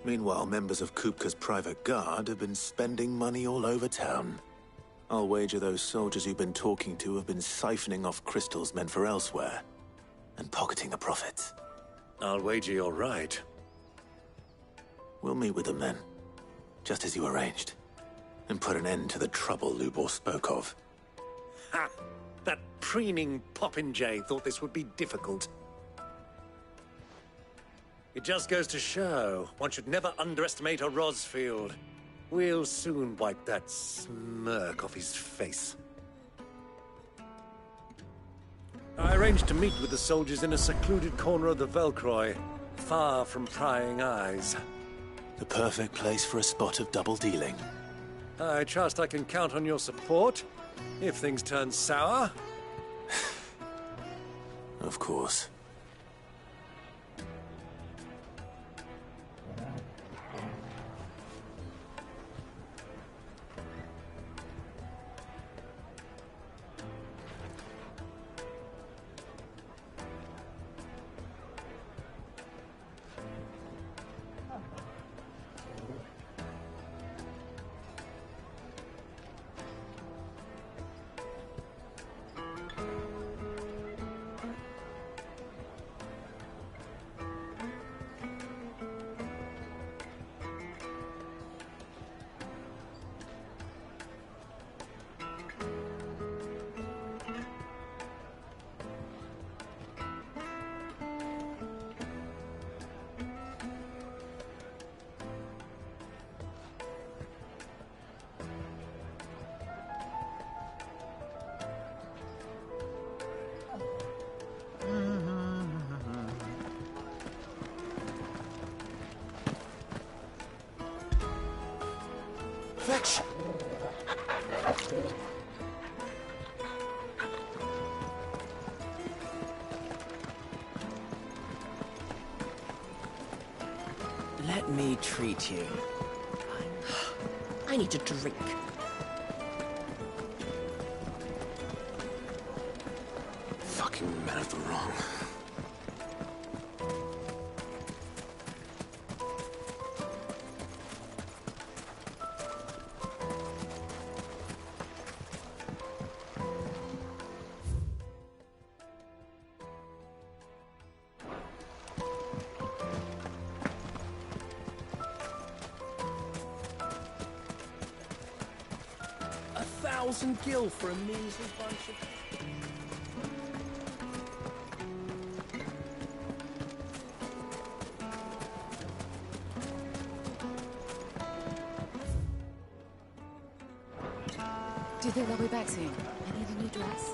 Meanwhile, members of Kupka's private guard have been spending money all over town. I'll wager those soldiers you've been talking to have been siphoning off crystals meant for elsewhere, and pocketing the profits. I'll wager you're right. We'll meet with them then, just as you arranged, and put an end to the trouble Lubor spoke of. Ha! That preening popinjay thought this would be difficult. It just goes to show, one should never underestimate a Rosfield. We'll soon wipe that smirk off his face. I arranged to meet with the soldiers in a secluded corner of the Velcroy, far from prying eyes. The perfect place for a spot of double dealing. I trust I can count on your support, if things turn sour. Of course. Fetch! Let me treat you. I need a drink. Fucking men of the wrong. $1,000 for a measly bunch of... Do you think they'll be back soon? I need a new dress.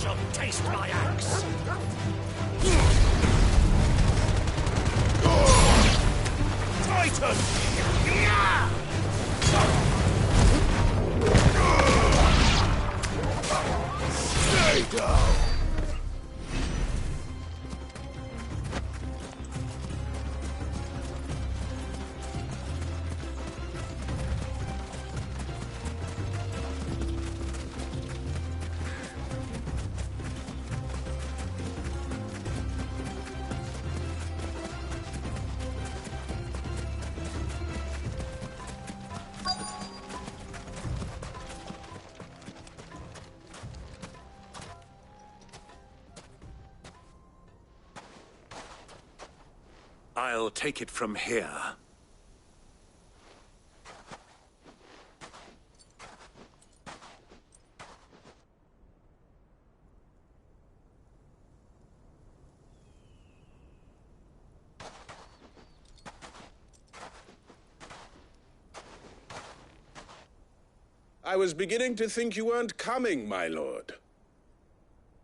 Shall taste my axe. Titan! Stay down! I'll take it from here. I was beginning to think you weren't coming, my lord.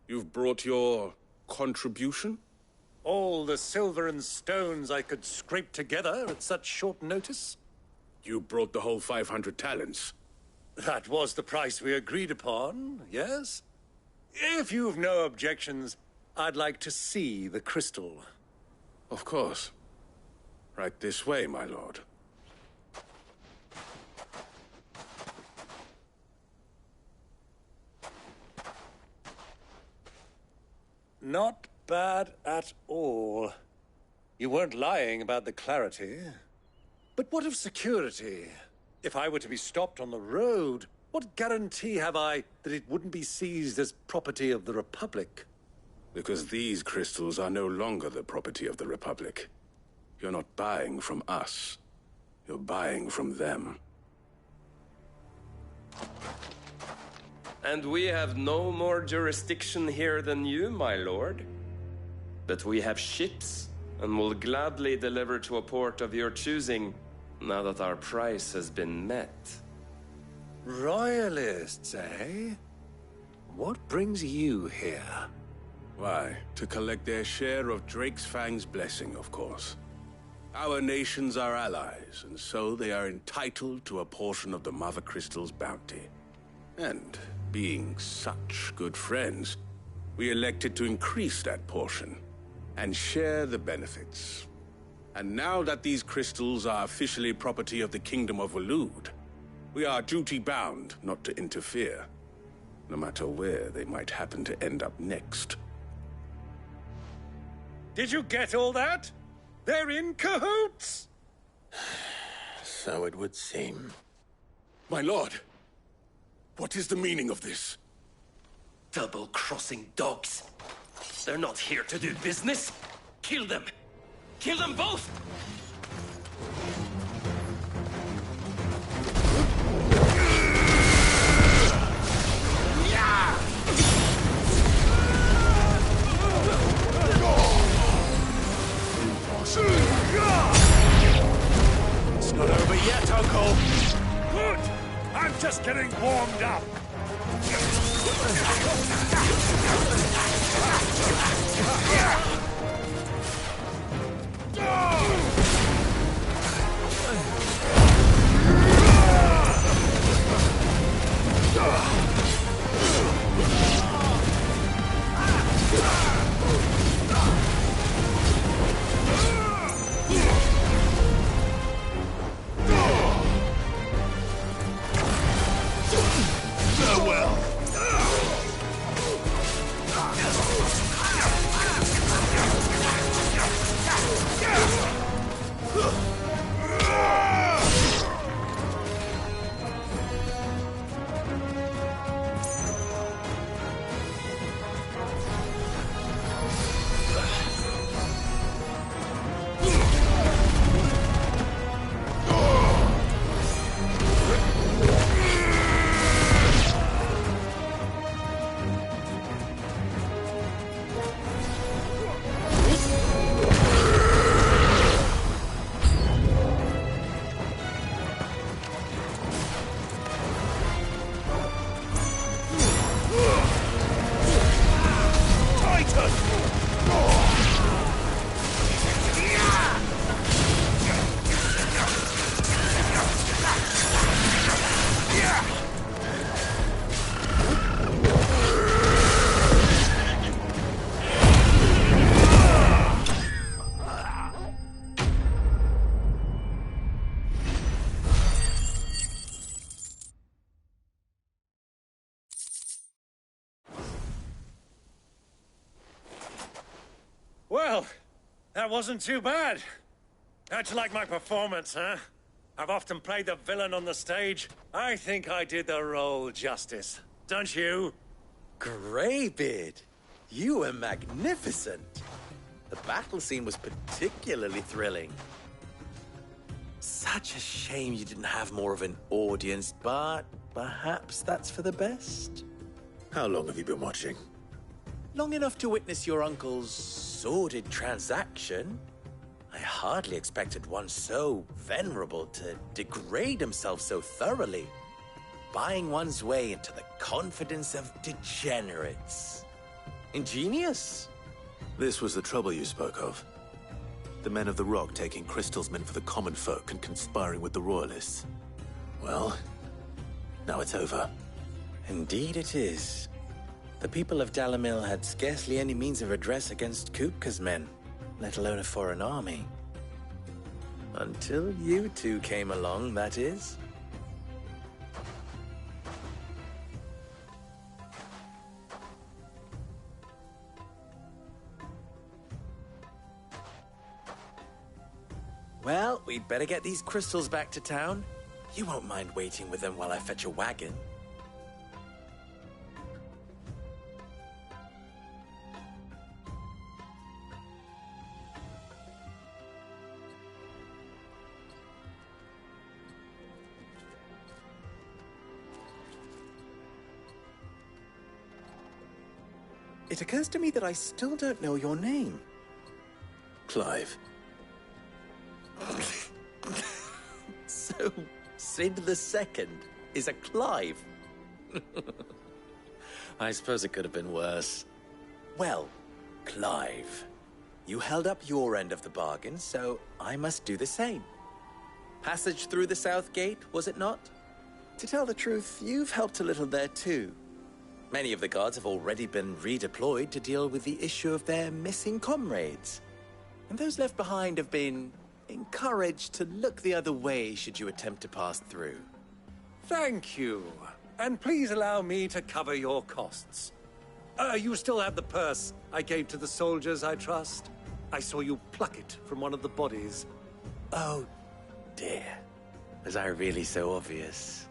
You've brought your contribution? All the silver and stones I could scrape together at such short notice? You brought the whole 500 talents. That was the price we agreed upon, yes? If you've no objections, I'd like to see the crystal. Of course. Right this way, my lord. Not bad at all. You weren't lying about the clarity. But what of security? If I were to be stopped on the road, what guarantee have I that it wouldn't be seized as property of the Republic? Because these crystals are no longer the property of the Republic. You're not buying from us. You're buying from them. And we have no more jurisdiction here than you, my lord. But we have ships, and will gladly deliver to a port of your choosing, now that our price has been met. Royalists, eh? What brings you here? Why, to collect their share of Drake's Fang's blessing, of course. Our nations are allies, and so they are entitled to a portion of the Mother Crystal's bounty. And being such good friends, we elected to increase that portion and share the benefits. And now that these crystals are officially property of the Kingdom of Waloed, we are duty-bound not to interfere, no matter where they might happen to end up next. Did you get all that? They're in cahoots! So it would seem. My lord! What is the meaning of this? Double-crossing dogs. They're not here to do business. Kill them. Kill them both! It's not over yet, Uncle! Good! I'm just getting warmed up! Farewell! Well, that wasn't too bad. How'd you like my performance, huh? I've often played the villain on the stage. I think I did the role justice. Don't you? Greybeard, you were magnificent. The battle scene was particularly thrilling. Such a shame you didn't have more of an audience, but perhaps that's for the best. How long have you been watching? Long enough to witness your uncle's sordid transaction. I hardly expected one so venerable to degrade himself so thoroughly, buying one's way into the confidence of degenerates. Ingenious. This was the trouble you spoke of. The men of the Rock taking crystals meant for the common folk and conspiring with the Royalists. Well, now it's over. Indeed it is. The people of Dalimil had scarcely any means of redress against Kupka's men, let alone a foreign army. Until you two came along, that is. Well, we'd better get these crystals back to town. You won't mind waiting with them while I fetch a wagon. It occurs to me that I still don't know your name. Clive. So, Sid the Second is a Clive? I suppose it could have been worse. Well, Clive, you held up your end of the bargain, so I must do the same. Passage through the South Gate, was it not? To tell the truth, you've helped a little there too. Many of the guards have already been redeployed to deal with the issue of their missing comrades. And those left behind have been encouraged to look the other way should you attempt to pass through. Thank you. And please allow me to cover your costs. You still have the purse I gave to the soldiers, I trust? I saw you pluck it from one of the bodies. Oh, dear. Was I really so obvious?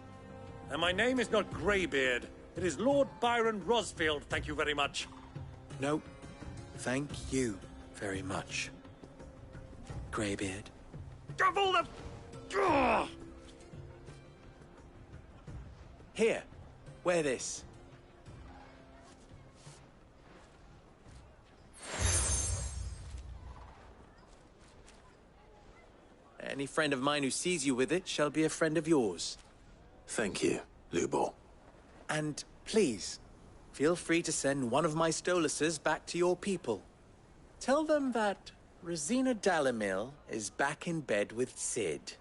And my name is not Greybeard. It is Lord Byron Rosfield, thank you very much. No, thank you very much, Greybeard. Of all the... Ugh! Here, wear this. Any friend of mine who sees you with it shall be a friend of yours. Thank you, Lubor. And please, feel free to send one of my Stoluses back to your people. Tell them that Rosina Dalimil is back in bed with Sid.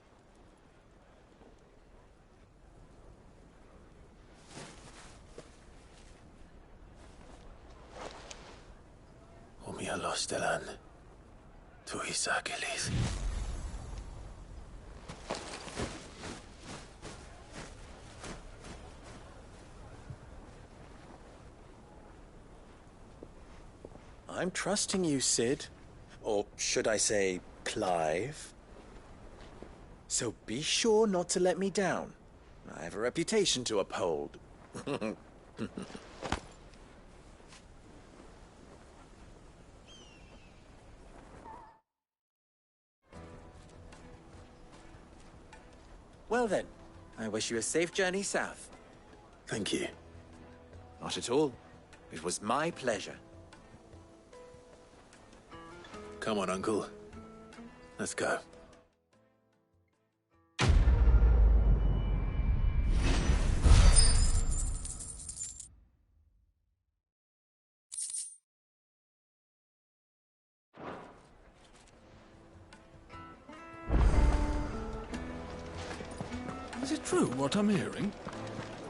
Omia Lostelan. Tuisa Achilles. I'm trusting you, Sid. Or should I say, Clive? So be sure not to let me down. I have a reputation to uphold. Well then, I wish you a safe journey south. Thank you. Not at all. It was my pleasure. Come on, Uncle. Let's go. Is it true what I'm hearing?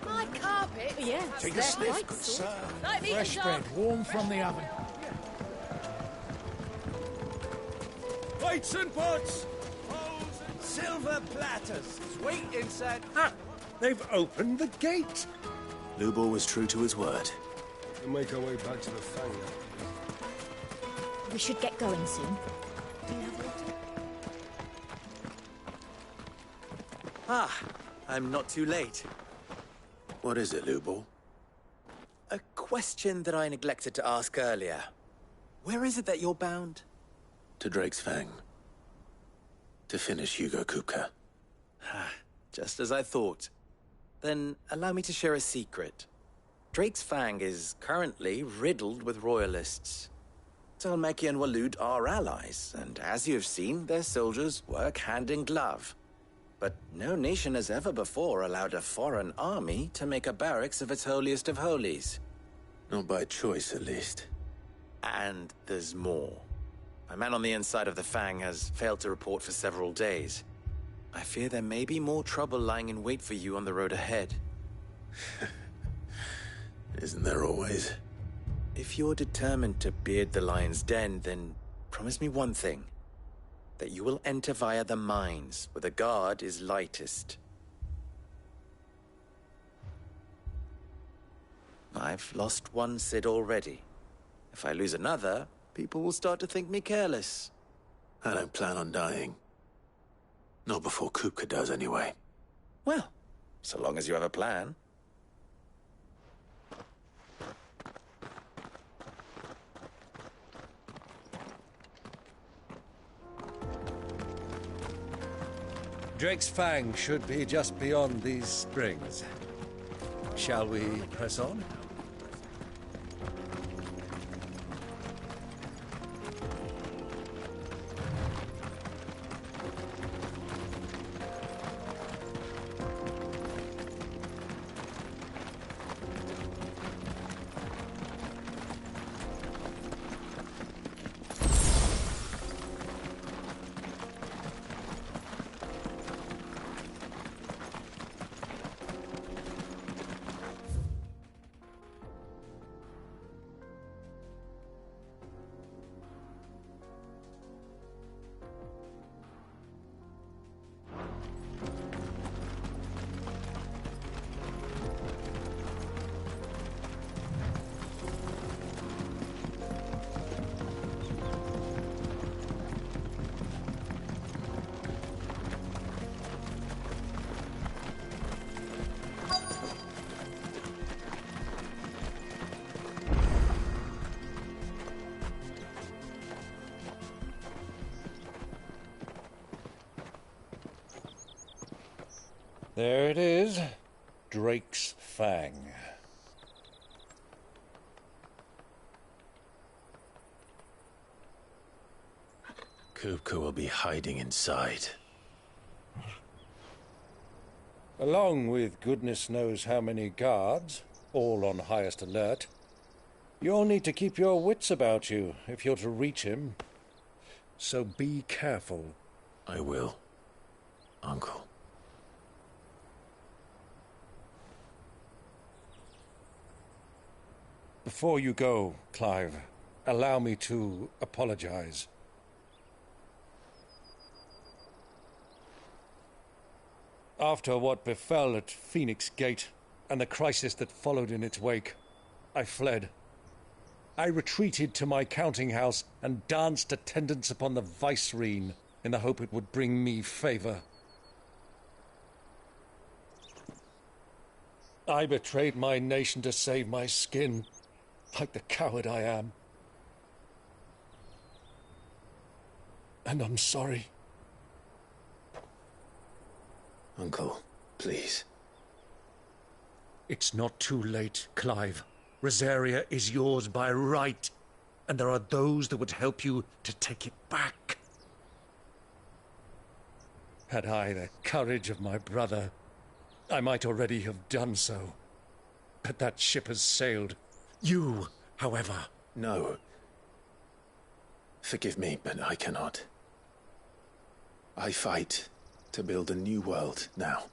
My carpet? Yeah. Take a sniff, good sir. Like me Fresh to bread, warm from the oven. Plates and pots! Silver platters! Sweet inside. Ah! They've opened the gate! Lubor was true to his word. We'll make our way back to the Fang now. We should get going soon. Ah, I'm not too late. What is it, Lubor? A question that I neglected to ask earlier. Where is it that you're bound? to Drake's Fang. To finish Hugo Kupka. Just as I thought. Then allow me to share a secret. Drake's Fang is currently riddled with royalists. Talmeki and Waloed are allies, and as you have seen, their soldiers work hand in glove. But no nation has ever before allowed a foreign army to make a barracks of its holiest of holies. Not by choice, at least. And there's more. My man on the inside of the Fang has failed to report for several days. I fear there may be more trouble lying in wait for you on the road ahead. Isn't there always? If you're determined to beard the lion's den, then promise me one thing. That you will enter via the mines, where the guard is lightest. I've lost one Cid already. If I lose another, people will start to think me careless. I don't plan on dying. Not before Kupka does, anyway. Well, so long as you have a plan. Drake's Fang should be just beyond these springs. Shall we press on? There it is, Drake's Fang. Kupka will be hiding inside. Along with goodness knows how many guards, all on highest alert. You'll need to keep your wits about you if you're to reach him. So be careful. I will, Uncle. Before you go, Clive, allow me to apologize. After what befell at Phoenix Gate and the crisis that followed in its wake, I fled. I retreated to my counting house and danced attendance upon the vicereine in the hope it would bring me favor. I betrayed my nation to save my skin, like the coward I am. And I'm sorry. Uncle, please. It's not too late, Clive. Rosaria is yours by right, and there are those that would help you to take it back. Had I the courage of my brother, I might already have done so. But that ship has sailed. You, however... No. Forgive me, but I cannot. I fight to build a new world now.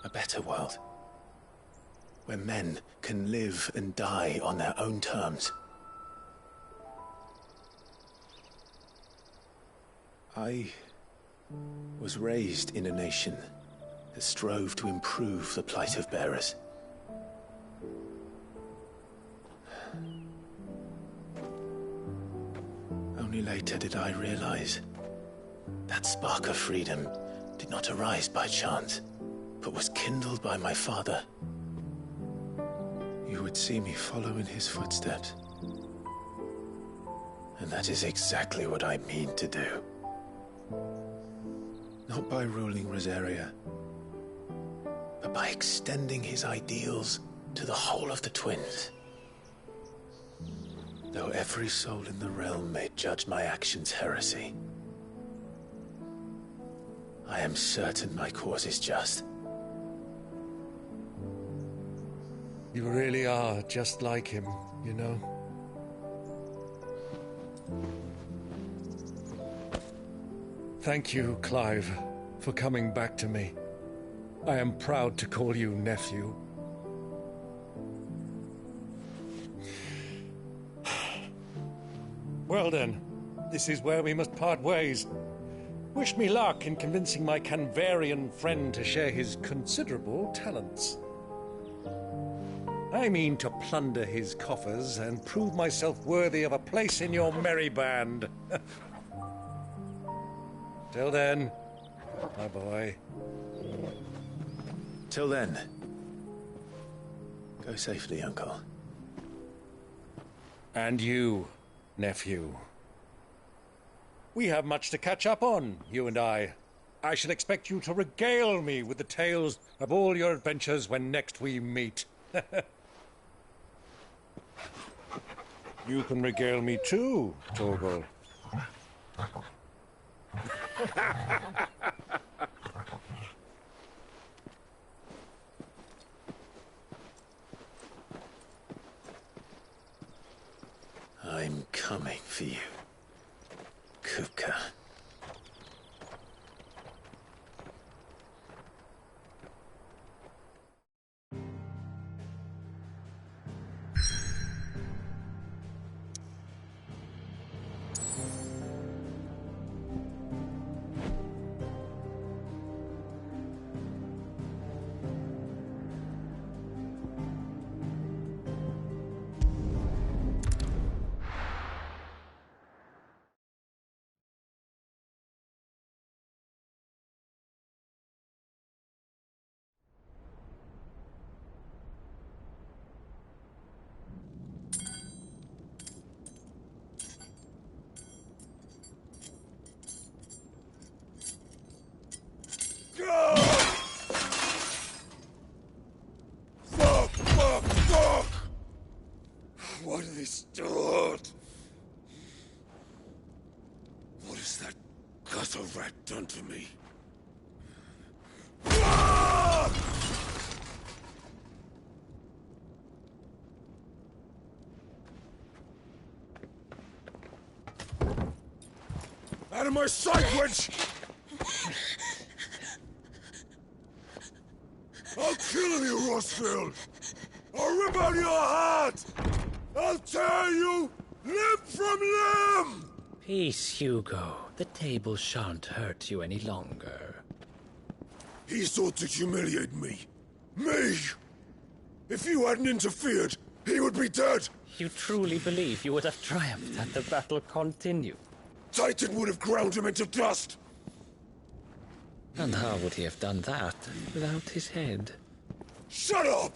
A better world. Where men can live and die on their own terms. I was raised in a nation that strove to improve the plight of bearers. Only later did I realize that spark of freedom did not arise by chance, but was kindled by my father. You would see me follow in his footsteps, And that is exactly what I mean to do. Not by ruling Rosaria, but by extending his ideals to the whole of the Twins. Though every soul in the realm may judge my actions heresy, I am certain my cause is just. You really are just like him, you know? Thank you, Clive, for coming back to me. I am proud to call you nephew. Well then, this is where we must part ways. Wish me luck in convincing my Canvarian friend to share his considerable talents. I mean to plunder his coffers and prove myself worthy of a place in your merry band. Till then, my boy. Till then, go safely, Uncle. And you, nephew. We have much to catch up on, you and I. I shall expect you to regale me with the tales of all your adventures when next we meet. You can regale me too, Torgal. I'm coming for you, Kupka. Fuck! What have they stored? What has that gutter rat done to me? Out of my sight, witch! I'll kill you, Rosfield! I'll rip out your heart! I'll tear you limb from limb! Peace, Hugo. The table shan't hurt you any longer. He sought to humiliate me. Me! If you hadn't interfered, he would be dead! You truly believe you would have triumphed had the battle continued? Titan would have ground him into dust! And how would he have done that without his head? Shut up!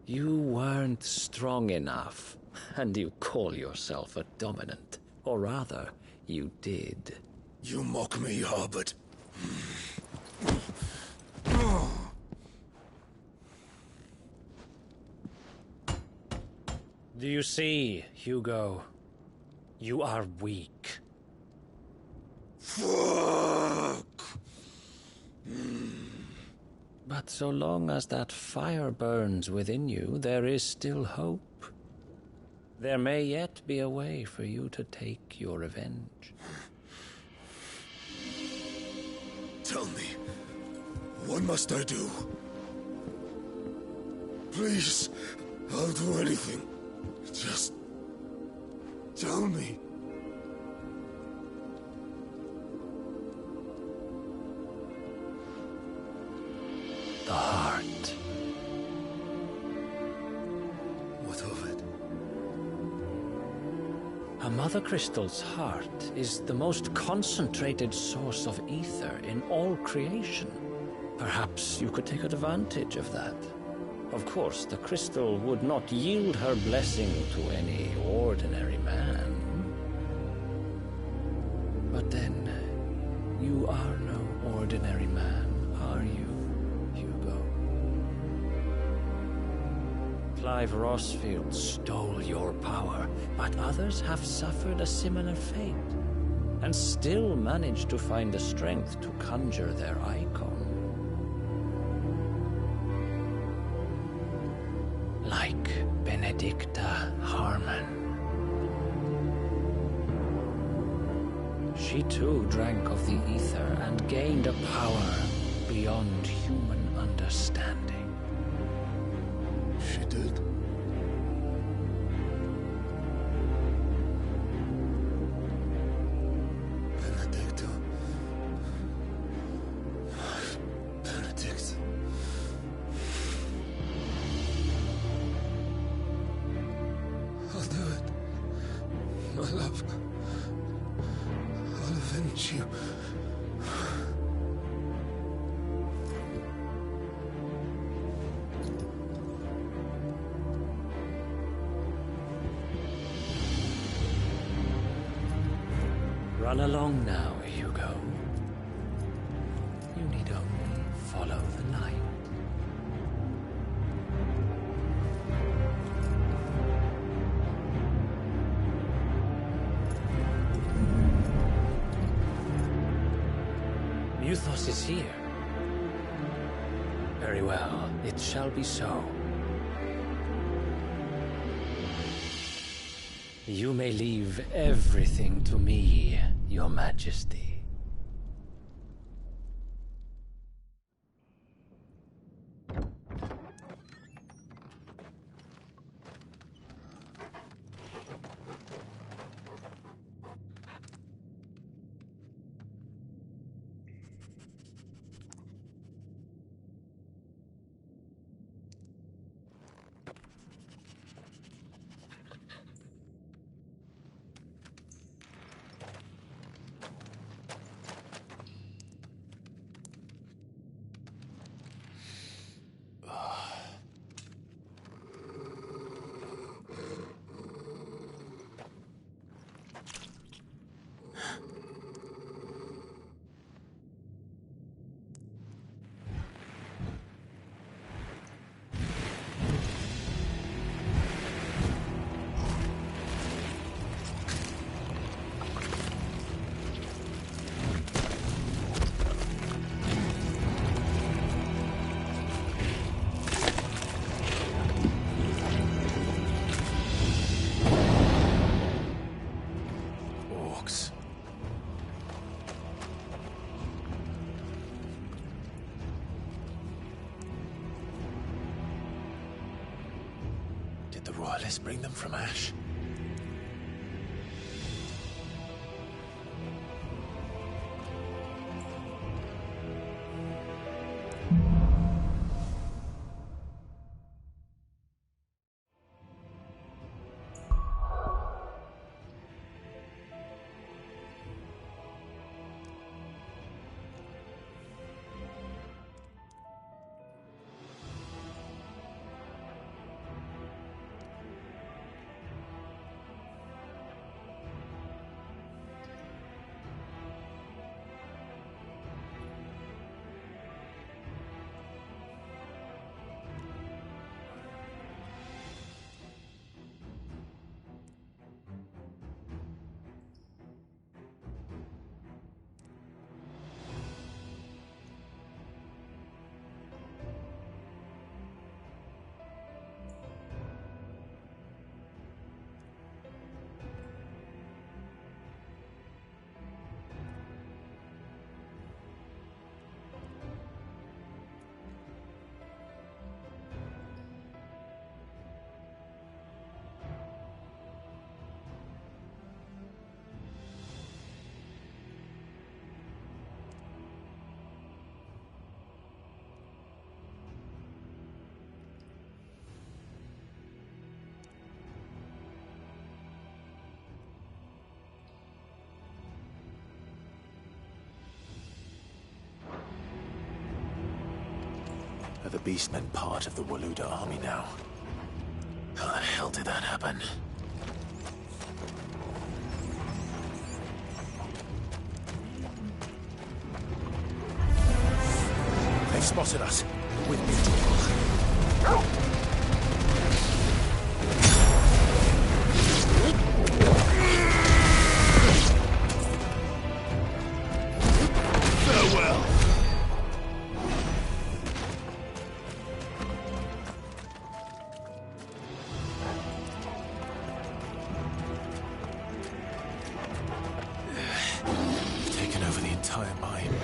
You weren't strong enough, and you call yourself a dominant. Or rather, you did. You mock me, Harbert. Do you see, Hugo? You are weak. Fuck! But so long as that fire burns within you, there is still hope. There may yet be a way for you to take your revenge. Tell me, what must I do? Please, I'll do anything. Just tell me. The heart. What of it? A Mother Crystal's heart is the most concentrated source of ether in all creation. Perhaps you could take advantage of that. Of course, the crystal would not yield her blessing to any ordinary man. But then, you are no ordinary man, are you, Hugo? Clive Rossfield stole your power, but others have suffered a similar fate, and still managed to find the strength to conjure their icon. Like Benedicta Harmon. She too drank of the ether and gained a power beyond human understanding. She did? Benedicta. Benedict. I'll do it. My love. I'll avenge you. Run along now, Hugo. You need only follow the light. Muthos is here. Very well, it shall be so. You may leave everything to me, Your Majesty. Did the Royalists bring them from Ash? Are the Beastmen part of the Waluda army now? How the hell did that happen? spotted us. With me, Torgal. Farewell. Taken over the entire mine.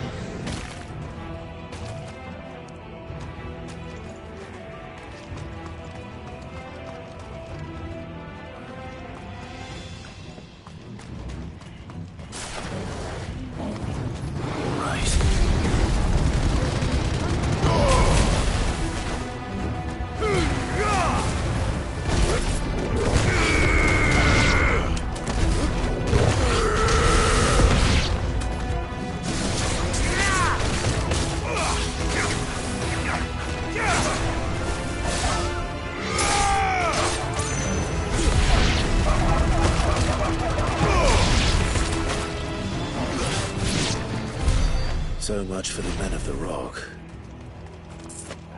So much for the men of the Rock.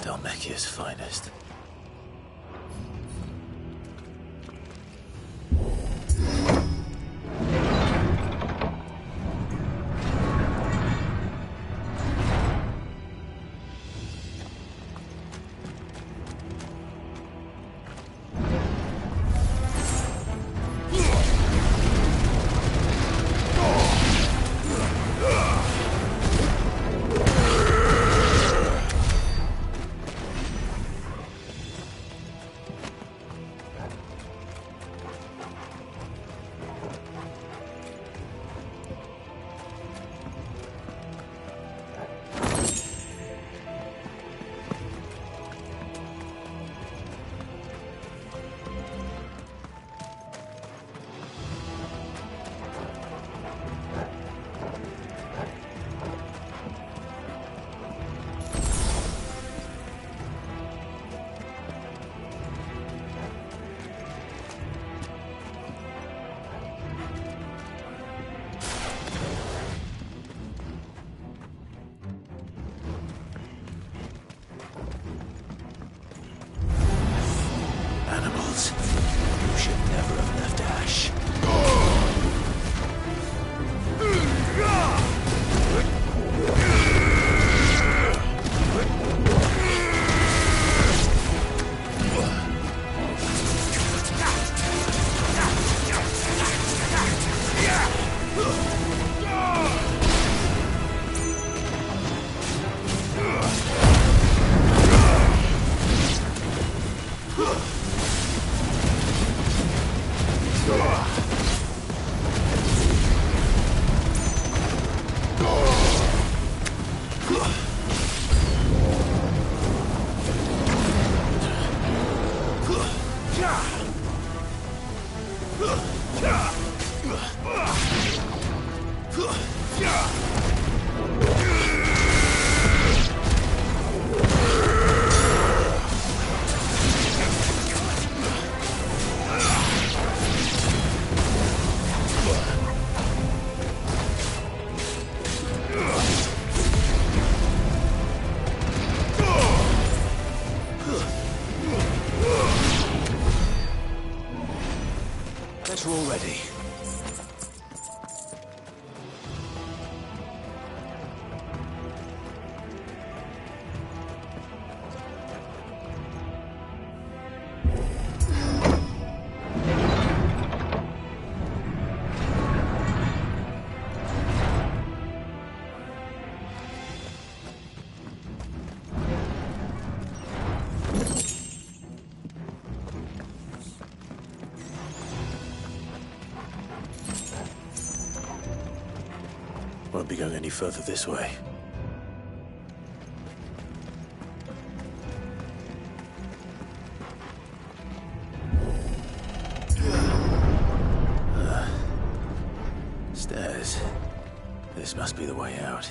Dhalmekia's finest. You should never have left Ash. We're all ready. Won't be going any further this way. Stairs. This must be the way out.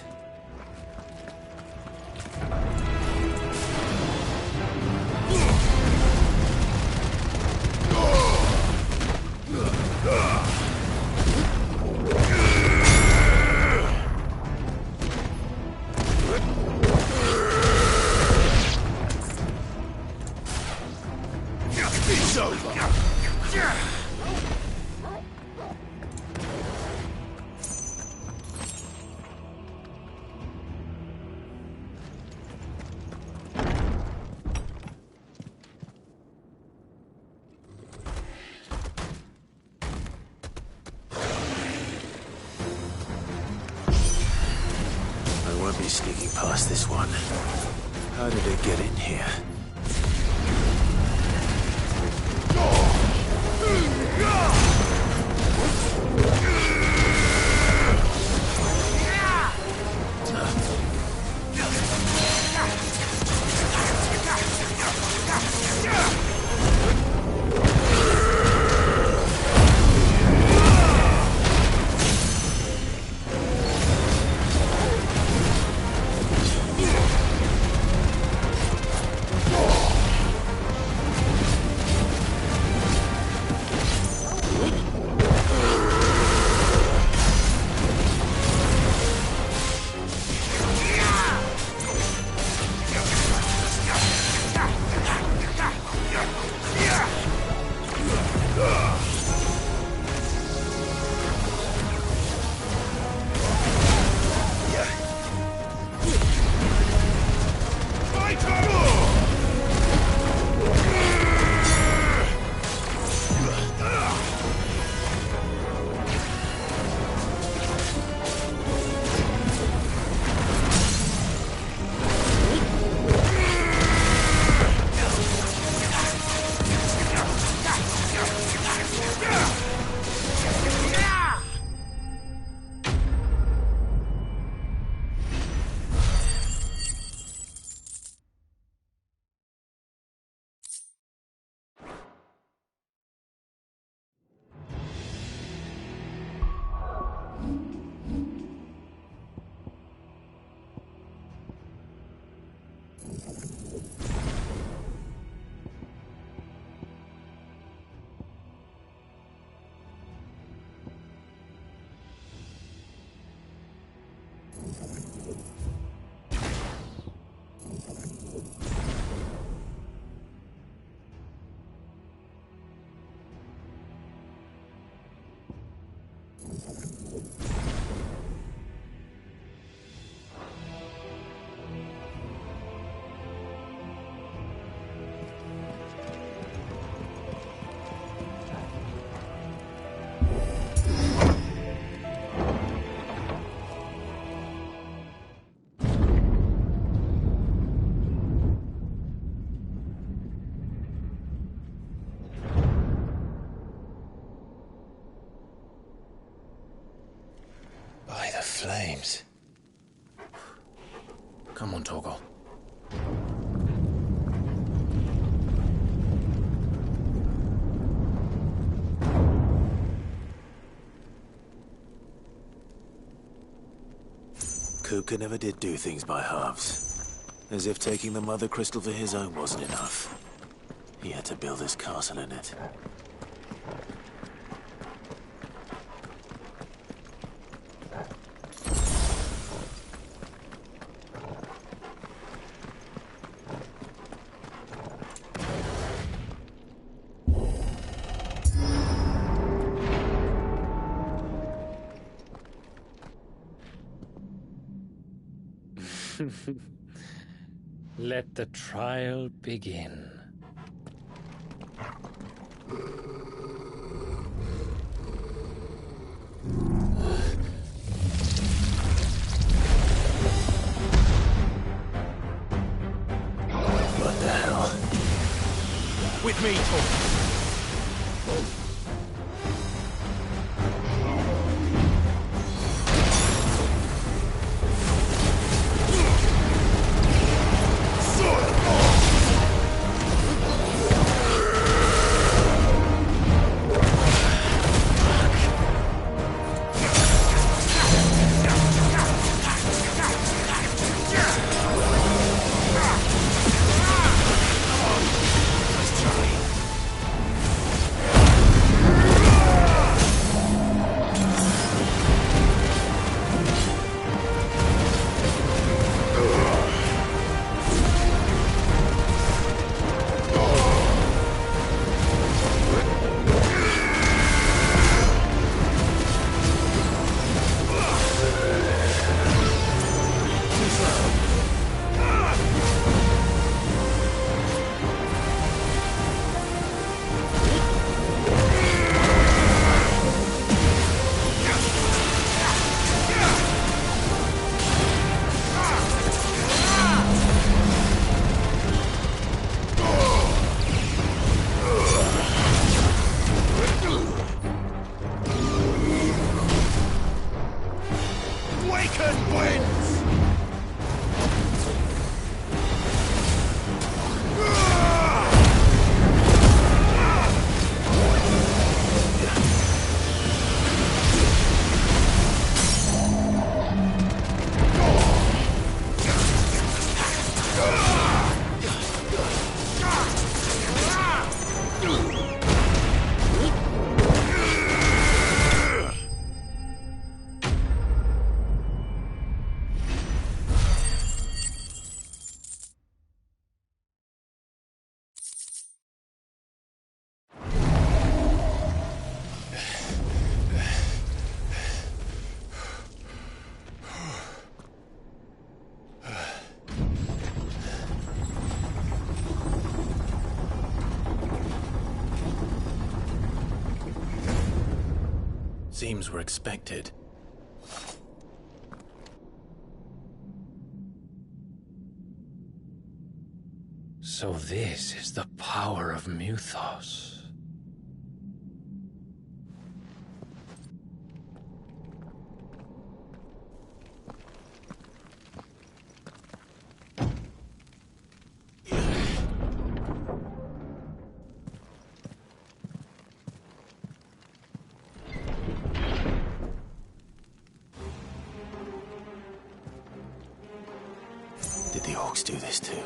It's over! I won't be sneaking past this one. How did it get in here? By the flames. Come on, Torgal. Kupka never did do things by halves. As if taking the Mother Crystal for his own wasn't enough. He had to build his castle in it. Let the trial begin. What the hell? With me, Torgal. Seems we're expected. So this is the power of Muthos. Did the orcs do this too?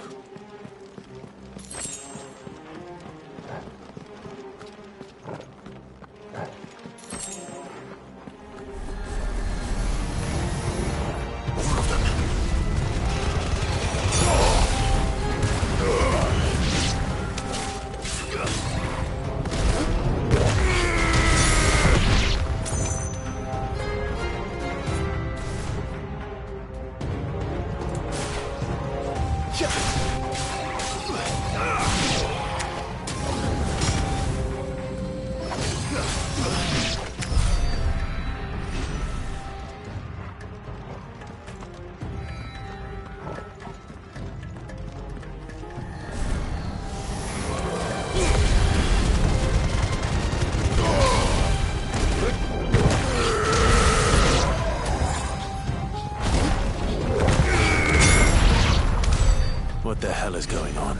What the hell is going on?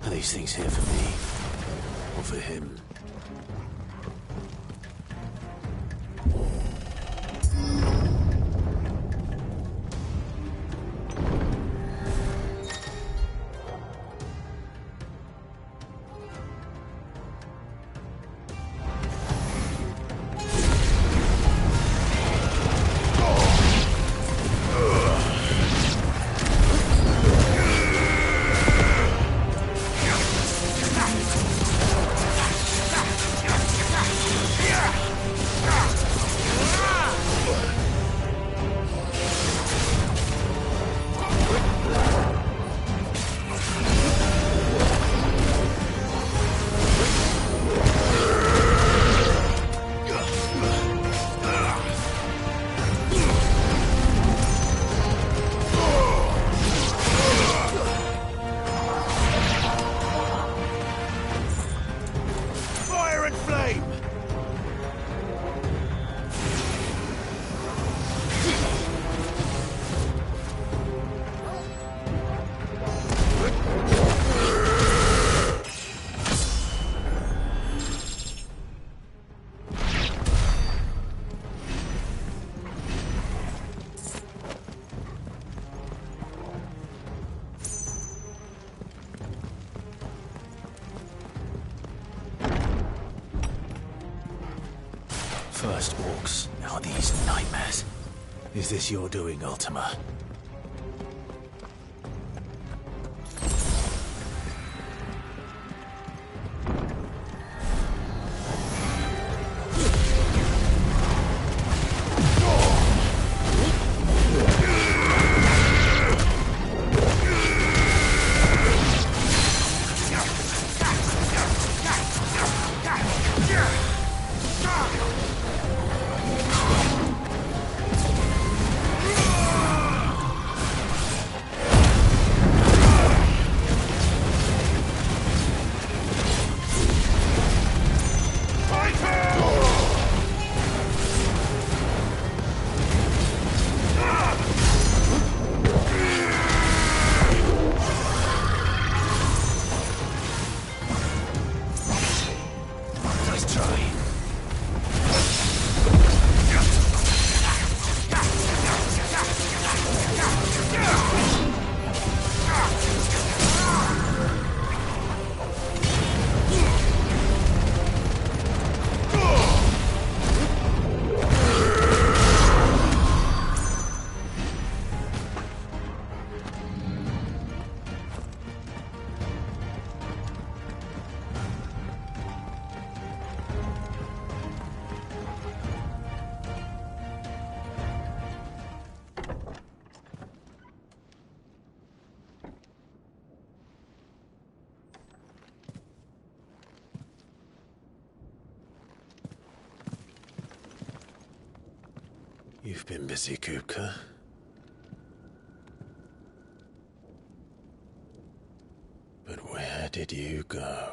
Are these things here for me? Or for him? First orcs, now these nightmares. Is this your doing, Ultima? You've been busy, Kupka. But where did you go?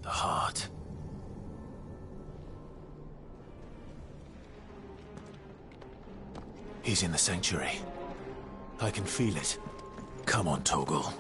The heart. He's in the sanctuary. I can feel it. Come on, Torgal.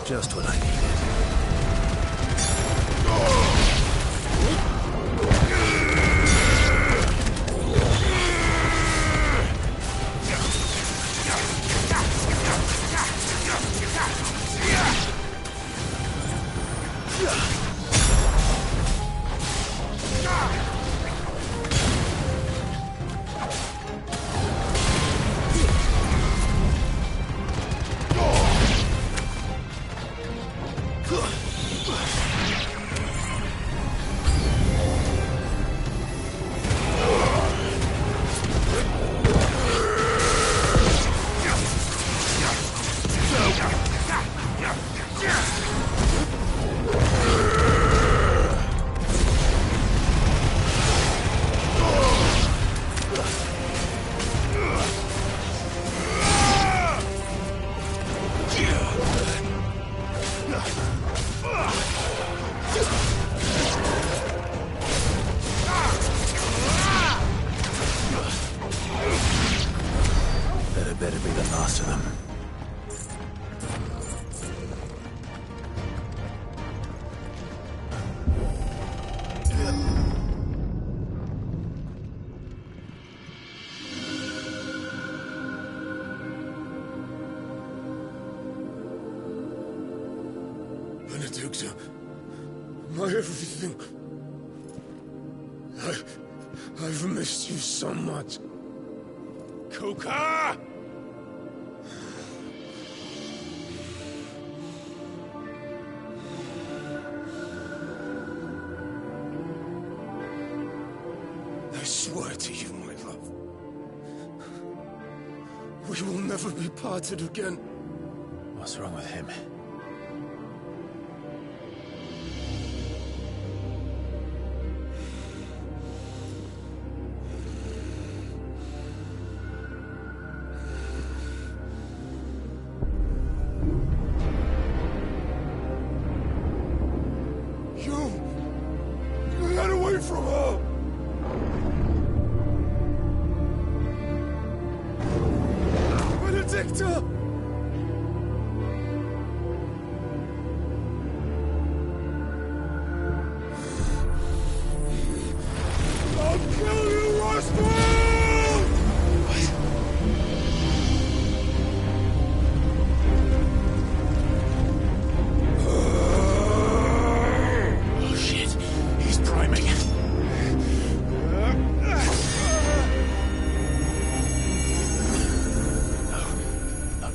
Just what I needed. Better be the last of them. Benedicta, my everything. I've missed you so much. Kupka! I swear to you, my love, we will never be parted again. What's wrong with him? You ran away from her! Benedicta! I'll kill you, Roswell! Oh shit, he's priming. No,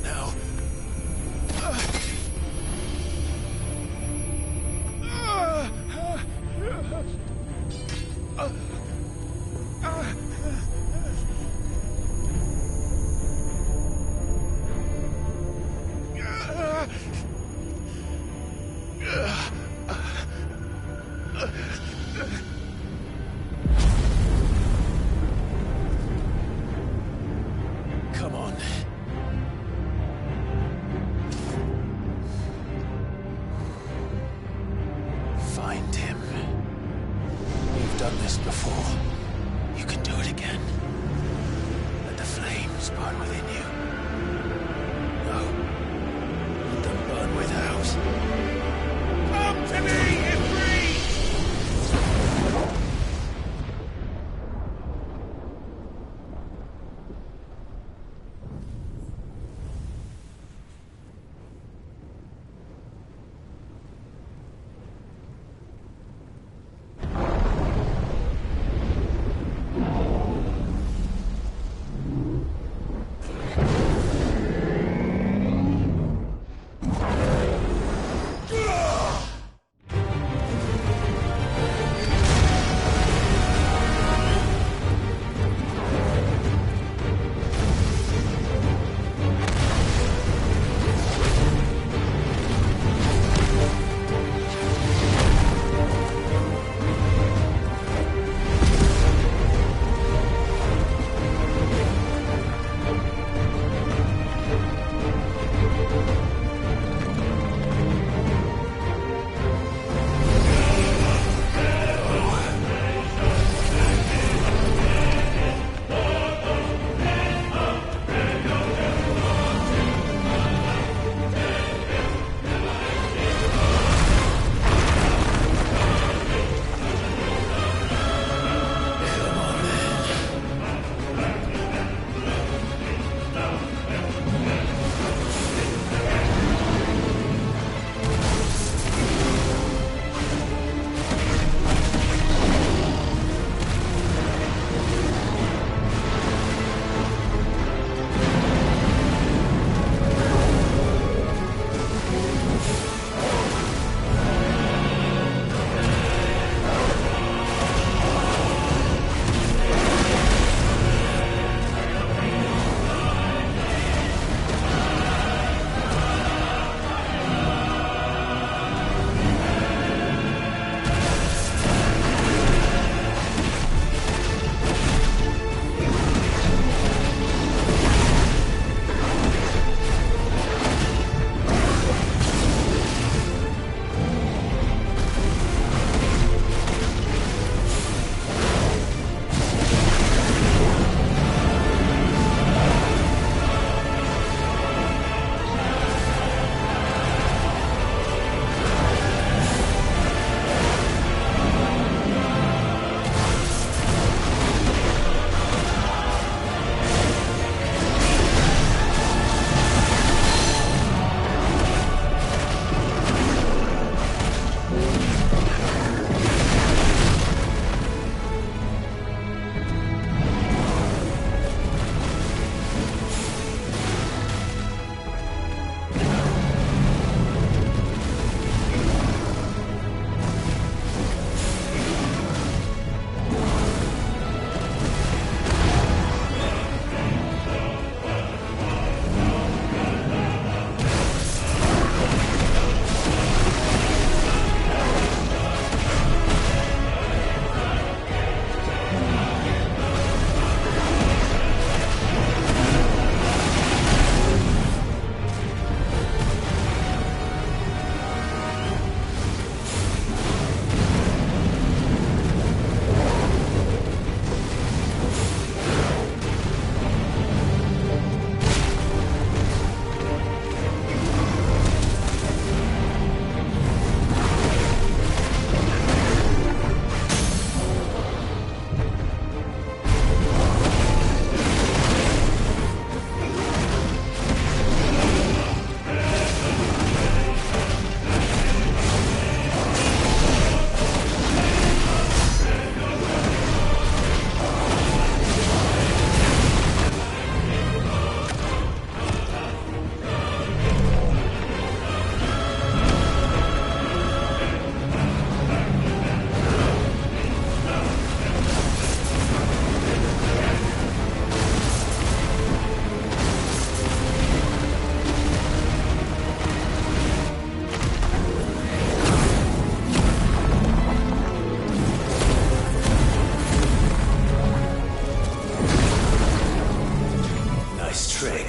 trick.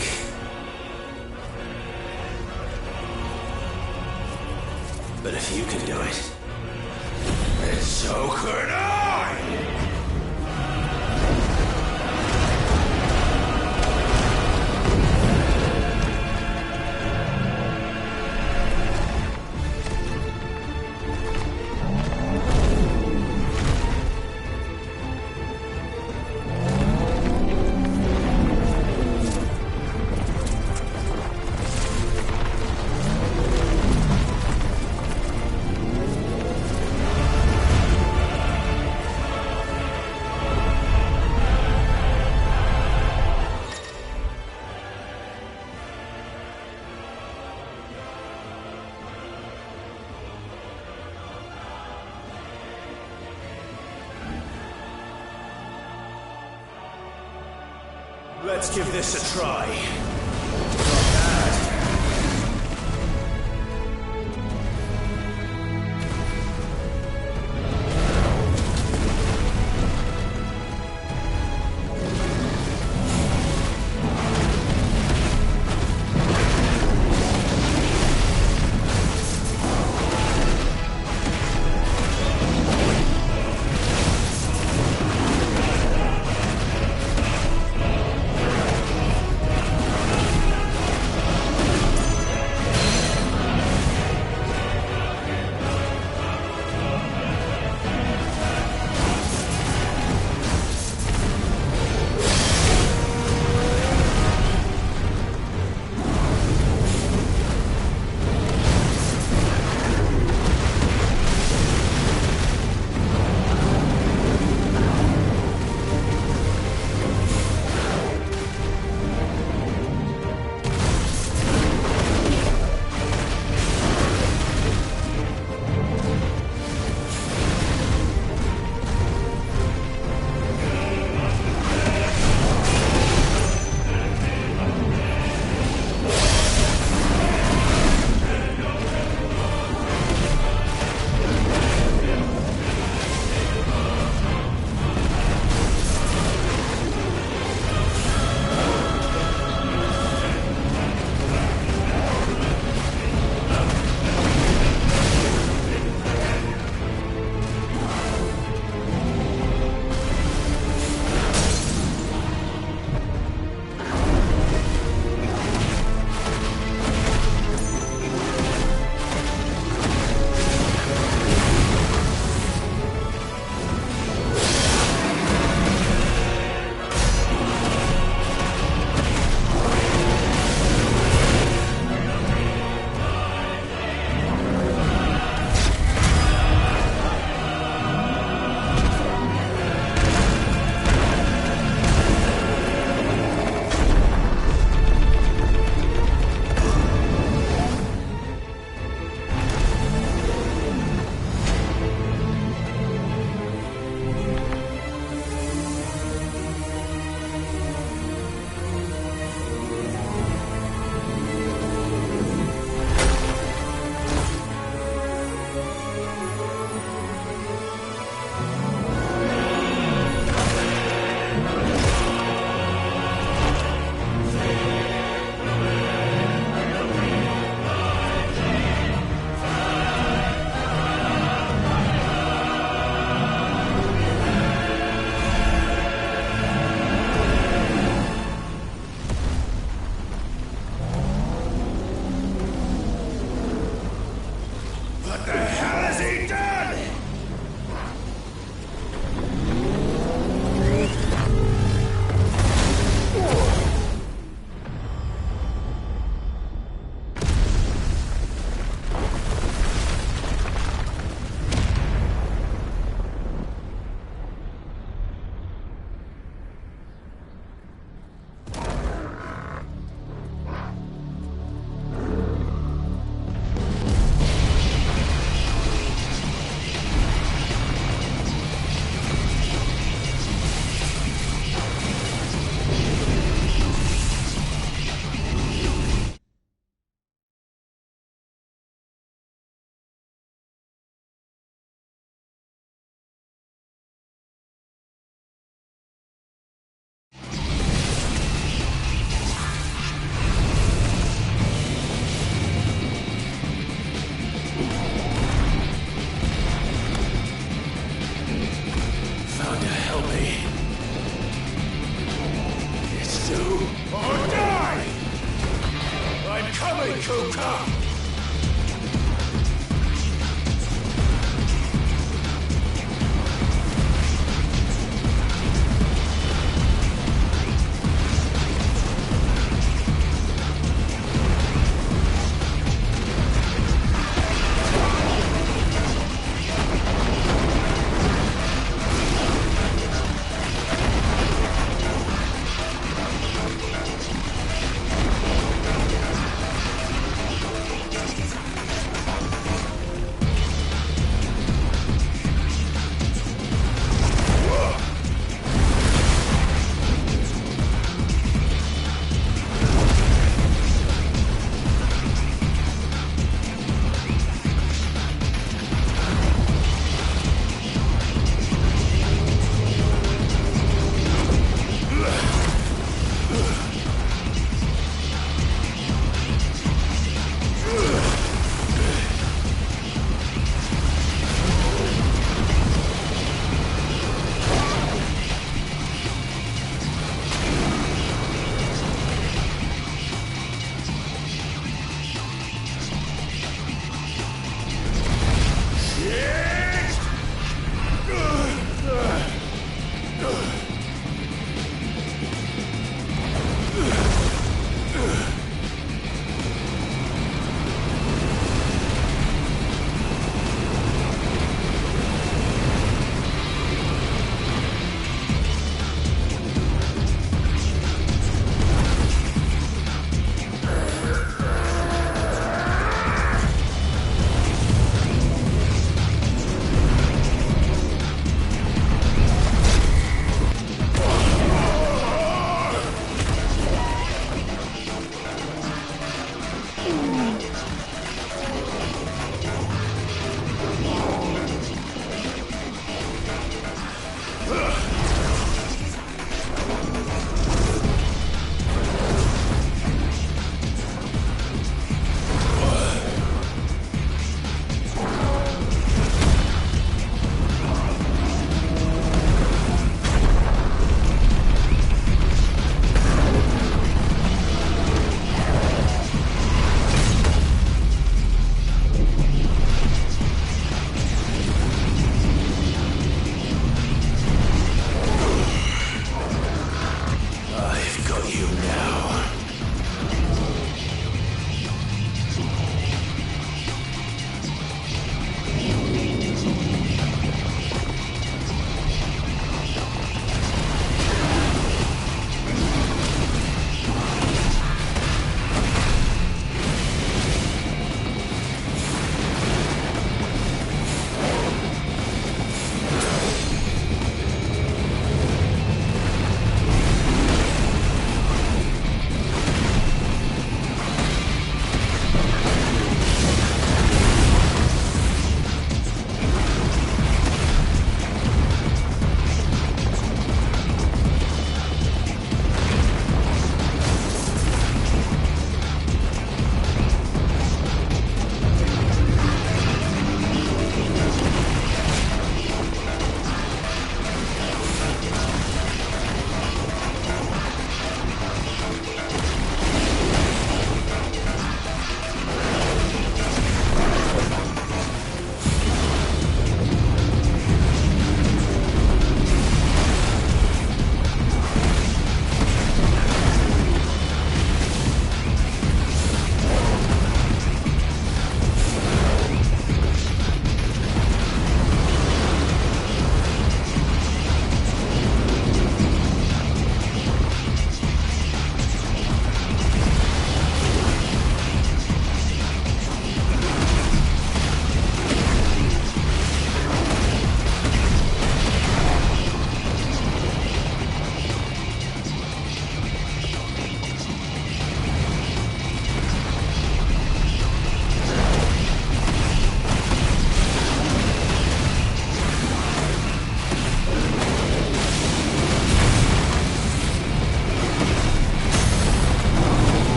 But if you can do it, then so could I! Let's give this a try. Do or die! I'm coming, Kuka!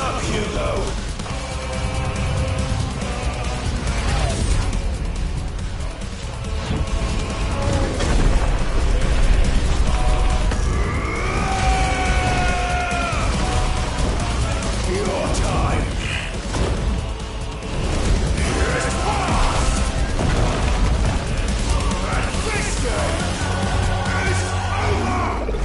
up, Hugo! Your time is past! And this game is over!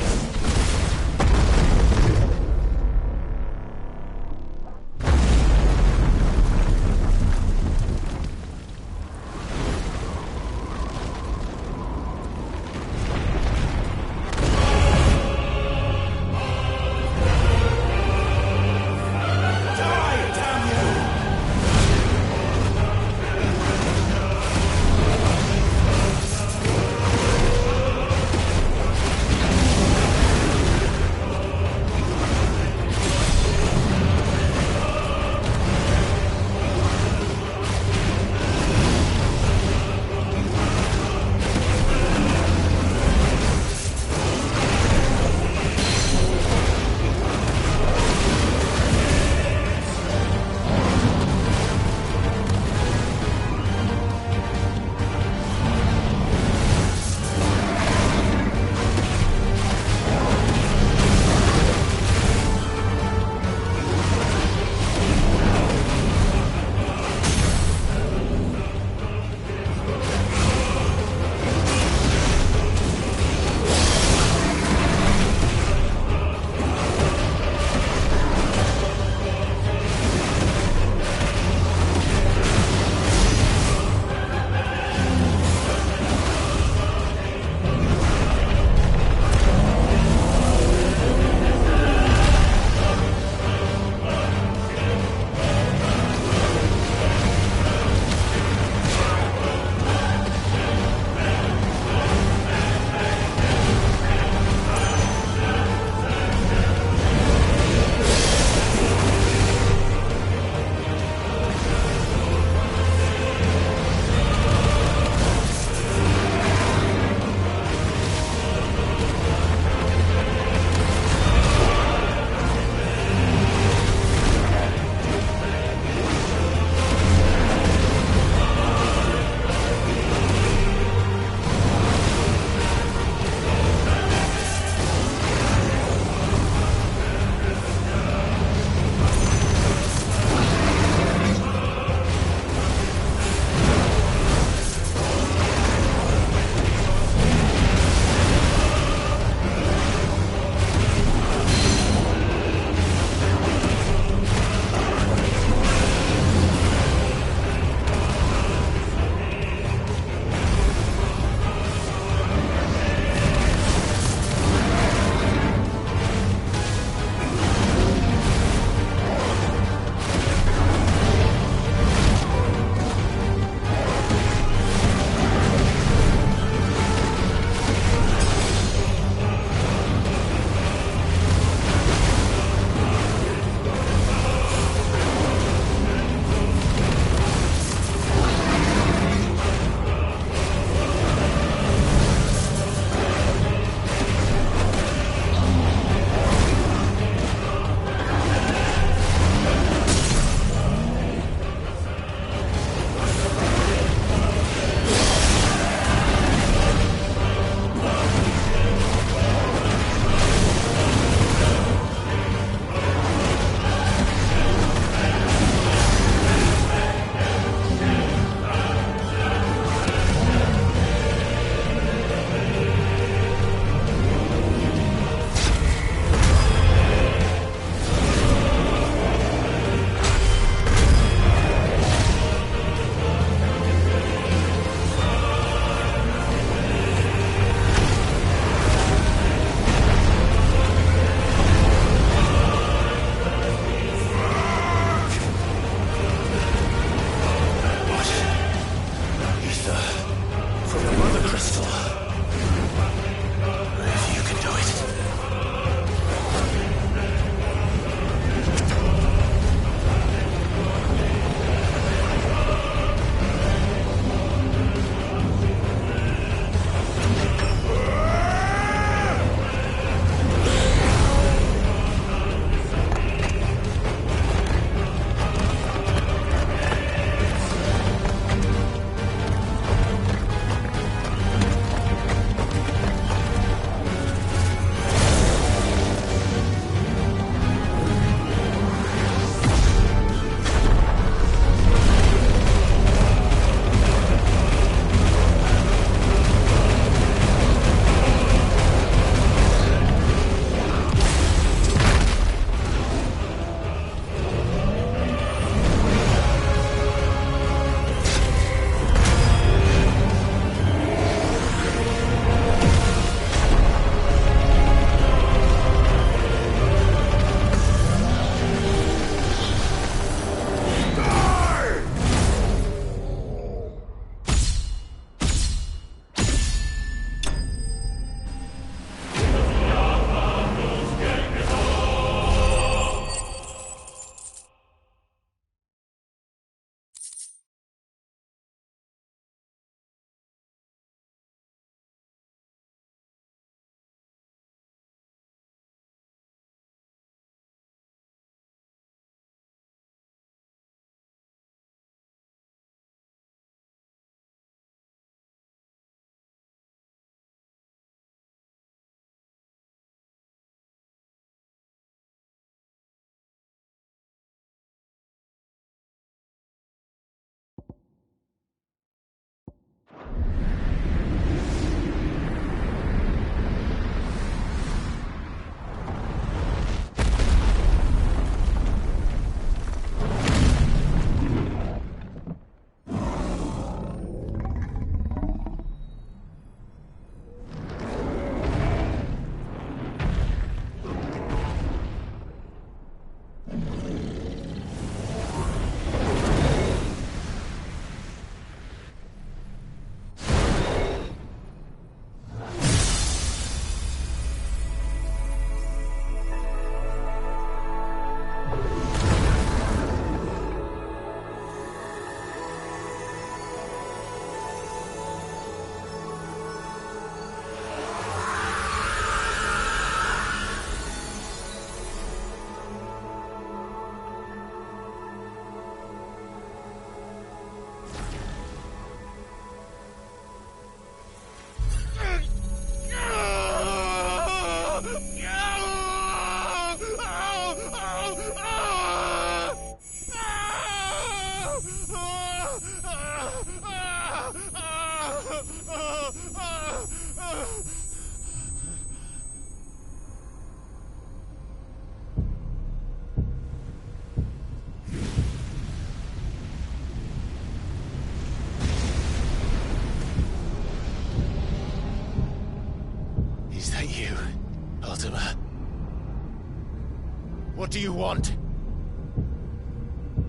do you want?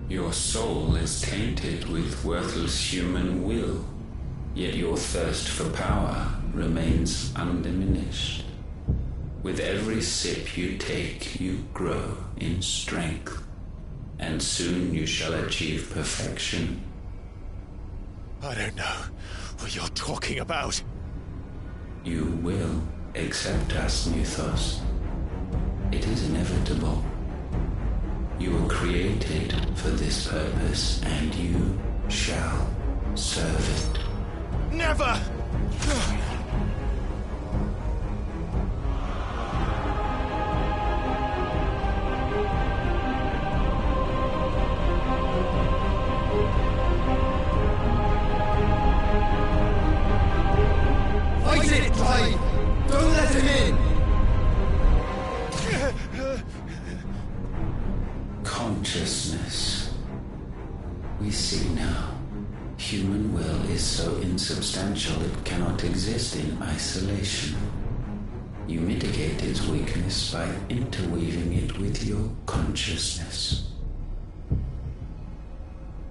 Your soul is tainted with worthless human will, yet your thirst for power remains undiminished. With every sip you take, you grow in strength, and soon you shall achieve perfection. I don't know what you're talking about. You will accept us, Mythos. It is inevitable. You were created for this purpose, and you shall serve it. Never! Fight it, Clive! Don't let him in! Consciousness. We see now. Human will is so insubstantial it cannot exist in isolation. You mitigate its weakness by interweaving it with your consciousness.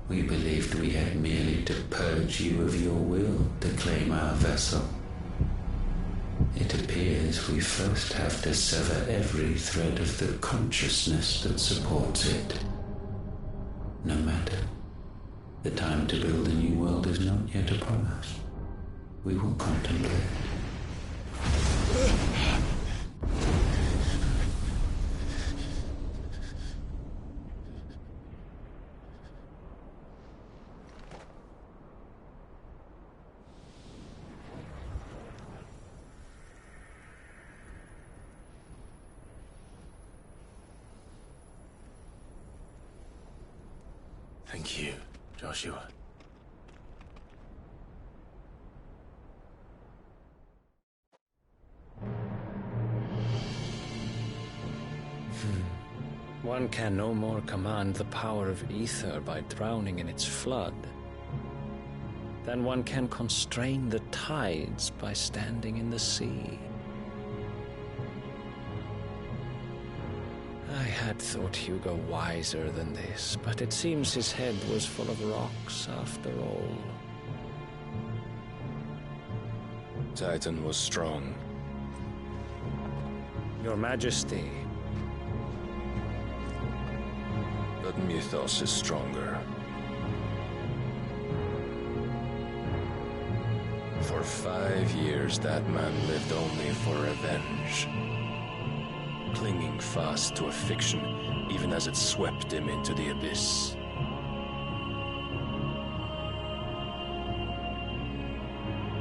We believed we had merely to purge you of your will to claim our vessel. It appears we first have to sever every thread of the consciousness that supports it. No matter. The time to build a new world is not yet upon us. We will contemplate. Thank you, Joshua. One can no more command the power of ether by drowning in its flood than one can constrain the tides by standing in the sea. I had thought Hugo wiser than this, but it seems his head was full of rocks after all. Titan was strong. Your Majesty. But Mythos is stronger. For 5 years, that man lived only for revenge. Clinging fast to a fiction, even as it swept him into the abyss.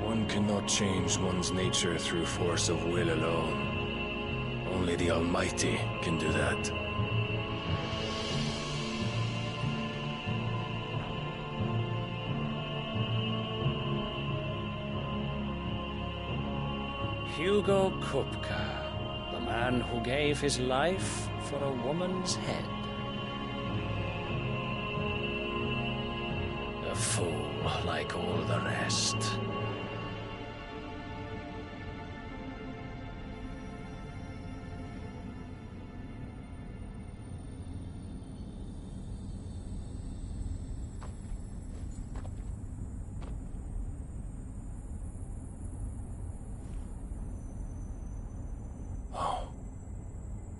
One cannot change one's nature through force of will alone. Only the Almighty can do that. Hugo Kupka, the man who gave his life for a woman's head. A fool like all the rest.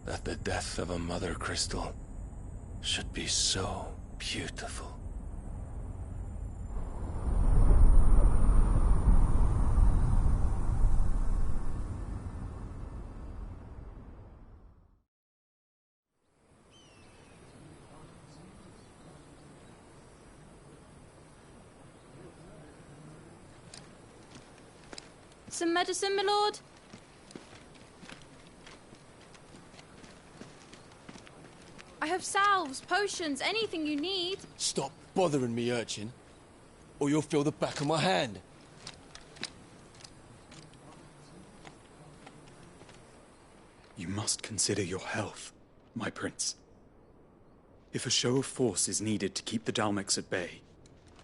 That the death of a mother crystal should be so beautiful. Some medicine, my lord? I have salves, potions, anything you need. Stop bothering me, urchin, or you'll feel the back of my hand. You must consider your health, my prince. If a show of force is needed to keep the Dalmex at bay,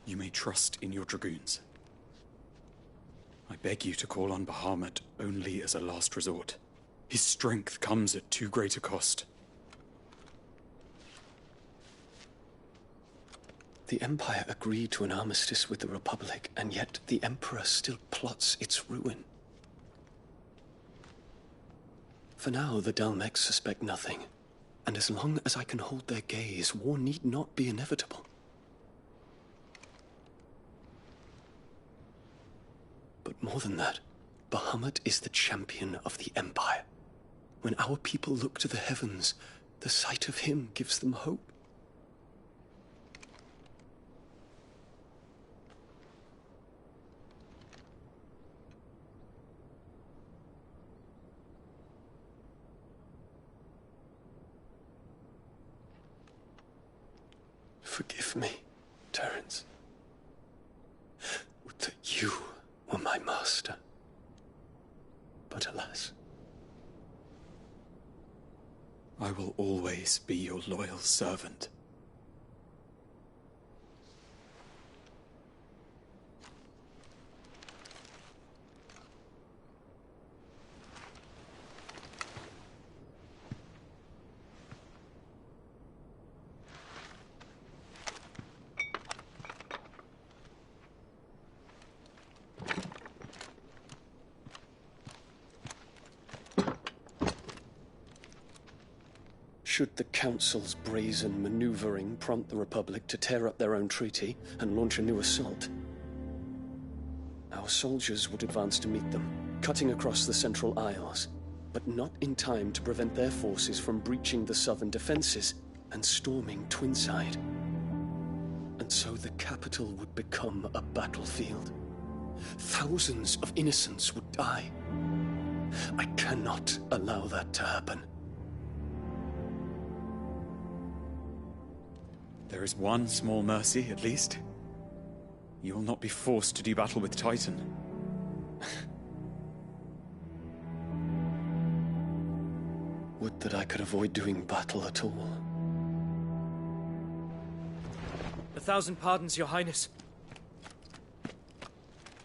you may trust in your dragoons. I beg you to call on Bahamut only as a last resort. His strength comes at too great a cost. The Empire agreed to an armistice with the Republic, and yet the Emperor still plots its ruin. For now, the Dalmex suspect nothing, and as long as I can hold their gaze, war need not be inevitable. But more than that, Bahamut is the champion of the Empire. When our people look to the heavens, the sight of him gives them hope. Forgive me, Terence. Would that you were my master. But alas. I will always be your loyal servant. Should the Council's brazen maneuvering prompt the Republic to tear up their own treaty and launch a new assault, our soldiers would advance to meet them, cutting across the Central Isles, but not in time to prevent their forces from breaching the southern defenses and storming Twinside. And so the capital would become a battlefield. Thousands of innocents would die. I cannot allow that to happen. There is one small mercy, at least. You will not be forced to do battle with Titan. Would that I could avoid doing battle at all. 1,000 pardons, Your Highness.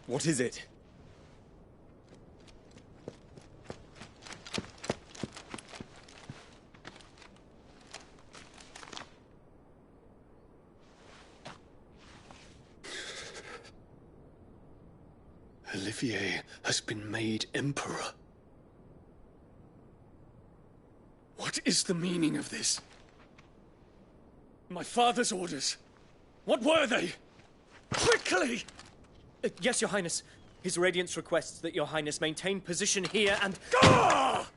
What is it? Olivier has been made Emperor. What is the meaning of this? My father's orders. What were they? Quickly! Yes, Your Highness. His Radiance requests that Your Highness maintain position here and... Ah!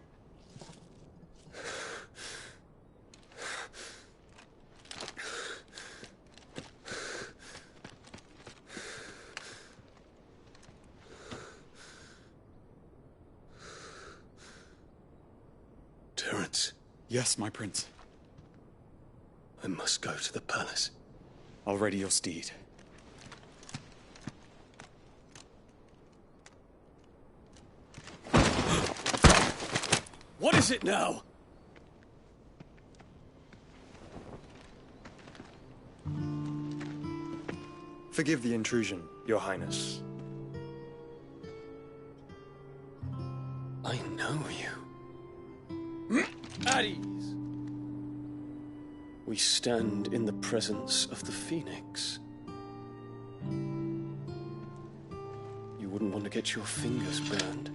Terence. Yes, my prince. I must go to the palace. I'll ready your steed. What is it now? Forgive the intrusion, Your Highness. I know you. At ease. We stand in the presence of the Phoenix. You wouldn't want to get your fingers burned.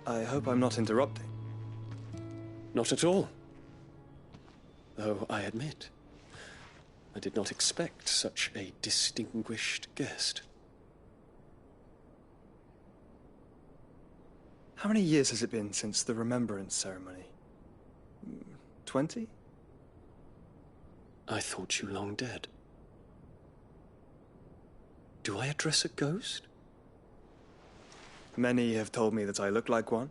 I hope I'm not interrupting. Not at all. Though I admit, I did not expect such a distinguished guest. How many years has it been since the Remembrance ceremony? 20? I thought you long dead. Do I address a ghost? Many have told me that I look like one.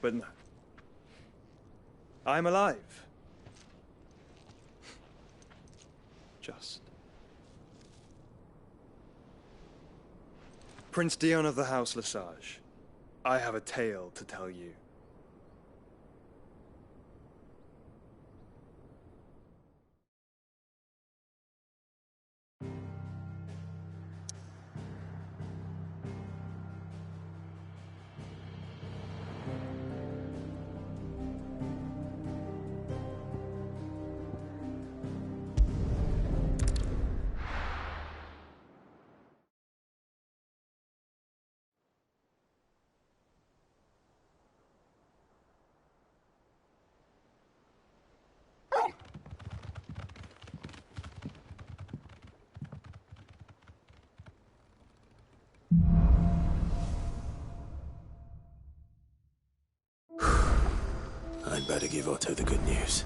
But no. I'm alive. Just. Prince Dion of the House Lesage, I have a tale to tell you. better give Otto the good news.